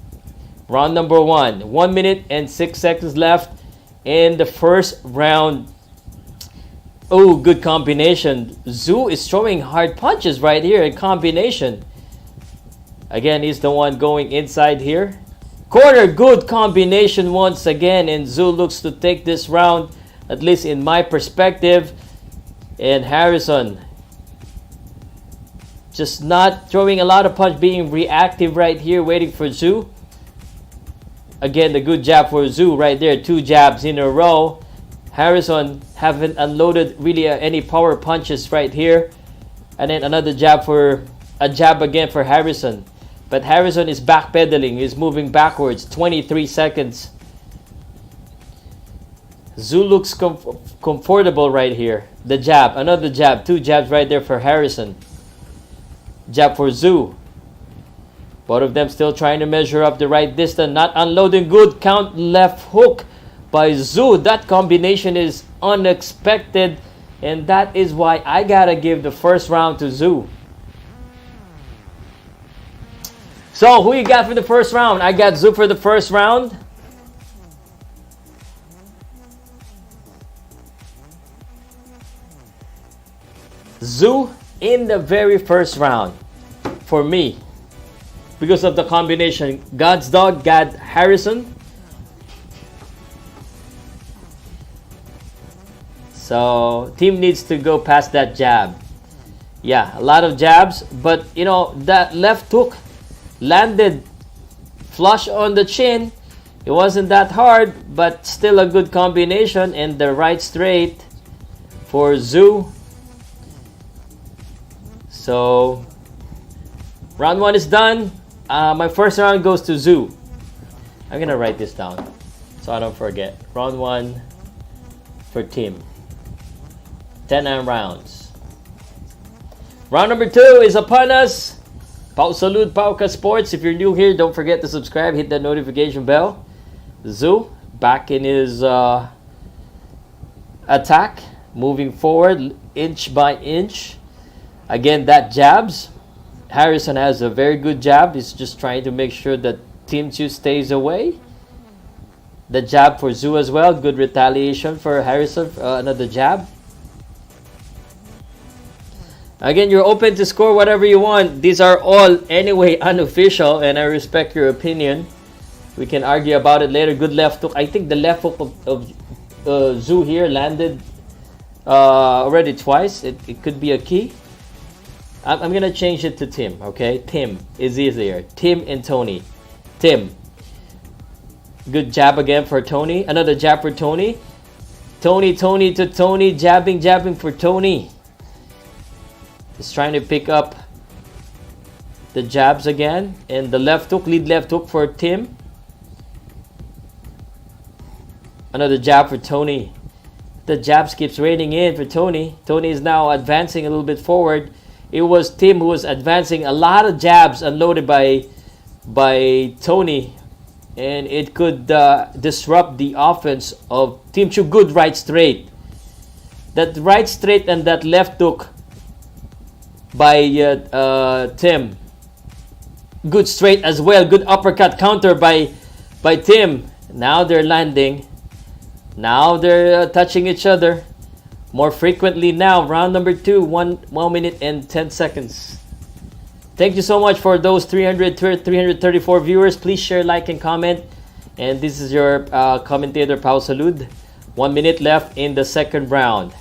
Round number 1. 1 minute and 6 seconds left in the first round. Oh, good combination. Tszyu is throwing hard punches right here in combination. Again, he's the one going inside here. Corner, good combination once again. And Tszyu looks to take this round, at least in my perspective. And Harrison just not throwing a lot of punch, being reactive right here, waiting for Tszyu. Again, the good jab for Tszyu right there. 2 jabs in a row. Harrison haven't unloaded really any power punches right here. And then another jab again for Harrison. But Harrison is backpedaling. He's moving backwards. 23 seconds. Tszyu looks comfortable right here. The jab. Another jab. 2 jabs right there for Harrison. Jab for Tszyu. Both of them still trying to measure up the right distance. Not unloading. Good count left hook by Tszyu. That combination is unexpected. And that is why I gotta give the first round to Tszyu. So, who you got for the first round? I got Tszyu for the first round. Tszyu in the very first round for me. Because of the combination. God's dog, God Harrison. So, team needs to go past that jab. Yeah, a lot of jabs. But, that left hook landed flush on the chin. It wasn't that hard, but still a good combination. And the right straight for Tszyu. So, round 1 is done. My first round goes to Tszyu. I'm going to write this down so I don't forget. Round 1 for team. 10 rounds. Round number 2 is upon us. Pow Salud, Powcast Sports. If you're new here, don't forget to subscribe. Hit that notification bell. Tszyu back in his attack. Moving forward inch by inch. Again, that jabs. Harrison has a very good jab. He's just trying to make sure that Team Tszyu stays away. The jab for Tszyu as well. Good retaliation for Harrison. Another jab. Again, you're open to score whatever you want. These are all anyway unofficial, and I respect your opinion. We can argue about it later. Good left hook. I think the left hook of Tszyu here landed already twice. It could be a key. I'm going to change it to Tim, okay? Tim is easier. Tim and Tony. Tim. Good jab again for Tony. Another jab for Tony. Tony to Tony. Jabbing for Tony. is trying to pick up the jabs again. And the left hook, lead left hook for Tim. Another jab for Tony. The jabs keeps raining in for Tony. Tony is now advancing a little bit forward. It was Tim who was advancing. A lot of jabs unloaded by Tony. And it could disrupt the offense of Team Tszyu. Good right straight. That right straight and that left hook by Tim. Good straight as well. Good uppercut counter by Tim. Now they're landing. Now they're touching each other more frequently now. Round number 2, 1 minute and 10 seconds. Thank you so much for those 334 viewers. Please share, like, and comment. And this is your commentator, Pow Salud. 1 minute left in the second round.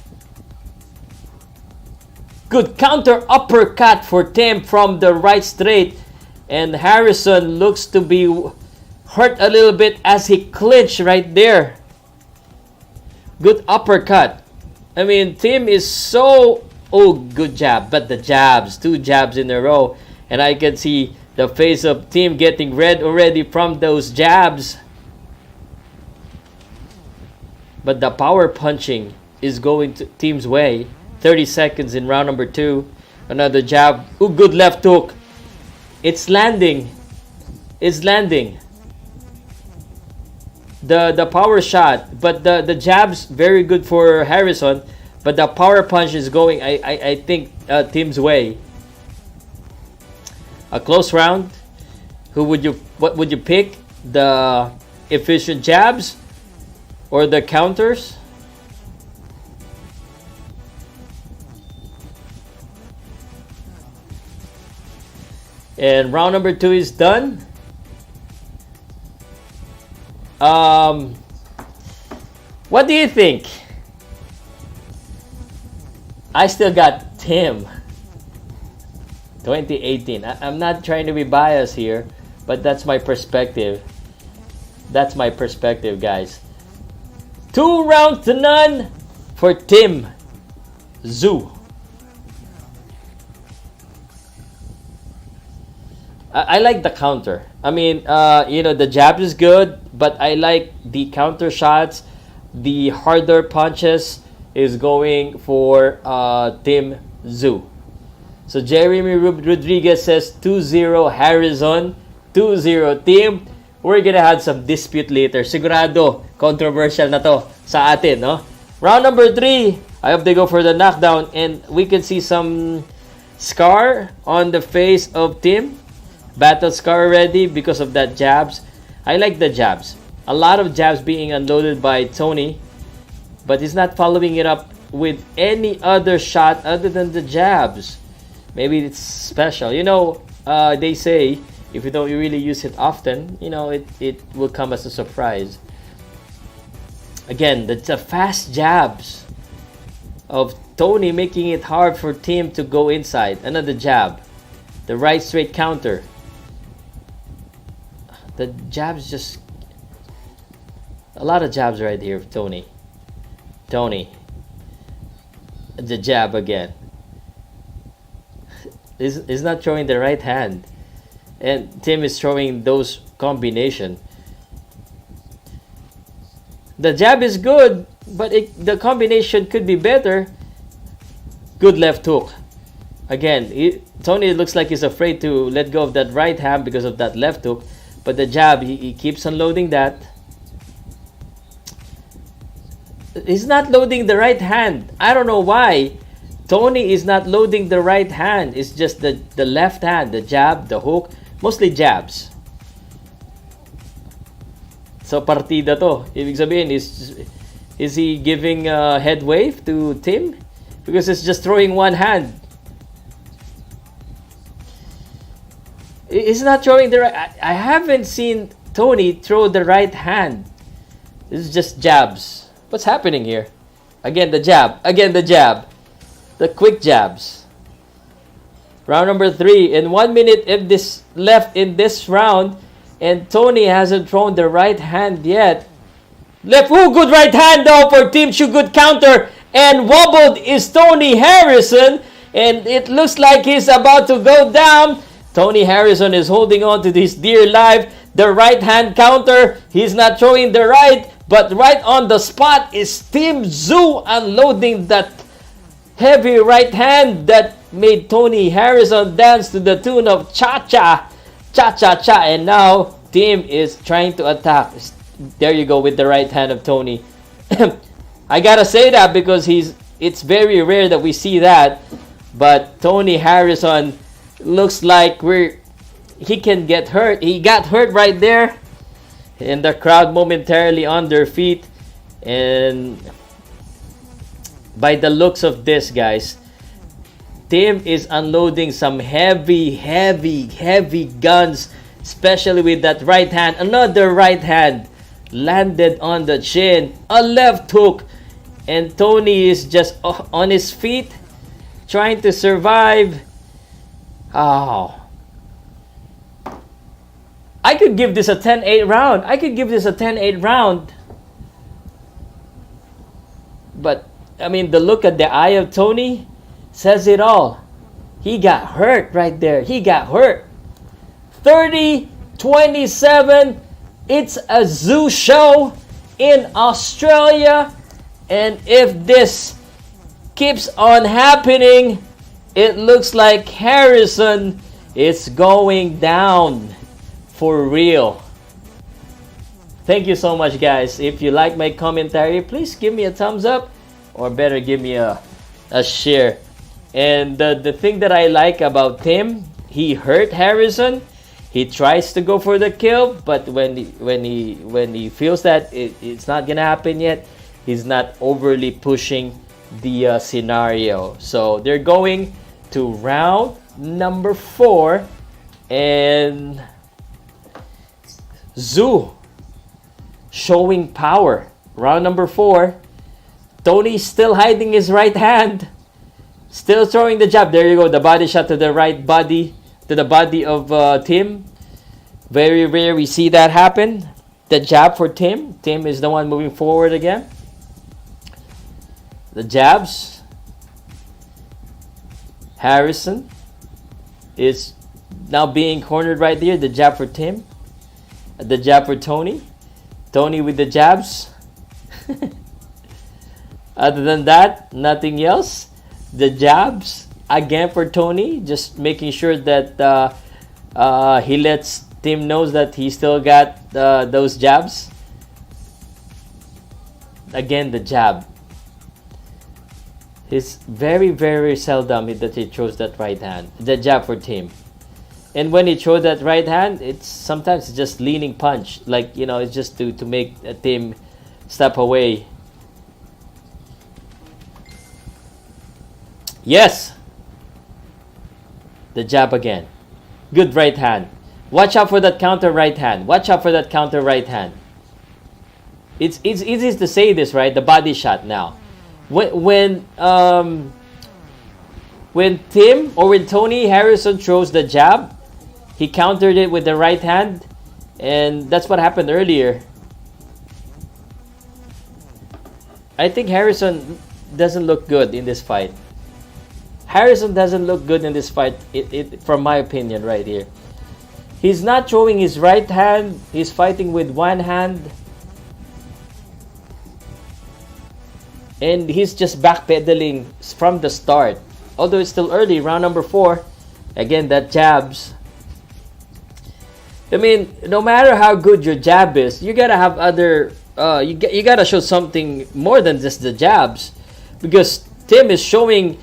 Good counter uppercut for Tim from the right straight. And Harrison looks to be hurt a little bit as he clinched right there. Good uppercut. I mean, Tim is so... Oh, good jab. But the jabs, 2 jabs in a row. And I can see the face of Tim getting red already from those jabs. But the power punching is going to Tim's way. 30 seconds in round number 2. Another jab. Oh, good left hook. It's landing. It's landing. The power shot, but the jabs very good for Harrison, but the power punch is going I think Tim's way. A close round. What would you pick? The efficient jabs or the counters? And round number 2 is done. What do you think? I still got Tim. 2018. I'm not trying to be biased here, but that's my perspective. That's my perspective, guys. 2 rounds to none for Tim Tszyu. I like the counter. I mean, the jab is good, but I like the counter shots. The harder punches is going for Tim Tszyu. So Jeremy Rodriguez says 2-0 Harrison, 2-0 Tim. We're gonna have some dispute later. Sigurado, controversial na to sa atin, no? Round number 3, I hope they go for the knockdown, and we can see some scar on the face of Tim. Battle scar already because of that jabs. I like the jabs. A lot of jabs being unloaded by Tony, but he's not following it up with any other shot other than the jabs. Maybe it's special. They say if you don't really use it often, it will come as a surprise. Again, the fast jabs of Tony making it hard for Tim to go inside. Another jab. The right straight counter. The jabs just... A lot of jabs right here for Tony. Tony. The jab again. He's not throwing the right hand. And Tim is throwing those combination. The jab is good, but the combination could be better. Good left hook. Again, Tony looks like he's afraid to let go of that right hand because of that left hook. But the jab, he keeps unloading that. He's not loading the right hand. I don't know why. Tony is not loading the right hand. It's just the left hand, the jab, the hook. Mostly jabs. So partida to. Ibig sabihin, is he giving a head wave to Tim? Because it's just throwing one hand. He's not throwing the right... I haven't seen Tony throw the right hand. This is just jabs. What's happening here? Again, the jab. Again, the jab. The quick jabs. Round number 3. In 1 minute if this left in this round. And Tony hasn't thrown the right hand yet. Left. Ooh, good right hand though for Team Tszyu. Good counter. And wobbled is Tony Harrison. And it looks like he's about to go down. Tony Harrison is holding on to this dear life. The right hand counter. He's not throwing the right, but right on the spot is Tszyu unloading that heavy right hand that made Tony Harrison dance to the tune of cha-cha. Cha-cha-cha. And now Tim is trying to attack. There you go with the right hand of Tony. I gotta say that because it's very rare that we see that. But Tony Harrison looks like he can get hurt. He got hurt right there. And the crowd momentarily on their feet. And by the looks of this, guys, Tim is unloading some heavy guns, especially with that right hand. Another right hand landed on the chin. A left hook. And Tony is just on his feet, trying to survive. Oh. I could give this a 10-8 round. But, I mean, the look at the eye of Tony says it all. He got hurt right there. 30-27. It's a zoo show in Australia. And if this keeps on happening, it looks like Harrison is going down for real. Thank you so much, guys. If you like my commentary, please give me a thumbs up, or better, give me a share. And the thing that I like about Tim, he hurt Harrison. He tries to go for the kill, but when he feels that it's not gonna happen yet, he's not overly pushing the scenario. So they're going to round number 4, and Tszyu showing power. Round number 4. Tony's still hiding his right hand, still throwing the jab. There you go, the body shot to the right body, to the body of Tim. Very rare we see that happen. The jab for Tim. Tim is the one moving forward again. The jabs. Harrison is now being cornered right there. The jab for Tim. The jab for Tony. Tony with the jabs. Other than that, nothing else. The jabs again for Tony, just making sure that he lets Tim knows that he still got those jabs. Again, the jab. It's very seldom that he throws that right hand. The jab for Tim. And when he throws that right hand, it's sometimes just leaning punch. Like, you know, it's just to make Tim step away. Yes! The jab again. Good right hand. Watch out for that counter right hand. It's easy to say this, right? The body shot now. When Tim or when Tony Harrison throws the jab, he countered it with the right hand, and that's what happened earlier. I think Harrison doesn't look good in this fight. From my opinion right here. He's not throwing his right hand. He's fighting with one hand. And he's just backpedaling from the start. Although it's still early, round number 4. Again, that jabs. I mean, no matter how good your jab is, you gotta have other... you gotta show something more than just the jabs. Because Tim is showing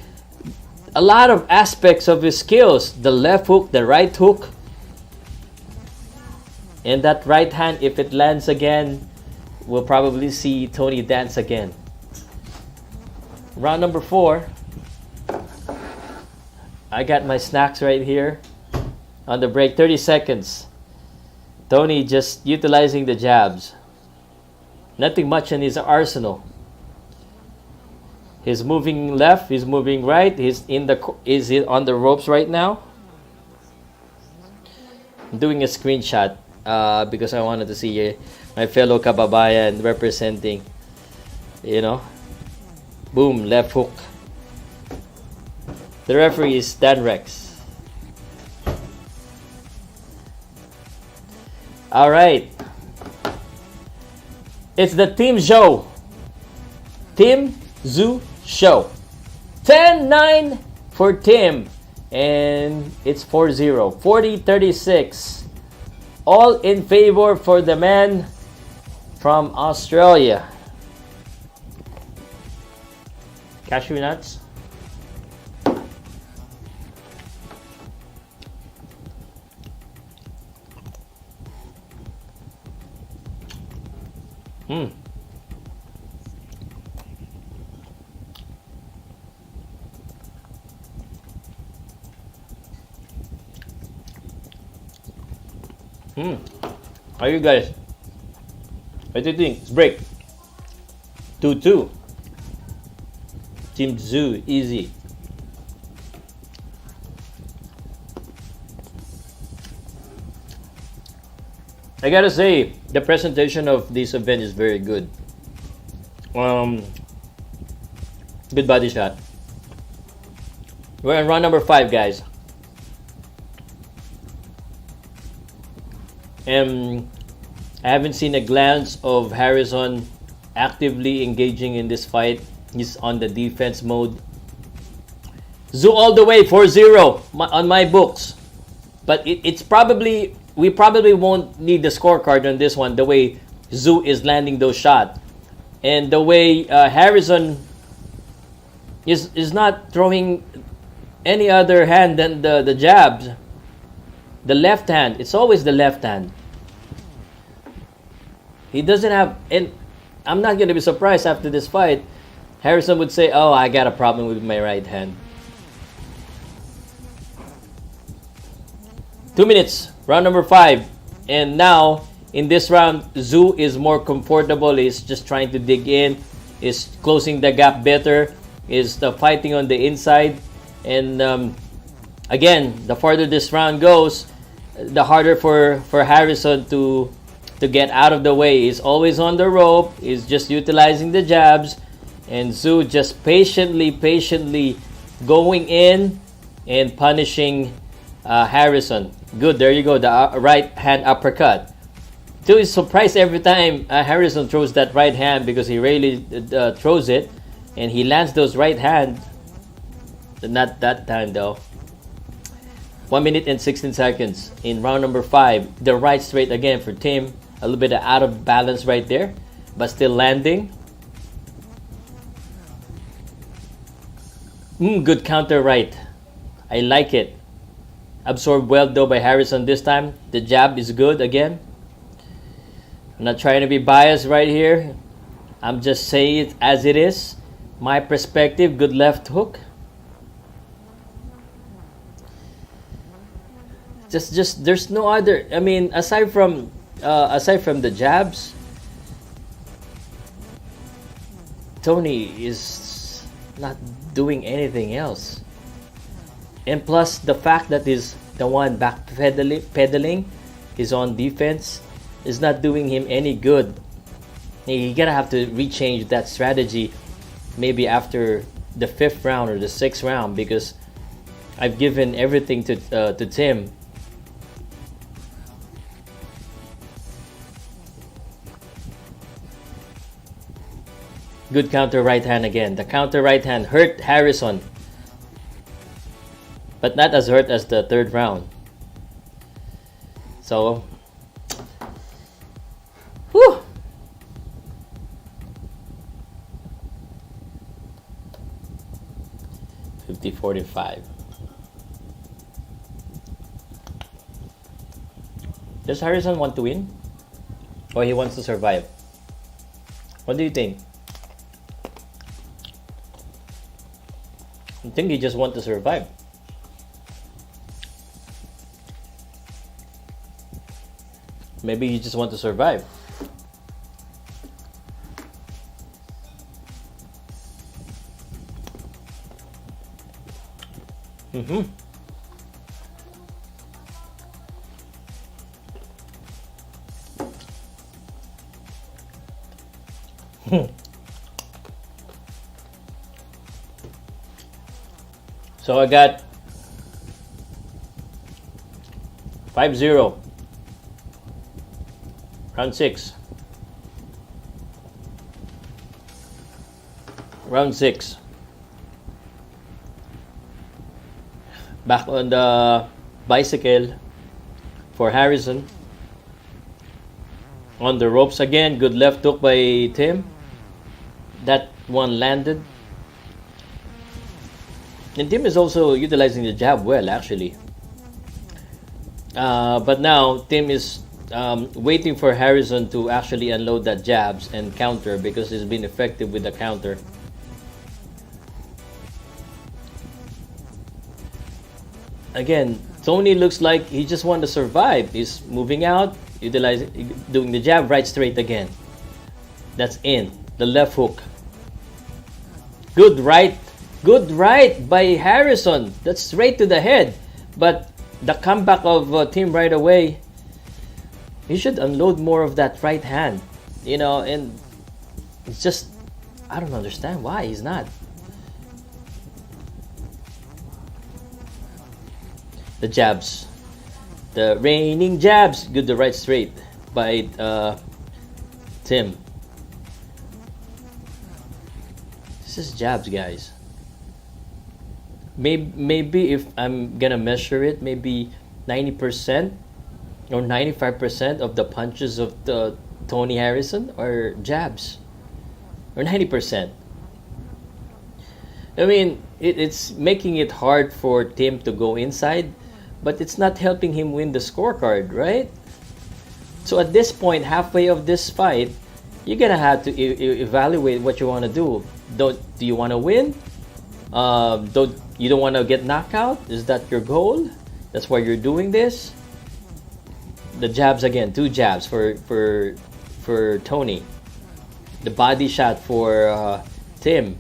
a lot of aspects of his skills. The left hook, the right hook. And that right hand, if it lands again, we'll probably see Tony dance again. Round number 4. I got my snacks right here. On the break, 30 seconds. Tony just utilizing the jabs. Nothing much in his arsenal. He's moving left, he's moving right, he's on the ropes right now. I'm doing a screenshot because I wanted to see my fellow kababayan representing, you know. Boom, left hook. The referee is Dan Rex. All right. It's the Team Tszyu. Team Tszyu show. 10-9 for Tim. And it's 4-0. 40-36. All in favor for the man from Australia. Cashew nuts. How are you guys? What do you think? Let's break. 2-2. Team Tszyu, easy. I gotta say, the presentation of this event is very good. Good body shot. We're on round number 5, guys. I haven't seen a glance of Harrison actively engaging in this fight. He's on the defense mode. Tszyu all the way, 4-0 on my books. But it's probably, we probably won't need the scorecard on this one, the way Tszyu is landing those shots. And the way Harrison is not throwing any other hand than the jabs. The left hand, it's always the left hand. He doesn't have, and I'm not going to be surprised after this fight, Harrison would say, oh, I got a problem with my right hand. 2 minutes, round number 5. And now, in this round, Tszyu is more comfortable. He's just trying to dig in. Is closing the gap better. Is fighting on the inside. And again, the farther this round goes, the harder for Harrison to get out of the way. He's always on the rope. He's just utilizing the jabs. And Tszyu just patiently going in and punishing Harrison. Good, there you go, the right hand uppercut. Tszyu is surprised every time Harrison throws that right hand because he really throws it. And he lands those right hand. Not that time though. 1 minute and 16 seconds in round number 5. The right straight again for Tim. A little bit out of balance right there, but still landing. Good counter right. I like it. Absorbed well though by Harrison this time. The jab is good again. I'm not trying to be biased right here. I'm just saying it as it is. My perspective, good left hook. Just there's no other, I mean, aside from the jabs, Tony is not doing anything else. And plus the fact that he's the one back pedaling, he's on defense, is not doing him any good. You gotta have to rechange that strategy maybe after the 5th round or the 6th round, because I've given everything to Tim. Good counter right hand again. The counter right hand hurt Harrison, but not as hurt as the 3rd round. So, whew. $50-45. Does Harrison want to win? Or he wants to survive? What do you think? I think he just wants to survive. Maybe you just want to survive. So I got 5-0. Round 6. Round 6. Back on the bicycle for Harrison. On the ropes again. Good left hook by Tim. That one landed. And Tim is also utilizing the jab well, actually. But now Tim is waiting for Harrison to actually unload that jabs and counter, because he's been effective with the counter. Again, Tony looks like he just wants to survive. He's moving out, doing the jab right straight again. That's in. The left hook. Good right by Harrison. That's straight to the head. But the comeback of Tim right away. He should unload more of that right hand. You know, and it's just, I don't understand why he's not. The jabs. The raining jabs. Good, the right straight by Tim. This is jabs, guys. Maybe if I'm gonna measure it, maybe 90% or 95% of the punches of the Tony Harrison are jabs, or 90%. I mean, it's making it hard for Tim to go inside, but it's not helping him win the scorecard, right? So at this point, halfway of this fight, you're gonna have to evaluate what you want to do. Do you want to win? You don't want to get knocked out? Is that your goal? That's why you're doing this? The jabs again, 2 jabs for Tony. The body shot for Tim.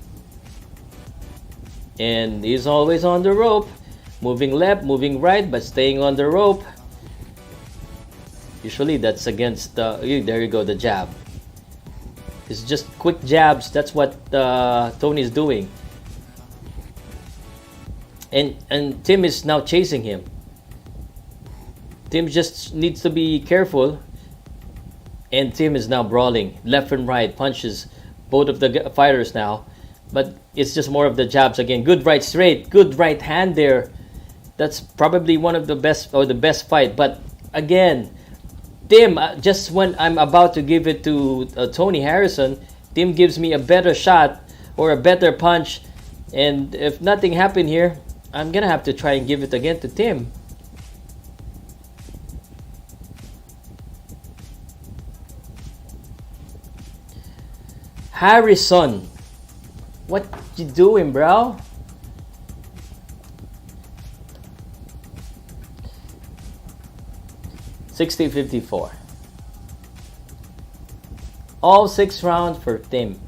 And he's always on the rope. Moving left, moving right, but staying on the rope. Usually that's against there you go, the jab. It's just quick jabs. That's what Tony's doing. And Tim is now chasing him. Tim just needs to be careful. And Tim is now brawling. Left and right punches both of the fighters now. But it's just more of the jabs again. Good right straight. Good right hand there. That's probably one of the best, or the best fight. But again, Tim, just when I'm about to give it to Tony Harrison, Tim gives me a better shot or a better punch. And if nothing happened here, I'm going to have to try and give it again to Tim. Harrison, what you doing, bro? $60-54. All 6 rounds for Tim.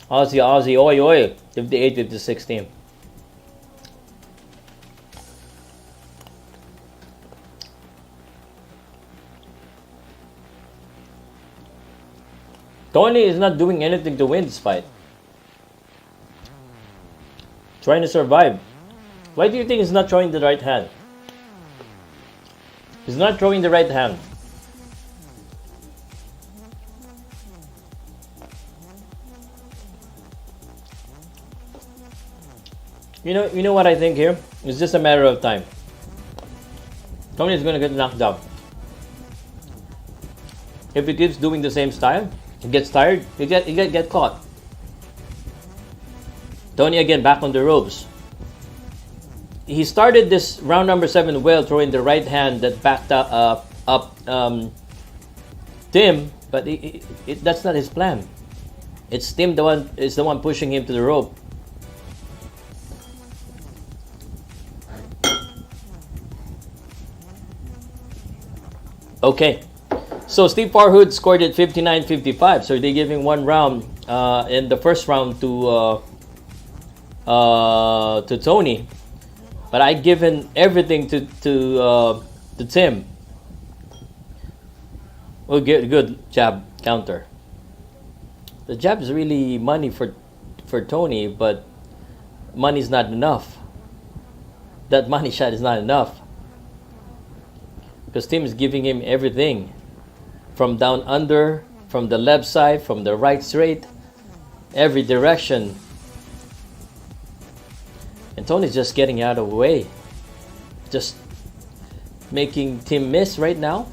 Aussie, oi. 58-56 Tim. Tony is not doing anything to win this fight. Trying to survive. Why do you think he's not throwing the right hand? He's not throwing the right hand. You know what I think here? It's just a matter of time. Tony is gonna get knocked out. If he keeps doing the same style, he gets tired, he get caught. Tony again back on the ropes. He started this round number 7 well, throwing the right hand that backed up Tim, but that's not his plan. It's Tim is the one pushing him to the rope. Okay, so Steve Farhood scored it 59-55. So they're giving 1 round in the first round to Tony, but I given everything to Tim. Oh, good jab counter. The jab is really money for Tony, but money's not enough. That money shot is not enough. Because Tim is giving him everything. From down under, from the left side, from the right straight, every direction. And Tony's just getting out of the way. Just making Tim miss right now.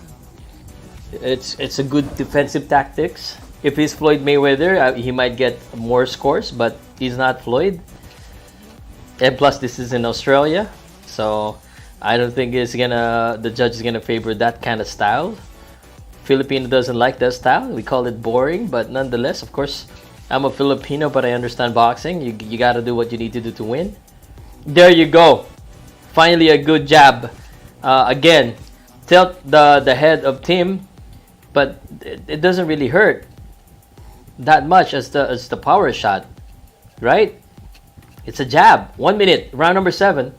It's a good defensive tactics. If he's Floyd Mayweather, he might get more scores, but he's not Floyd. And plus, this is in Australia, so I don't think the judge is gonna favor that kind of style. Filipino doesn't like that style. We call it boring, but nonetheless, of course, I'm a Filipino, but I understand boxing. You gotta do what you need to do to win. There you go. Finally, a good jab. Again, tilt the head of Tim, but it doesn't really hurt that much as the power shot, right? It's a jab. 1 minute, round number 7.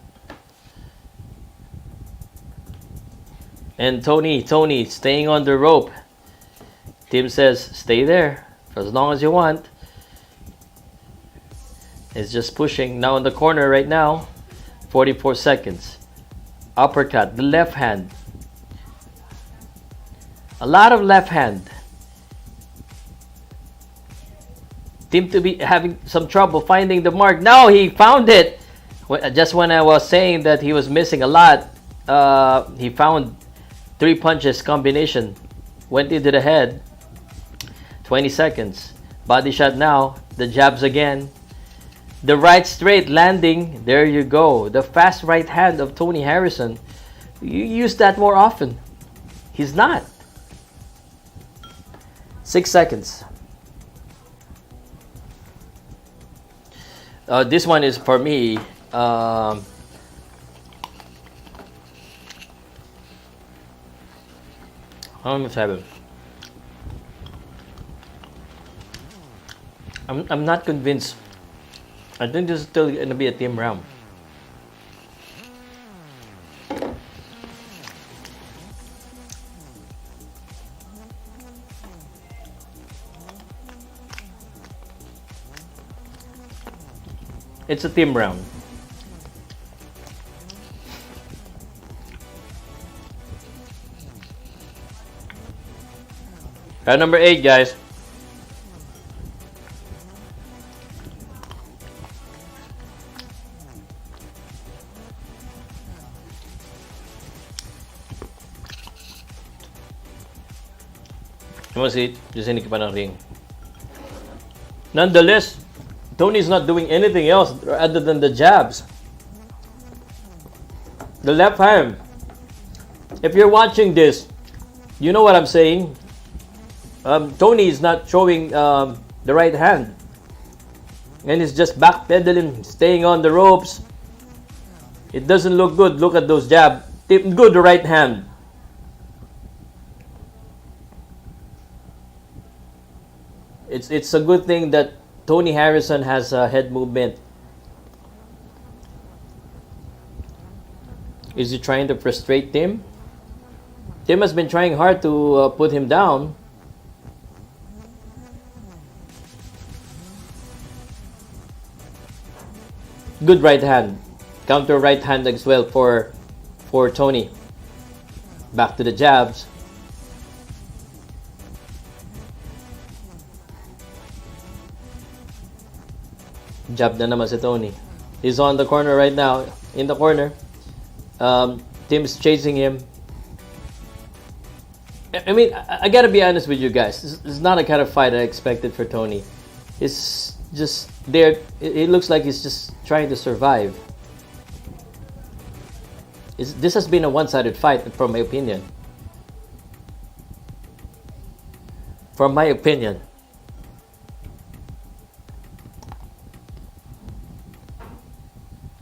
And Tony staying on the rope. Tim says, stay there for as long as you want. It's just pushing. Now in the corner right now. 44 seconds. Uppercut, the left hand. A lot of left hand. Tim to be having some trouble finding the mark. No, he found it. Just when I was saying that he was missing a lot, he found 3 punches combination. Went into the head. 20 seconds. Body shot now. The jabs again. The right straight landing. There you go. The fast right hand of Tony Harrison. You use that more often. He's not. 6 seconds. This one is for me. I'm not convinced. I think this is still going to be a team round. It's a team round. Round number 8, guys. You want to see it? Just hindi pa ng ring. Nonetheless, Tony's not doing anything else other than the jabs. The left hand. If you're watching this, you know what I'm saying. Tony is not showing the right hand. And he's just backpedaling, staying on the ropes. It doesn't look good. Look at those jabs. Good right hand. It's a good thing that Tony Harrison has a head movement. Is he trying to frustrate Tim? Tim has been trying hard to put him down. Good right hand. Counter right hand as well for Tony. Back to the jabs. Jab na naman si Tony. He's on the corner right now. In the corner. Tim's chasing him. I mean, I gotta be honest with you guys. This is not a kind of fight I expected for Tony. It's just there. It looks like he's just trying to survive. This has been a one-sided fight, from my opinion. From my opinion.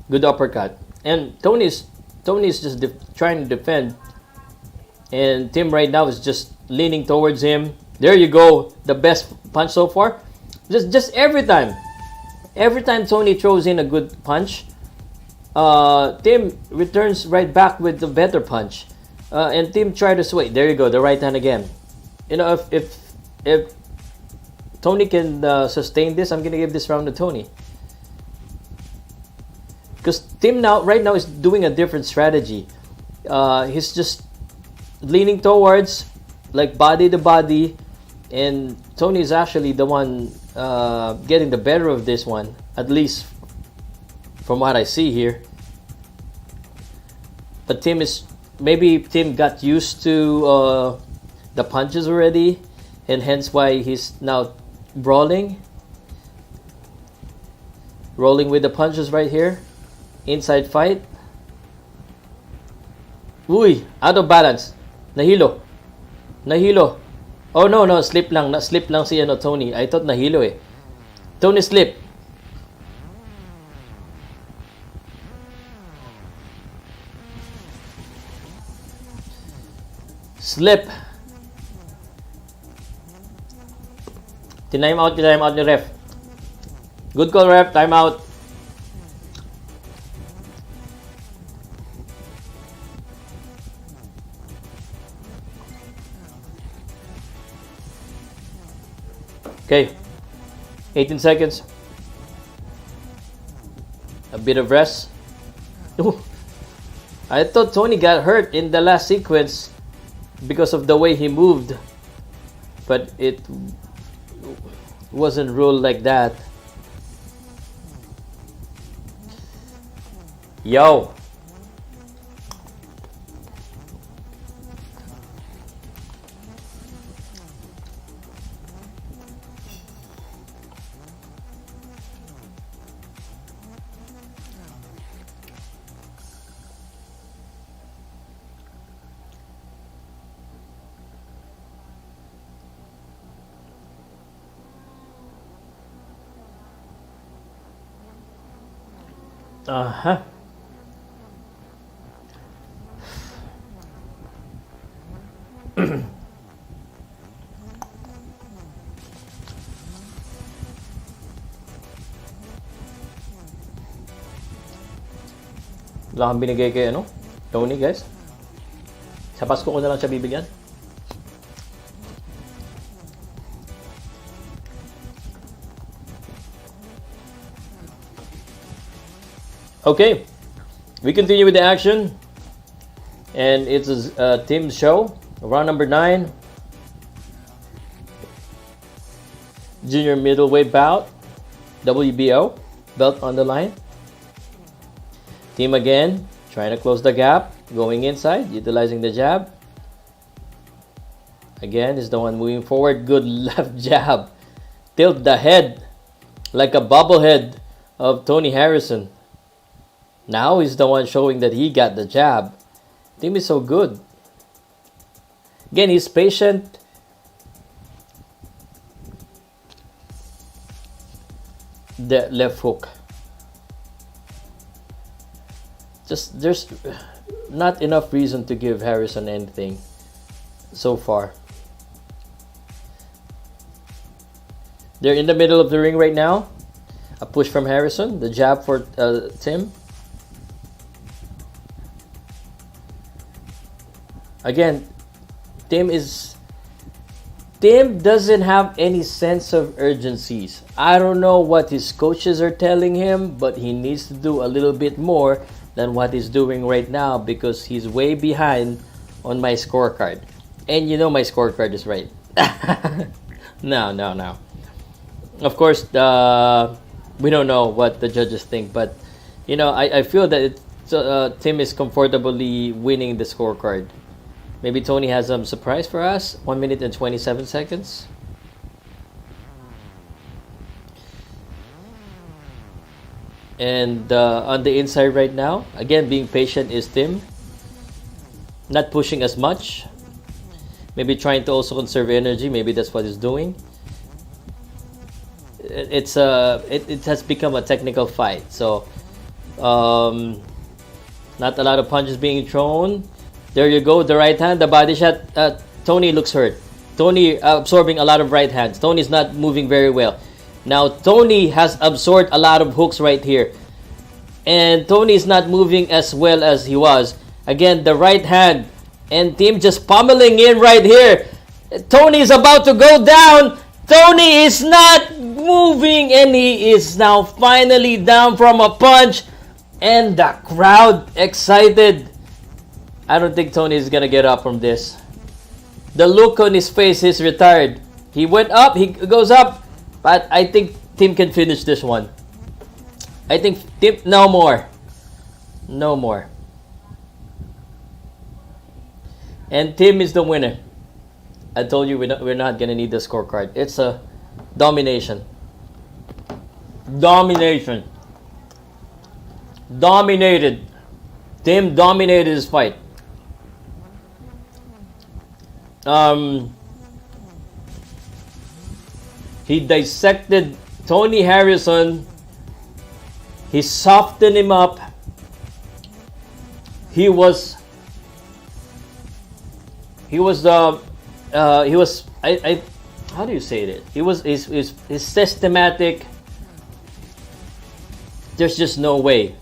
Good uppercut. And Tony's just trying to defend. And Tim right now is just leaning towards him. There you go. The best punch so far. Just every time. Every time Tony throws in a good punch, Tim returns right back with the better punch. And Tim tried to sway. There you go. The right hand again. you know, if Tony can sustain this, I'm gonna give this round to Tony. Because Tim right now is doing a different strategy. He's just leaning towards like body to body, and Tony is actually the one getting the better of this one, at least from what I see here. But maybe Tim got used to the punches already, and hence why he's now rolling with the punches right here. Inside fight. Uy, out of balance. Nahilo. Oh no, slip lang si Tony. I thought nahilo eh. Tony slip. Slip. Time out ni ref. Good call, ref. Time out. Okay, 18 seconds. A bit of rest. Ooh. I thought Tony got hurt in the last sequence because of the way he moved, but it wasn't ruled like that. Yo. Uh-huh. Wala kang binigay kay Tony, guys. Sa Pasko ko na lang siya bibigyan. Okay, we continue with the action, and it's a team show. Round number 9, junior middleweight bout, WBO belt on the line. Team again trying to close the gap, going inside, utilizing the jab. Again is the one moving forward. Good left jab, tilt the head like a bobblehead of Tony Harrison. Now he's the one showing that he got the jab. Tim is so good. Again, he's patient. The left hook. Just there's not enough reason to give Harrison anything so far. They're in the middle of the ring right now. A push from Harrison. The jab for Tim. Again, Tim doesn't have any sense of urgencies. I don't know what his coaches are telling him, but he needs to do a little bit more than what he's doing right now because he's way behind on my scorecard. And you know my scorecard is right. No. Of course, we don't know what the judges think, but I feel that Tim is comfortably winning the scorecard. Maybe Tony has some surprise for us. 1 minute and 27 seconds. And on the inside right now, again, being patient is Tim. Not pushing as much. Maybe trying to also conserve energy. Maybe that's what he's doing. It has become a technical fight. So, not a lot of punches being thrown. There you go, the right hand, the body shot. Tony looks hurt. Tony absorbing a lot of right hands. Tony's not moving very well. Now, Tony has absorbed a lot of hooks right here. And Tony's not moving as well as he was. Again, the right hand. And Tim just pummeling in right here. Tony is about to go down. Tony is not moving, and he is now finally down from a punch. And the crowd excited. I don't think Tony is gonna get up from this. The look on his face is retired. He went up, he goes up, but I think Tim can finish this one. I think Tim, no more. No more. And Tim is the winner. I told you we're not gonna need the scorecard. It's a domination. Domination. Dominated. Tim dominated his fight. He dissected Tony Harrison. He softened him up. He was how do you say it? He was his systematic. There's just no way.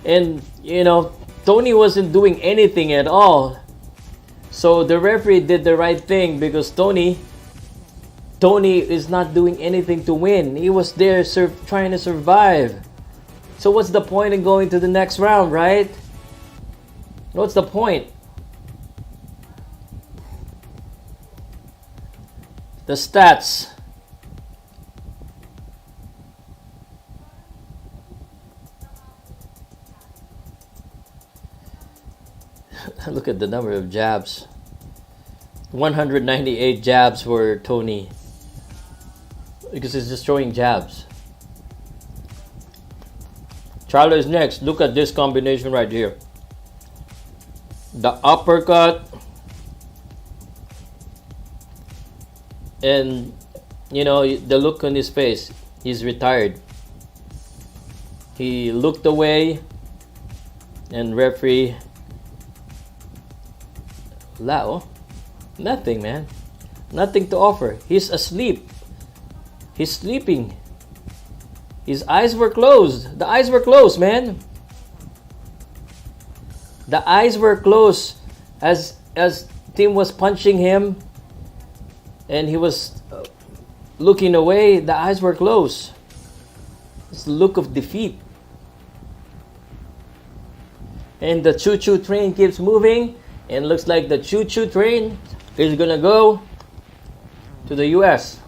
And Tony wasn't doing anything at all. So the referee did the right thing because Tony is not doing anything to win. He was there trying to survive. So what's the point in going to the next round, right? What's the point? The stats. Look at the number of jabs. 198 jabs for Tony. Because he's just throwing jabs. Charlo is next. Look at this combination right here. The uppercut. And, the look on his face. He's retired. He looked away. And referee... Nothing, man. Nothing to offer. He's asleep. He's sleeping. His eyes were closed. The eyes were closed, man. The eyes were closed as Tim was punching him and he was looking away. The eyes were closed. It's the look of defeat. And the choo-choo train keeps moving. And looks like the choo-choo train is gonna go to the US.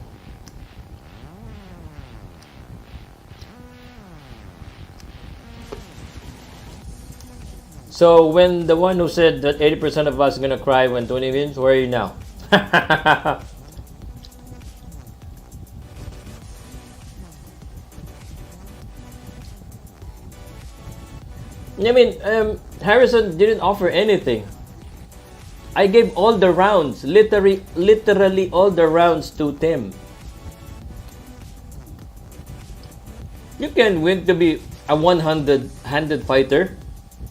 So when the one who said that 80% of us are gonna cry when Tony wins, where are you now? I mean, Harrison didn't offer anything. I gave all the rounds, literally all the rounds to Tim. You can win to be a one-handed fighter.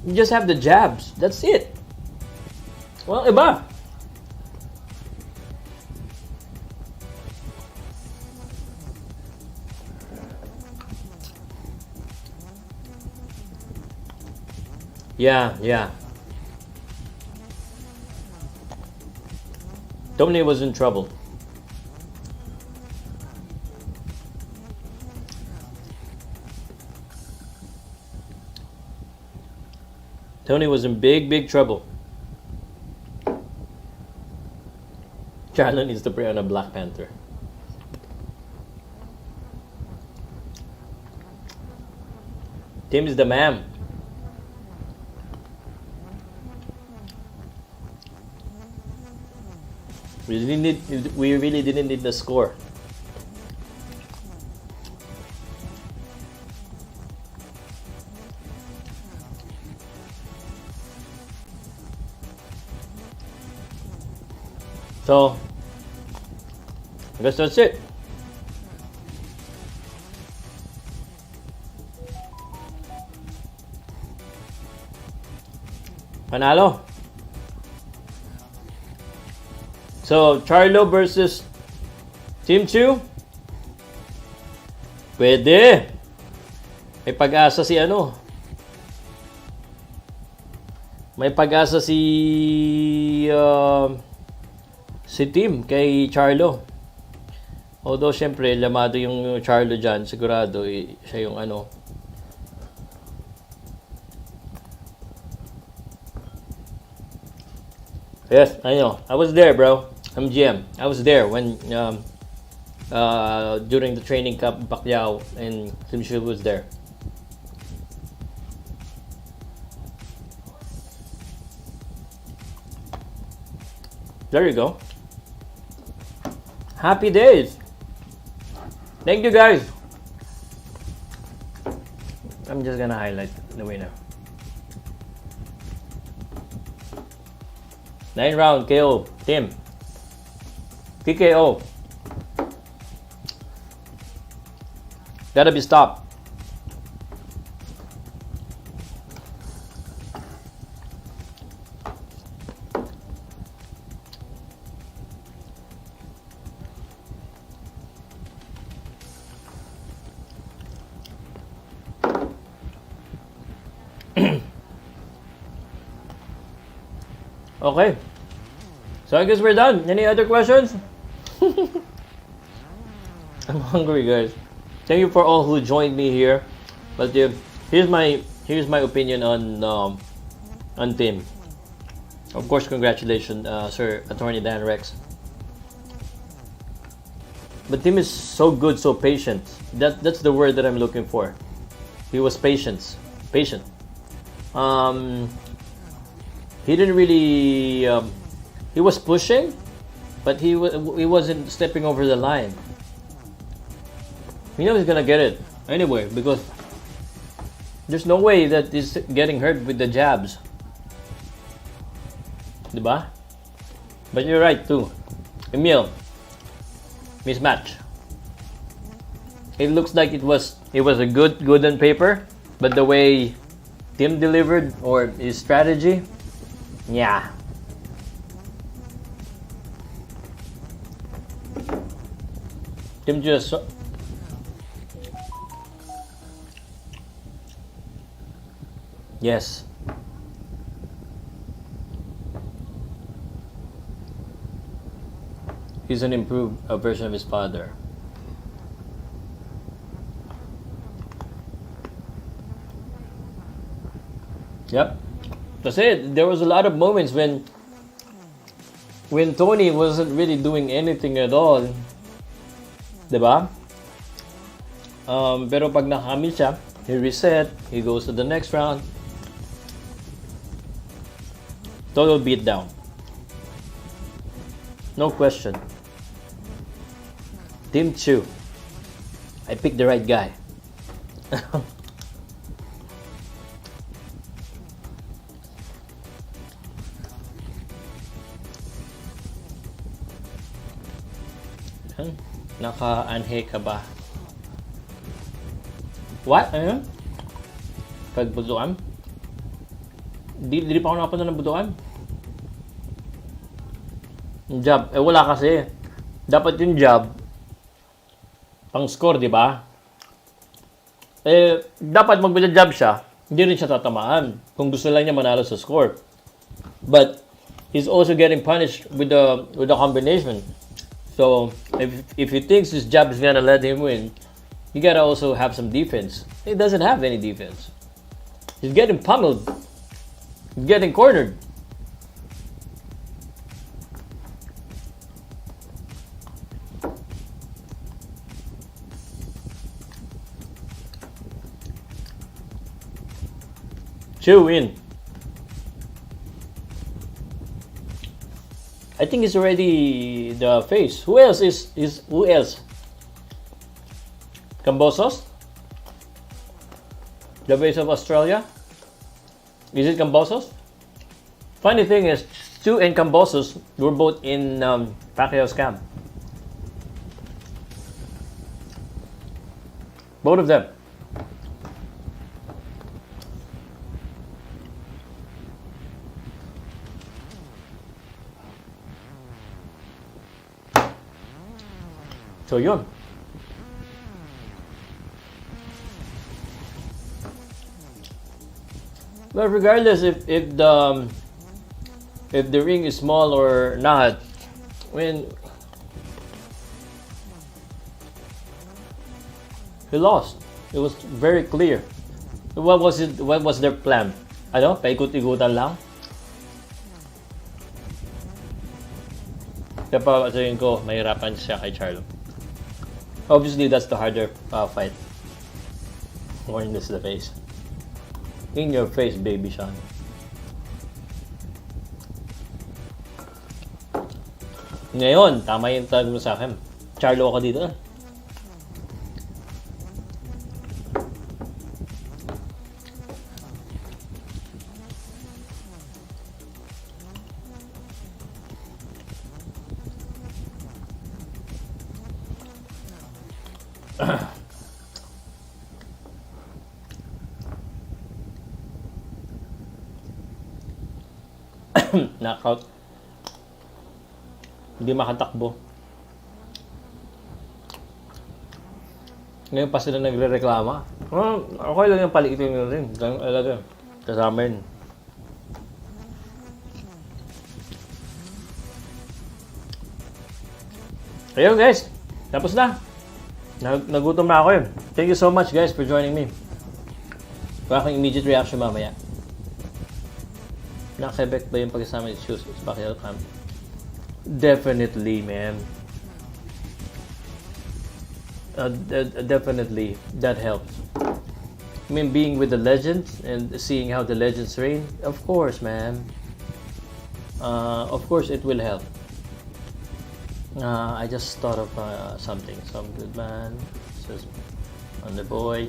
You just have the jabs. That's it. Well, iba. Yeah. Tony was in trouble. Tony was in big trouble. Charlo needs to pray on a Black Panther. Tim is the man. We really didn't need the score. So, I guess that's it. Panalo. So, Charlo versus Team Tszyu. Pwede. May pag-asa si ano. May pag-asa si Si Tim kay Charlo. Although syempre lamado yung Charlo dyan, sigurado siya yung ano. Yes, I know. I was there, bro. I'm GM. I was there when during the training camp, Pacquiao and Tszyu was there. There you go. Happy days. Thank you, guys. I'm just gonna highlight the winner. 9-round KO, Tim. TKO. Gotta be stopped. Okay. So I guess we're done. Any other questions? I'm hungry, guys. Thank you for all who joined me here. But here's my opinion on Tim. Of course, congratulations, Sir Attorney Dan Rex. But Tim is so good, so patient. That's the word that I'm looking for. He was patient. He didn't really. He was pushing, but he wasn't stepping over the line. He knows he's gonna get it anyway because there's no way that he's getting hurt with the jabs. Diba? But you're right too. Emil, mismatch. It looks like it was a good on paper, but the way Tim delivered or his strategy, yeah. Tim just yes. He's an improved version of his father. Yep. That's it. There was a lot of moments when Tony wasn't really doing anything at all. Diba? Pero pag nakamit siya, he reset, he goes to the next round. Total beatdown. No question. Team Tszyu. I picked the right guy. Naka-anhe ka ba? What? Ano? Pagbuduan? Di pa ako nakapunta ng buduan. Yung jab. Wala kasi. Dapat yung jab pang score, di ba? Dapat mag-jab siya. Hindi rin siya tatamaan kung gusto lang niya manalo sa score. But he's also getting punished with the combination. So if he thinks his jab is gonna let him win, you gotta also have some defense. He doesn't have any defense. He's getting pummeled. He's getting cornered. Tszyu in. I think it's already the face. Who else is who else? Cambosos? The face of Australia? Is it Cambosos? Funny thing is, Tszyu and Cambosos were both in Pacquiao's camp. Both of them. So yun. But regardless if the ring is small or not, when he lost. It was very clear. What was it? What was their plan? Ano? Paikot-ikutan lang? Kaya pa sabihin ko, mahirapan siya kay Charlo. Obviously, that's the harder fight. More in this the face. In your face, baby Sean. Ngayon, tama yung tawag mo sa akin. Charlo ako dito. Knockout. Hindi makatakbo. Ngayon pa sila nagre-reklama. Okay lang yung paliitin nyo rin. Talaga. Kasama yun. Ayun guys. Tapos na. Nagutom na ako yun. Thank you so much guys for joining me. Para akong immediate reaction mamaya. Nakaka-effect ba yung pagkasama ni Tszyu sa backyard camp? Definitely, man. Definitely, that helps. I mean, being with the legends and seeing how the legends reign, of course, man. Of course, it will help. I just thought of something. Some good man. This is on the boy.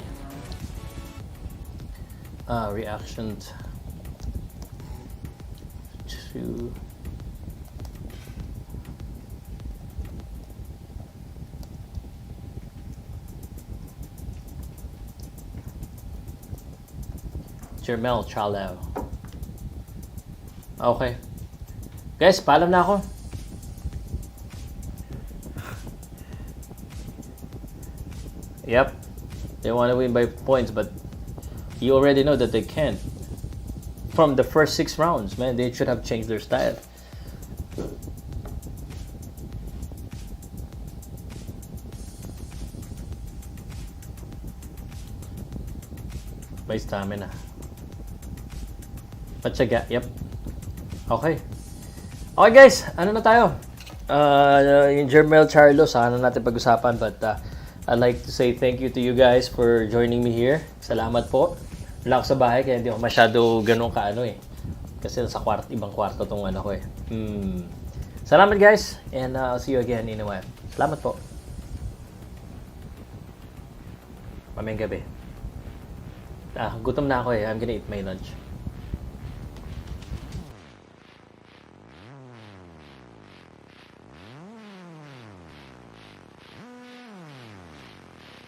Reaction to Jermel Chalo. Okay. Guys, paalam na ako. Yep. They want to win by points, but you already know that they can't. From the first 6 rounds, man, they should have changed their style. May stamina. Patsaga, yep. Okay. Okay guys, ano na tayo? Yung Jermel Charlo, sana natin pag-usapan, but I'd like to say thank you to you guys for joining me here. Salamat po. Wala ako sa bahay kaya hindi ako masyado ganun kaano eh. Kasi sa ibang kwarto tong ano ko eh. Salamat guys, and I'll see you again in a while. Salamat po. Mamayang gabi. Gutom na ako eh. I'm gonna eat my lunch.